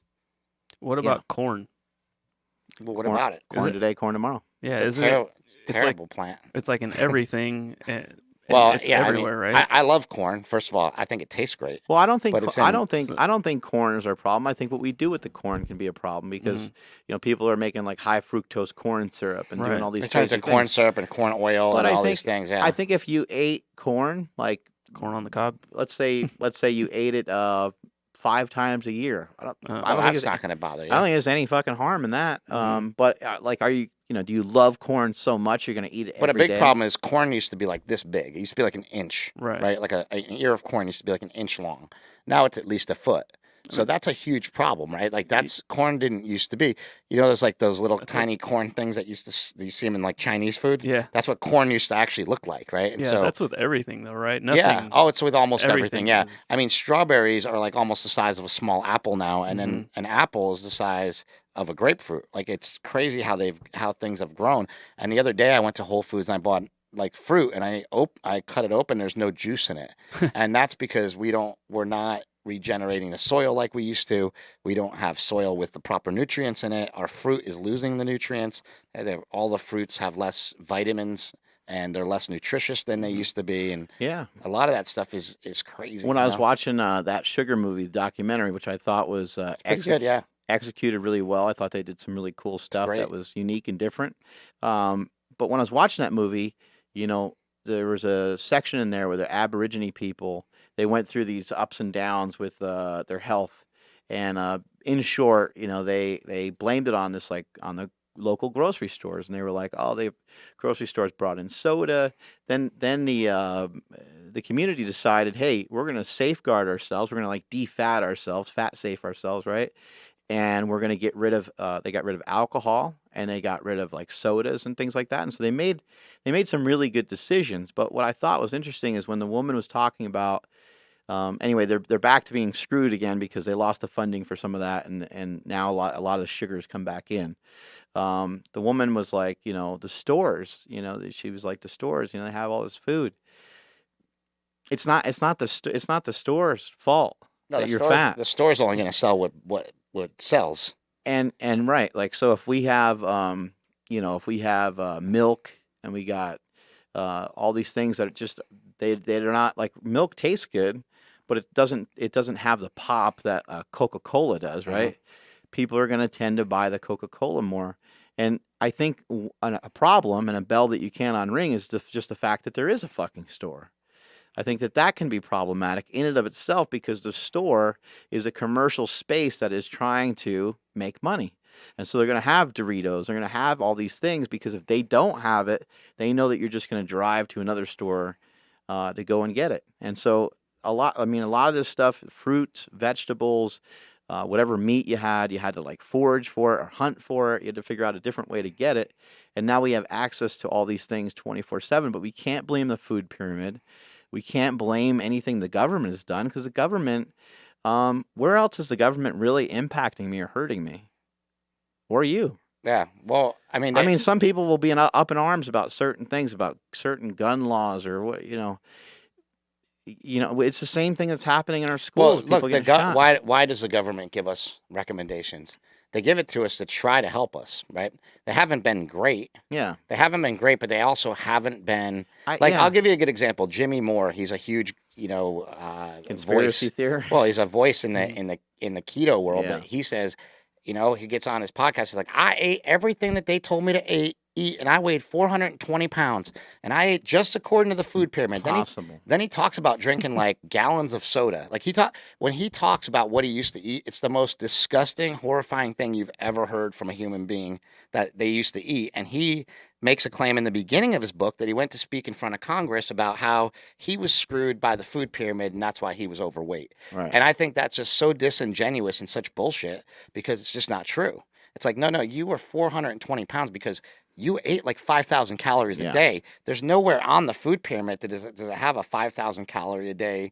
What
Yeah.
about corn?
Well, what
corn,
about it?
corn
it-
today, corn tomorrow.
Yeah,
It's a
isn't it? It's like
terrible plant.
it's like in everything.
Well,
It's
yeah,
everywhere,
I mean,
right?
I love corn. First of all, I think it tastes great.
Well, I don't think
But it's
I
in-
don't think
so-
I don't think corn is our problem. I think what we do with the corn can be a problem because
Mhm.
people are making like high fructose corn syrup and doing
Right.
all these
They turn
crazy
into corn
things.
syrup and corn oil
But
and
I
all
think
these things. Yeah.
I think if you ate corn, like
Corn on the cob.
let's say you ate it 5 times a year. I don't
Uh,
I don't think
that's
it's,
not going to bother you.
I don't think there's any fucking harm in that.
Mhm.
But like, are you do you love corn so much you're gonna eat it
But a
every
big
day?
problem is corn used to be like this big. It used to be like an inch,
Right.
Like an ear of corn used to be like an inch long. Now it's at least a foot. So that's a huge problem, right? Like that's corn didn't used to be. There's like those little
That's
tiny corn things that you see them in like Chinese food.
Yeah.
That's what corn used to actually look like, right? And
Yeah,
so
that's with everything though, right? Nothing.
yeah. Oh, it's with almost everything. Yeah.
is-
I mean, strawberries are like almost the size of a small apple now, and then
Mm-hmm.
an apple is the size of a grapefruit. Like it's crazy how things have grown. And the other day I went to Whole Foods and I bought like fruit, and I cut it open. There's no juice in it, and that's because we're not regenerating the soil like we used to. We don't have soil with the proper nutrients in it. Our fruit is losing the nutrients. All the fruits have less vitamins and they're less nutritious than they used to be. And
Yeah.
a lot of that stuff is crazy.
When I was watching that sugar movie documentary, which I thought was
pretty good, yeah.
executed really well. I thought they did some really cool stuff
great.
that was unique and different. But when I was watching that movie, there was a section in there where the Aborigine people, they went through these ups and downs with their health, and in short, they blamed it on this, like on the local grocery stores, and they were like, oh, the grocery stores brought in soda. Then the community decided, hey, we're gonna safeguard ourselves. We're gonna like defat ourselves, fat safe ourselves, right? And we're going to get rid of they got rid of alcohol, and they got rid of like sodas and things like that. And so they made some really good decisions. But what I thought was interesting is when the woman was talking about anyway, they're back to being screwed again because they lost the funding for some of that, and now a lot of the sugars come back in. The woman was like, the stores, she was like, the stores, they have all this food. It's not the store's fault
No,
that
the
you're
store's-
fat.
The store's only going to sell what sells.
And right, like, so if we have milk, and we got all these things that are just they're not, like, milk tastes good, but it doesn't have the pop that Coca-Cola does, right? People are going to tend to buy the Coca-Cola more. And I think a problem and a bell that you can't unring is just the fact that there is a fucking store. I think that can be problematic in and of itself because the store is a commercial space that is trying to make money. And so they're going to have Doritos. They're going to have all these things because if they don't have it, they know that you're just going to drive to another store to go and get it. And so a lot of this stuff, fruits, vegetables, whatever meat you had to like forage for it or hunt for it. You had to figure out a different way to get it. And now we have access to all these things 24/7, but we can't blame the food pyramid. We can't blame anything the government has done because the government, where else is the government really impacting me or hurting me? Or you?
Yeah. Well, I mean,
Some people will be up in arms about certain things, about certain gun laws or what, it's the same thing that's happening in our schools.
well, look,
People getting shot.
why does the government give us recommendations? They give it to us to try to help us, right? They haven't been great.
Yeah.
They haven't been great, but they also haven't been
Yeah.
I'll give you a good example. Jimmy Moore, he's a huge,
Conspiracy
voice.
theory.
Well, he's a voice in the keto world,
Yeah.
but he says, he gets on his podcast. He's like, I ate everything that they told me to eat, and I weighed 420 pounds, and I ate just according to the food pyramid.
Impossible.
Then he talks about drinking like gallons of soda. Like when he talks about what he used to eat, it's the most disgusting, horrifying thing you've ever heard from a human being that they used to eat. And he makes a claim in the beginning of his book that he went to speak in front of Congress about how he was screwed by the food pyramid and that's why he was overweight.
Right.
And I think that's just so disingenuous and such bullshit because it's just not true. It's like, no, you were 420 pounds because you ate like 5,000 calories a day. There's nowhere on the food pyramid that does it have a 5,000 calorie a day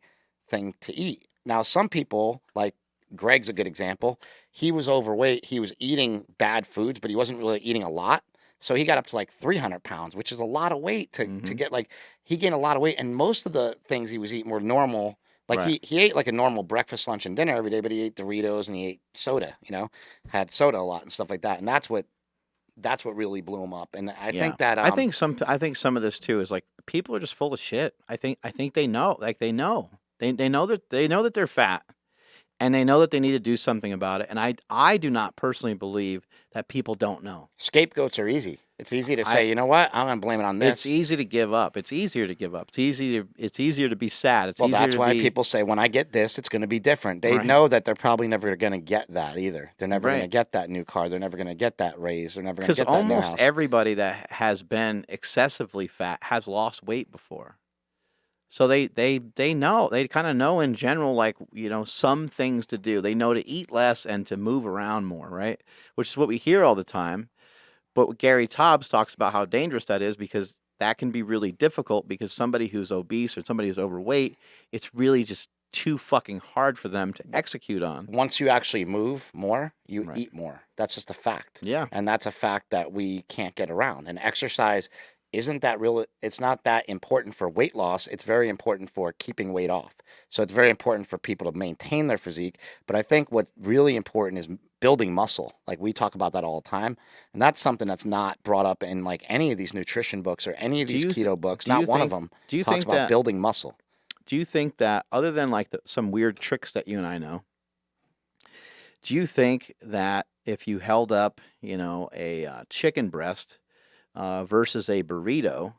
thing to eat. Now, some people, like Greg's a good example. He was overweight. He was eating bad foods, but he wasn't really eating a lot. So he got up to like 300 pounds, which is a lot of weight to
Mhm.
get like, he gained a lot of weight. And most of the things he was eating were normal. Like
Right.
he ate like a normal breakfast, lunch, and dinner every day, but he ate Doritos and he ate soda, had soda a lot and stuff like that. And that's what really blew him up. And I
Yeah.
think that,
I think some of this too is like people are just full of shit. I think they know. Like they know. They know that they're fat. And they know that they need to do something about it. And I do not personally believe that people don't know.
scapegoats are easy. It's easy to
I
say, you know what, I'm going to blame it on
It's
this.
easy to give up. It's easier to give up. It's easier to be sad. It's
Well,
easier
that's
to
why
be
people say, when I get this, it's going to be different. They
right.
know that they're probably never going to get that either. They're never going to
Right.
get that new car. They're never going to get that raise. They're never going to
Because
get that new
almost
house.
everybody that has been excessively fat has lost weight before. So they know, they kind of know in general, like, some things to do. They know to eat less and to move around more, right? Which is what we hear all the time. But Gary Taubes talks about how dangerous that is, because that can be really difficult, because somebody who's obese or somebody who's overweight, it's really just too fucking hard for them to execute on.
Once you actually move more, you
Right.
eat more. That's just a fact.
Yeah.
And that's a fact that we can't get around. And exercise isn't that real. It's not that important for weight loss. It's very important for keeping weight off. So it's very important for people to maintain their physique. But I think what's really important is building muscle. Like, we talk about that all the time. And that's something that's not brought up in like any of these nutrition books or any of
Do
these
you
keto books.
do you
Not one of
think
them
do you
talks
think
about
that
building muscle.
do you think that other than like some weird tricks that you and I know, do you think that if you held up, a chicken breast versus a burrito,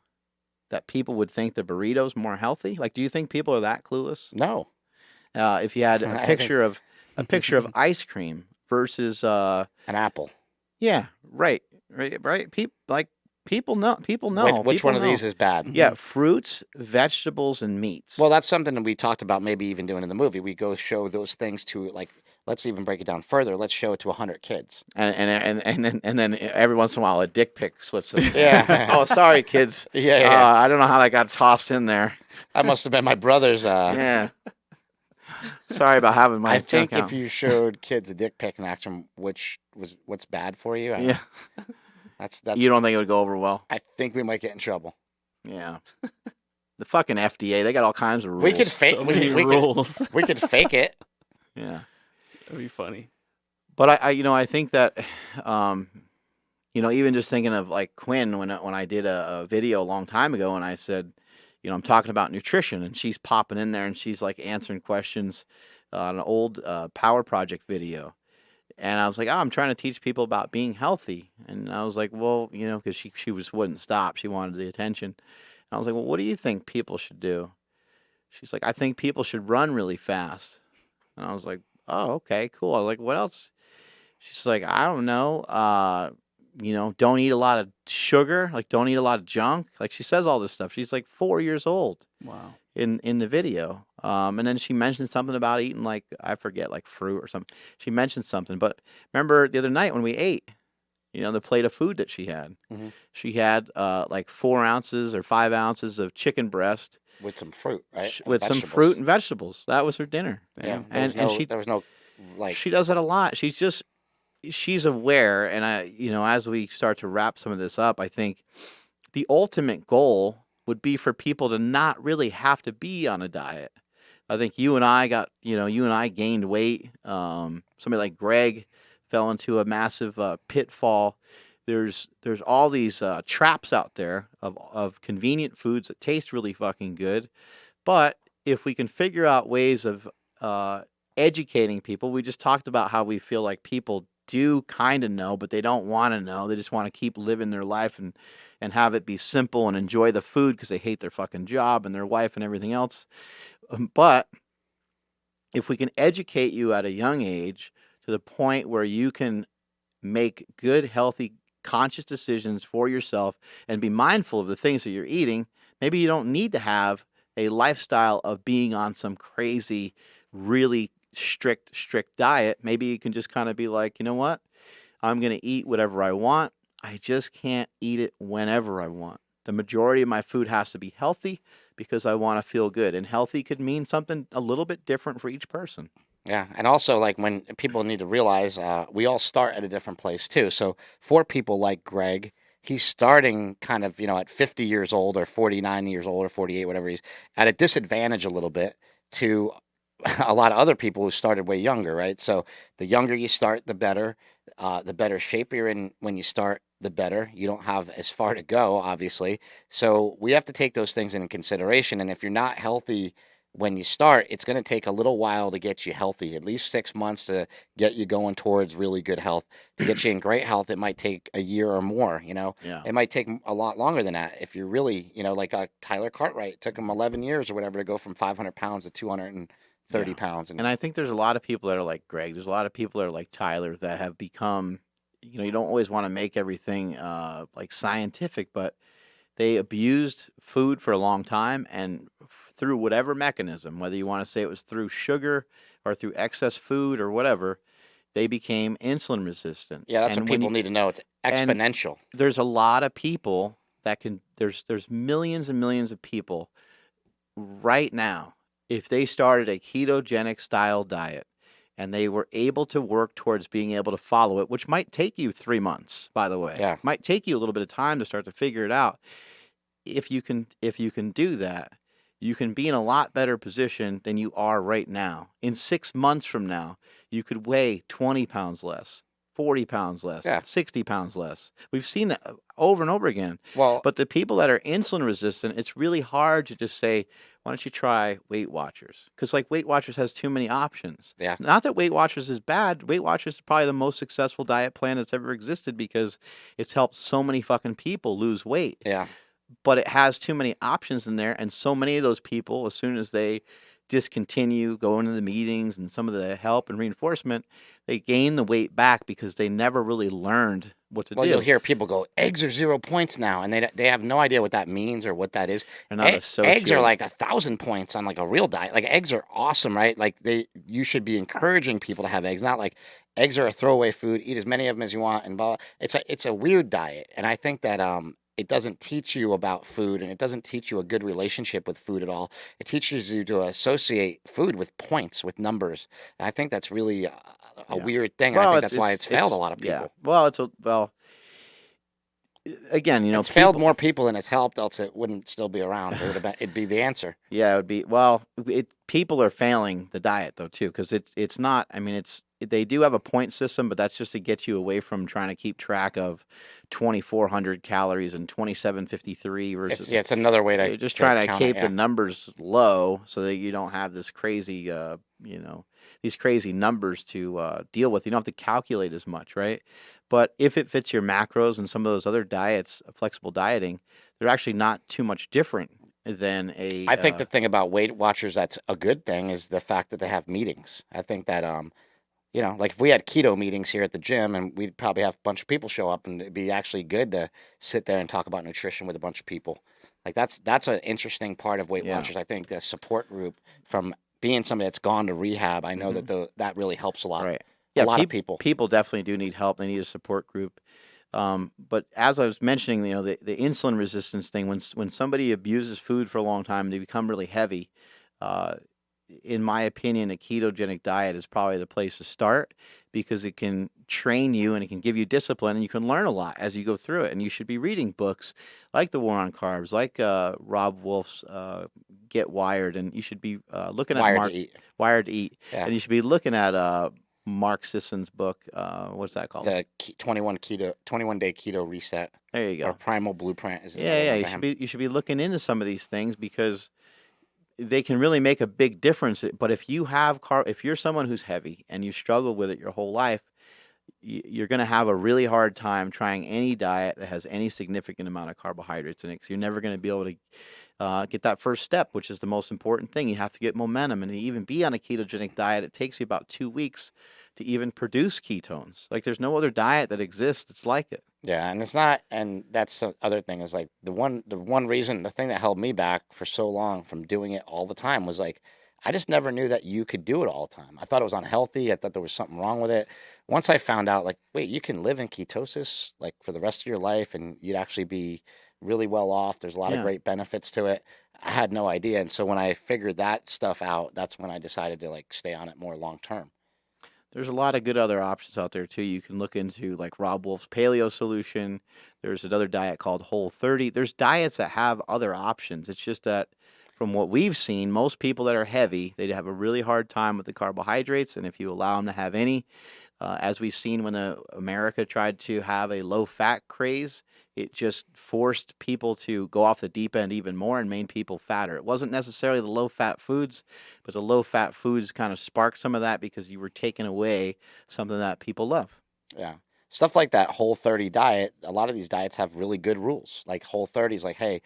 that people would think the burrito's more healthy? Like, do you think people are that clueless?
No.
If you had a
I think
picture of ice cream versus
an apple.
yeah, right. People know.
Which
People
one of
know.
these is bad?
Yeah, fruits, vegetables, and meats.
Well, that's something that we talked about maybe even doing in the movie. We go show those things to, like, let's even break it down further. Let's show it to 100 kids.
and then every once in a while a dick pic slips in.
Yeah.
Oh, sorry, kids.
Yeah.
I don't know how that got tossed in there.
That must have been my brother's.
Yeah. Sorry about having my
I think
junk
if
out.
you showed kids a dick pic and asked them what's bad for you,
Yeah.
that's
You don't think it would go over well?
I think we might get in trouble.
Yeah. The fucking FDA, they got all kinds of rules.
We could fake
So many rules.
we could fake it.
Yeah.
That'd be funny.
But I think that, even just thinking of like Quinn, when I did a video a long time ago, and I said, I'm talking about nutrition, and she's popping in there and she's like answering questions on an old Power Project video. And I was like, I'm trying to teach people about being healthy. And I was like, well, because she wouldn't stop. She wanted the attention. And I was like, well, what do you think people should do? She's like, I think people should run really fast. And I was like, oh, okay, cool. I was like, what else? She's like, I don't know. Don't eat a lot of sugar. Like, don't eat a lot of junk. Like, she says all this stuff. She's like 4 years old
Wow.
in the video. And then she mentioned something about eating, like, I forget, like fruit or something. She mentioned something. But remember the other night when we ate, the plate of food that she had.
Mhm.
She had like 4 ounces or 5 ounces of chicken breast
With some fruit, right? And
with some
vegetables.
fruit and vegetables. That was her dinner.
Yeah.
Damn.
There was no like.
She does it a lot. She's aware. And as we start to wrap some of this up, I think the ultimate goal would be for people to not really have to be on a diet. I think you and I gained weight. Somebody like Greg fell into a massive pitfall. There's all these traps out there of convenient foods that taste really fucking good. But if we can figure out ways of educating people, we just talked about how we feel like people do kind of know, but they don't want to know. They just want to keep living their life and have it be simple and enjoy the food because they hate their fucking job and their wife and everything else. But if we can educate you at a young age to the point where you can make good, healthy, conscious decisions for yourself and be mindful of the things that you're eating, maybe you don't need to have a lifestyle of being on some crazy, really strict diet. Maybe you can just kind of be like, you know what? I'm going to eat whatever I want. I just can't eat it whenever I want. The majority of my food has to be healthy because I want to feel good. And healthy could mean something a little bit different for each person.
Yeah, and also like when people need to realize we all start at a different place too. So for people like Greg, he's starting kind of, at 50 years old or 49 years old or 48, whatever he's at a disadvantage a little bit to a lot of other people who started way younger, right? So the younger you start, the better. The better shape you're in when you start, the better. You don't have as far to go, obviously. So we have to take those things into consideration. And if you're not healthy when you start, it's going to take a little while to get you healthy, at least 6 months to get you going towards really good health. To get you in great health, it might take a year or more,
Yeah.
It might take a lot longer than that. If you're really, like Tyler Cartwright, it took him 11 years or whatever to go from 500 pounds to 230 pounds.
And I think there's a lot of people that are like Greg. There's a lot of people that are like Tyler that have become, you don't always want to make everything like scientific, but they abused food for a long time, and through whatever mechanism, whether you want to say it was through sugar or through excess food or whatever, they became insulin resistant.
Yeah, that's
And
what
when
people need to know. It's
and
exponential.
there's a lot of people that can. There's millions and millions of people right now. If they started a ketogenic style diet and they were able to work towards being able to follow it, which might take you 3 months, by the way,
Yeah.
might take you a little bit of time to start to figure it out. If you can do that, you can be in a lot better position than you are right now. In 6 months from now, you could weigh 20 pounds less, 40 pounds less,
Yeah.
60 pounds less. We've seen that over and over again.
Well,
But the people that are insulin resistant, it's really hard to just say, why don't you try Weight Watchers? Because like Weight Watchers has too many options.
yeah.
Not that Weight Watchers is bad. Weight Watchers is probably the most successful diet plan that's ever existed because it's helped so many fucking people lose weight.
Yeah.
But it has too many options in there, and so many of those people, as soon as they discontinue going to the meetings and some of the help and reinforcement, they gain the weight back because they never really learned what to
Well,
do.
you'll hear people go, eggs are 0 points now, and they have no idea what that means or what that is.
They're not
Eggs are
associated.
like 1,000 points on like a real diet. Like eggs are awesome, right? Like you should be encouraging people to have eggs, not like eggs are a throwaway food. Eat as many of them as you want, and blah. It's a weird diet, and I think that it doesn't teach you about food, and it doesn't teach you a good relationship with food at all. It teaches you to associate food with points, with numbers. And I think that's really a
Yeah.
weird thing. And I
Well,
think that's why it's failed a lot of
Yeah.
people.
Well, again,
It's failed more people than it's helped, else it wouldn't still be around. It'd be the answer.
Yeah, it would be. Well, people are failing the diet though too, because it's not. I mean, they do have a point system, but that's just to get you away from trying to keep track of 2,400 calories and 2,753 versus.
It's another way
They're
to
just trying to
count it,
keep
yeah.
the numbers low so that you don't have this crazy, these crazy numbers to deal with. You don't have to calculate as much, right? But if it fits your macros and some of those other diets, flexible dieting, they're actually not too much different than a.
I think the thing about Weight Watchers that's a good thing is the fact that they have meetings. I think that like if we had keto meetings here at the gym, and we'd probably have a bunch of people show up, and it'd be actually good to sit there and talk about nutrition with a bunch of people. Like that's an interesting part of Weight
Yeah.
Watchers. I think the support group from being somebody that's gone to rehab, I know that really helps a lot.
Right.
A
Yeah,
lot of people.
People definitely do need help. They need a support group. But as I was mentioning, the insulin resistance thing, when somebody abuses food for a long time, they become really heavy. In my opinion, a ketogenic diet is probably the place to start because it can train you and it can give you discipline and you can learn a lot as you go through it. And you should be reading books like The War on Carbs, like Rob Wolf's Get Wired, and you should be looking at Wired to Eat.
Yeah.
And you should be looking at Mark Sisson's book. What's that called?
The 21 day keto reset.
There you go.
Or Primal Blueprint is
Yeah. You should be looking into some of these things because they can really make a big difference. But if you have if you're someone who's heavy and you struggle with it your whole life, you're going to have a really hard time trying any diet that has any significant amount of carbohydrates in it. So you're never going to be able to get that first step, which is the most important thing. You have to get momentum, and to even be on a ketogenic diet, it takes you about 2 weeks to even produce ketones. Like there's no other diet that exists that's like it.
Yeah, and it's not, and that's the other thing is like the one reason, the thing that held me back for so long from doing it all the time was like, I just never knew that you could do it all the time. I thought it was unhealthy. I thought there was something wrong with it. Once I found out, like, wait, you can live in ketosis like for the rest of your life, and you'd actually be really well off. There's a lot of great benefits to it. I had no idea, and so when I figured that stuff out, that's when I decided to like stay on it more long term.
There's a lot of good other options out there too. You can look into like Rob Wolf's paleo solution. There's another diet called Whole30. There's diets that have other options. It's just that from what we've seen, most people that are heavy, they have a really hard time with the carbohydrates. And if you allow them to have any, as we've seen when America tried to have a low fat craze, it just forced people to go off the deep end even more and made people fatter. It wasn't necessarily the low fat foods, but the low fat foods kind of sparked some of that because you were taking away something that people love.
Yeah. Stuff like that Whole30 diet, a lot of these diets have really good rules. Like Whole30 is like, hey,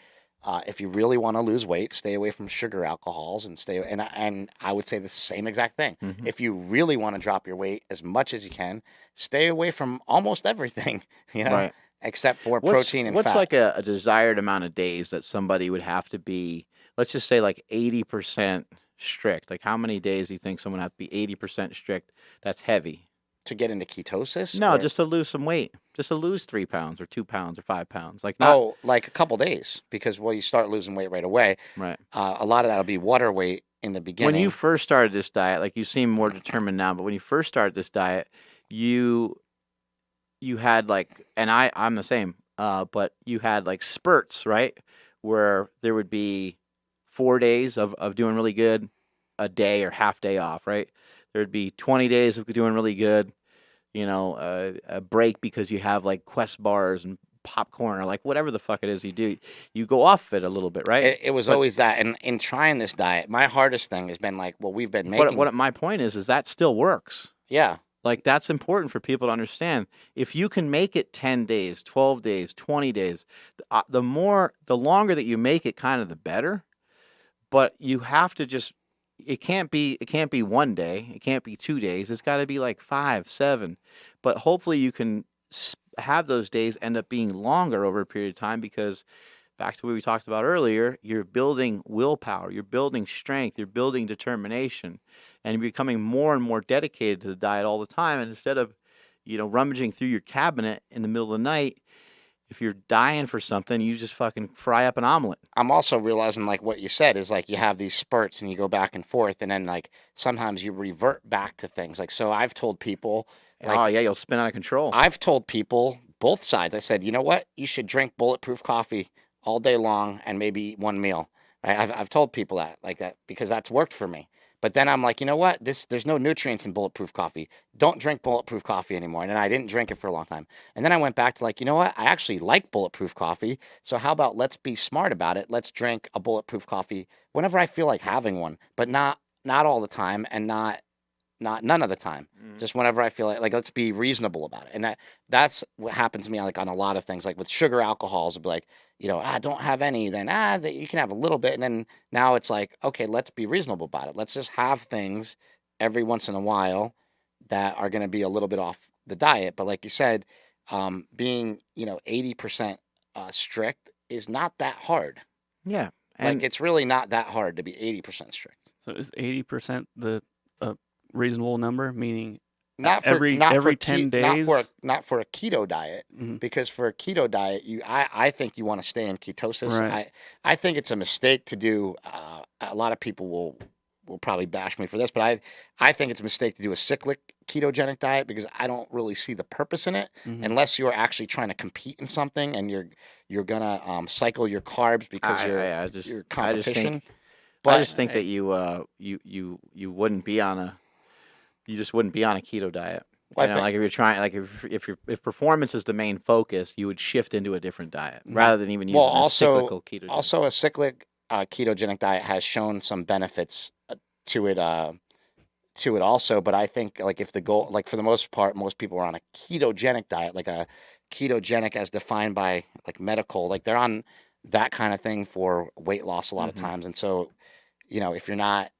if you really want to lose weight, stay away from sugar alcohols and and I would say the same exact thing.
Mhm.
If you really want to drop your weight as much as you can, stay away from almost everything,
Right.
except for protein and
what's
fat.
like a desired amount of days that somebody would have to be, let's just say like 80% strict? Like how many days do you think someone has to be 80% strict? That's heavy.
To get into ketosis?
No,
Or-
just to lose some weight. Just to lose 3 pounds or 2 pounds or 5 pounds. Like not
Oh, like a couple days, because you start losing weight right away.
right.
A lot of that'll be water weight in the beginning.
When you first started this diet, like you seem more determined now, but when you first started this diet, you had like, and I'm the same, but you had like spurts, right? Where there would be 4 days of doing really good, a day or half day off, right? There'd be 20 days of doing really good, a break because you have like Quest bars and popcorn or like whatever the fuck it is you do. You go off it a little bit, right?
It was
But-
always that. And in trying this diet, my hardest thing has been like, well, we've been making.
What my point is that still works.
Yeah.
Like that's important for people to understand. If you can make it 10 days, 12 days, 20 days, the longer that you make it, kind of the better. But you have to just, it can't be 1 day, it can't be 2 days. It's got to be like 5, 7. But hopefully you can have those days end up being longer over a period of time, because back to what we talked about earlier, you're building willpower, you're building strength, you're building determination, and you're becoming more and more dedicated to the diet all the time. And instead of, rummaging through your cabinet in the middle of the night, if you're dying for something, you just fucking fry up an omelet.
I'm also realizing, like what you said, is like you have these spurts and you go back and forth, and then like sometimes you revert back to things. Like, so I've told people, like,
oh yeah, you'll spin out of control.
I've told people both sides. I said, you know what? You should drink bulletproof coffee all day long and maybe eat one meal. Right? I've told people that, like that, because that's worked for me. But then I'm like, you know what? There's no nutrients in bulletproof coffee. Don't drink bulletproof coffee anymore. And then I didn't drink it for a long time. And then I went back to like, you know what? I actually like bulletproof coffee. So how about let's be smart about it? Let's drink a bulletproof coffee whenever I feel like having one, but not all the time, and not none of the time. Just whenever I feel like let's be reasonable about it. And that's what happens to me, like on a lot of things, like with sugar alcohols, it'll be like, don't have any, then you can have a little bit. And then now it's like, okay, let's be reasonable about it. Let's just have things every once in a while that are going to be a little bit off the diet. But like you said, being 80% strict is not that hard.
Yeah.
Like
And
it's really not that hard to be 80% strict.
So is 80% the reasonable number? Meaning
Not for
every
not for
10
ke-
days?
not for a keto diet,
Mhm.
because for a keto diet, I think you want to stay in ketosis.
Right.
I think it's a mistake to do. A lot of people will probably bash me for this, but I think it's a mistake to do a cyclic ketogenic diet, because I don't really see the purpose in it
Mhm.
unless you're actually trying to compete in something and you're gonna cycle your carbs because
I just
your
I just
competition.
think
But
I just think that you wouldn't be on a keto diet.
Well, I
Like if you're trying, like if performance is the main focus, you would shift into a different diet rather than even using a cyclical keto diet.
Also, a cyclic ketogenic diet has shown some benefits to it also. But I think, like, if the goal, like for the most part, most people are on a ketogenic diet, like a ketogenic as defined by like medical, like they're on that kind of thing for weight loss a lot of
Mhm.
times. And so, if you're not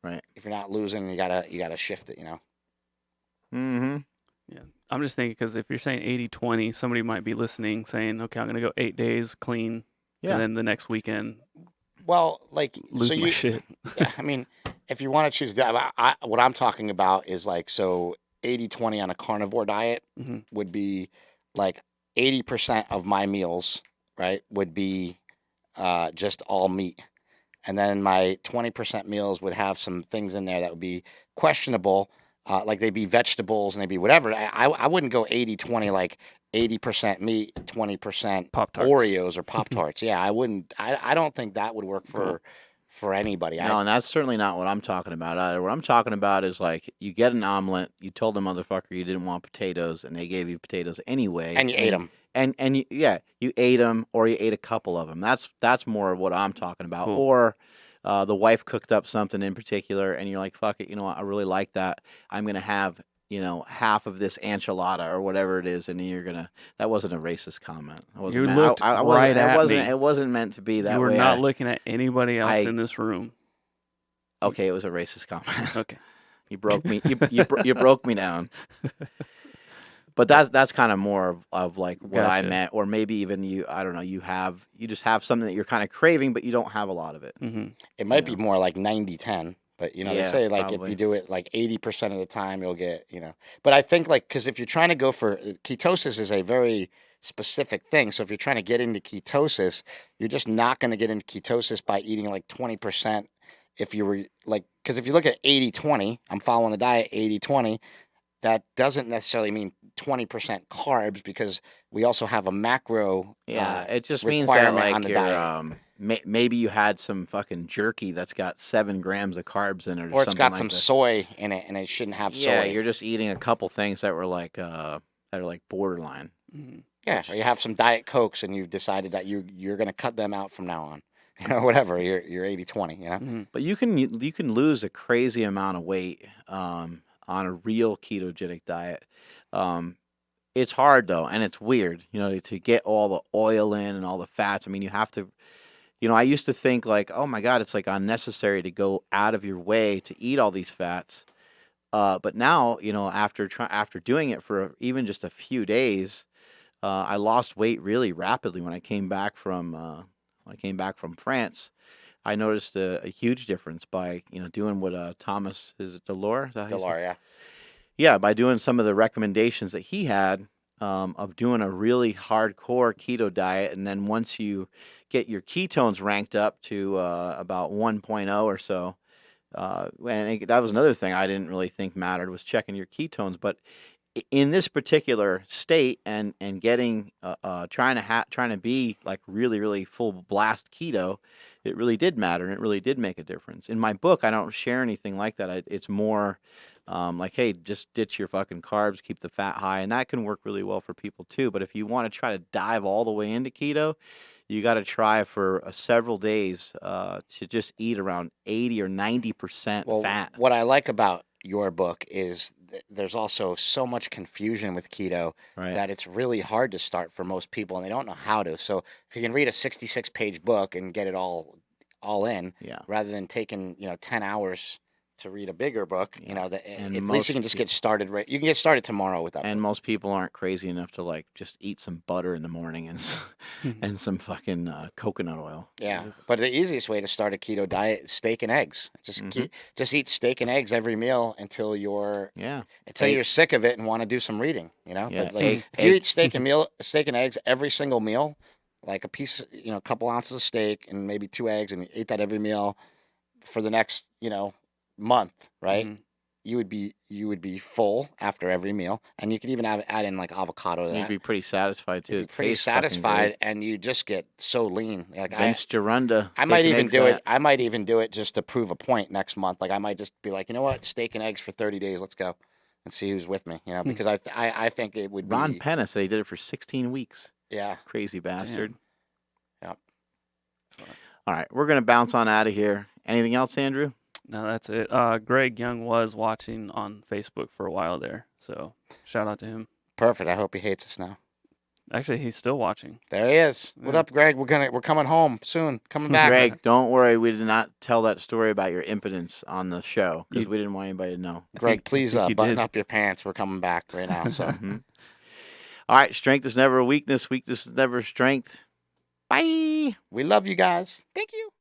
Right.
losing, you gotta shift it.
Mm-hmm.
Yeah. I'm just thinking, because if you're saying 80-20, somebody might be listening saying, okay, I'm going to go 8 days clean.
Yeah.
And then the next weekend,
Well, like,
lose
so
my shit.
yeah, I mean, if you want to choose that, what I'm talking about is like, so 80-20 on a carnivore diet
Mhm.
would be like 80% of my meals, right, would be just all meat. And then my 20% meals would have some things in there that would be questionable, like they'd be vegetables and they'd be whatever. I wouldn't go 80-20, like 80% meat, 20%
Pop-Tarts.
Oreos or Pop-Tarts. Yeah, I wouldn't. I don't think that would work for anybody.
No, and that's certainly not what I'm talking about either. What I'm talking about is like you get an omelet, you told the motherfucker you didn't want potatoes, and they gave you potatoes anyway,
And you ate them.
and you ate them, or you ate a couple of them. That's more of what I'm talking about.
Cool.
Or the wife cooked up something in particular, and you're like, fuck it, you know what? I really like that. I'm gonna have half of this enchilada or whatever it is, and then you're gonna. That wasn't a racist comment.
You looked right at me.
It wasn't meant to be that way.
You were not looking at anybody else in this room.
Okay, it was a racist comment.
Okay.
You broke me. You broke me down. But that's kind of more of like what I
Gotcha.
meant, or maybe even I don't know. You just have something that you're kind of craving, but you don't have a lot of it.
Mm-hmm.
It might be more like 90-10, but they
Yeah,
say like if
probably.
you do it like 80% of the time, you'll get But I think like because if you're trying to go for ketosis is a very specific thing. So if you're trying to get into ketosis, you're just not going to get into ketosis by eating like 20%. If you were like, because if you look at 80-20, I'm following the diet 80-20. That doesn't necessarily mean 20% carbs because we also have a macro.
It just means that
requirement on
like
the
you're
diet.
maybe you had some fucking jerky that's got 7 grams of carbs in it,
Or it's
something
got
like
some
that.
soy in it, and it shouldn't have
Yeah,
soy.
you're just eating a couple things that were like that are like borderline.
Mm-hmm.
Yeah, or you have some Diet Cokes, and you've decided that you're going to cut them out from now on. Whatever, you're 80-20,
Mm-hmm.
But you can lose a crazy amount of weight on a real ketogenic diet. It's hard though, and it's weird, to get all the oil in and all the fats. I mean, you have to. I used to think like, oh my God, it's like unnecessary to go out of your way to eat all these fats. But now, after doing it for even just a few days, I lost weight really rapidly when I came back from France. I noticed a huge difference by doing what Thomas, is it Delore? Is that how you say it?
Delore, yeah.
Yeah, by doing some of the recommendations that he had of doing a really hardcore keto diet, and then once you get your ketones ranked up to about 1.0 or so, and that was another thing I didn't really think mattered was checking your ketones, but in this particular state and getting trying to be like really really full blast keto, it really did matter and it really did make a difference. In my book, I don't share anything like that. It's more like, hey, just ditch your fucking carbs, keep the fat high, and that can work really well for people too. But if you want to try to dive all the way into keto, you got to try for several days to just eat around 80 or 90% fat.
What I like about your book is there's also so much confusion with keto that it's really hard to start for most people, and they don't know how to. So if you can read a 66-page book and get it all in, rather than taking 10 hours to read a bigger book, at least you can just get started. Right, you can get started tomorrow with that.
And most people aren't crazy enough to like just eat some butter in the morning and and some fucking coconut oil.
Yeah, but the easiest way to start a keto diet is steak and eggs. Just eat steak and eggs every meal until you're sick of it and want to do some reading.
Yeah.
But if you eat steak and eggs every single meal, like a piece, a couple ounces of steak and maybe 2 eggs, and you eat that every meal for the next month, right?
Mm-hmm.
You would be full after every meal, and you could even add in like avocado to that.
You'd be pretty satisfied too.
You'd be pretty satisfied, and you just get so lean. Like
Vince Gironda.
I might even do it. I might even do it just to prove a point next month. Like I might just be like, you know what, steak and eggs for 30 days. Let's go and see who's with me. Because I think it would be.
Ron Pennis. They did it for 16 weeks.
Yeah.
Crazy bastard.
Damn.
Yep. All right, we're gonna bounce on out of here. Anything else, Andrew?
No, that's it. Greg Young was watching on Facebook for a while there, so shout out to him.
Perfect. I hope he hates us now.
Actually, he's still watching.
There he is. What up, Greg? We're coming home soon. Coming back.
Greg, don't worry. We did not tell that story about your impotence on the show because we didn't want anybody to know.
Greg, please button up your pants. We're coming back right now. So.
All right. Strength is never a weakness. Weakness is never strength. Bye.
We love you guys. Thank you.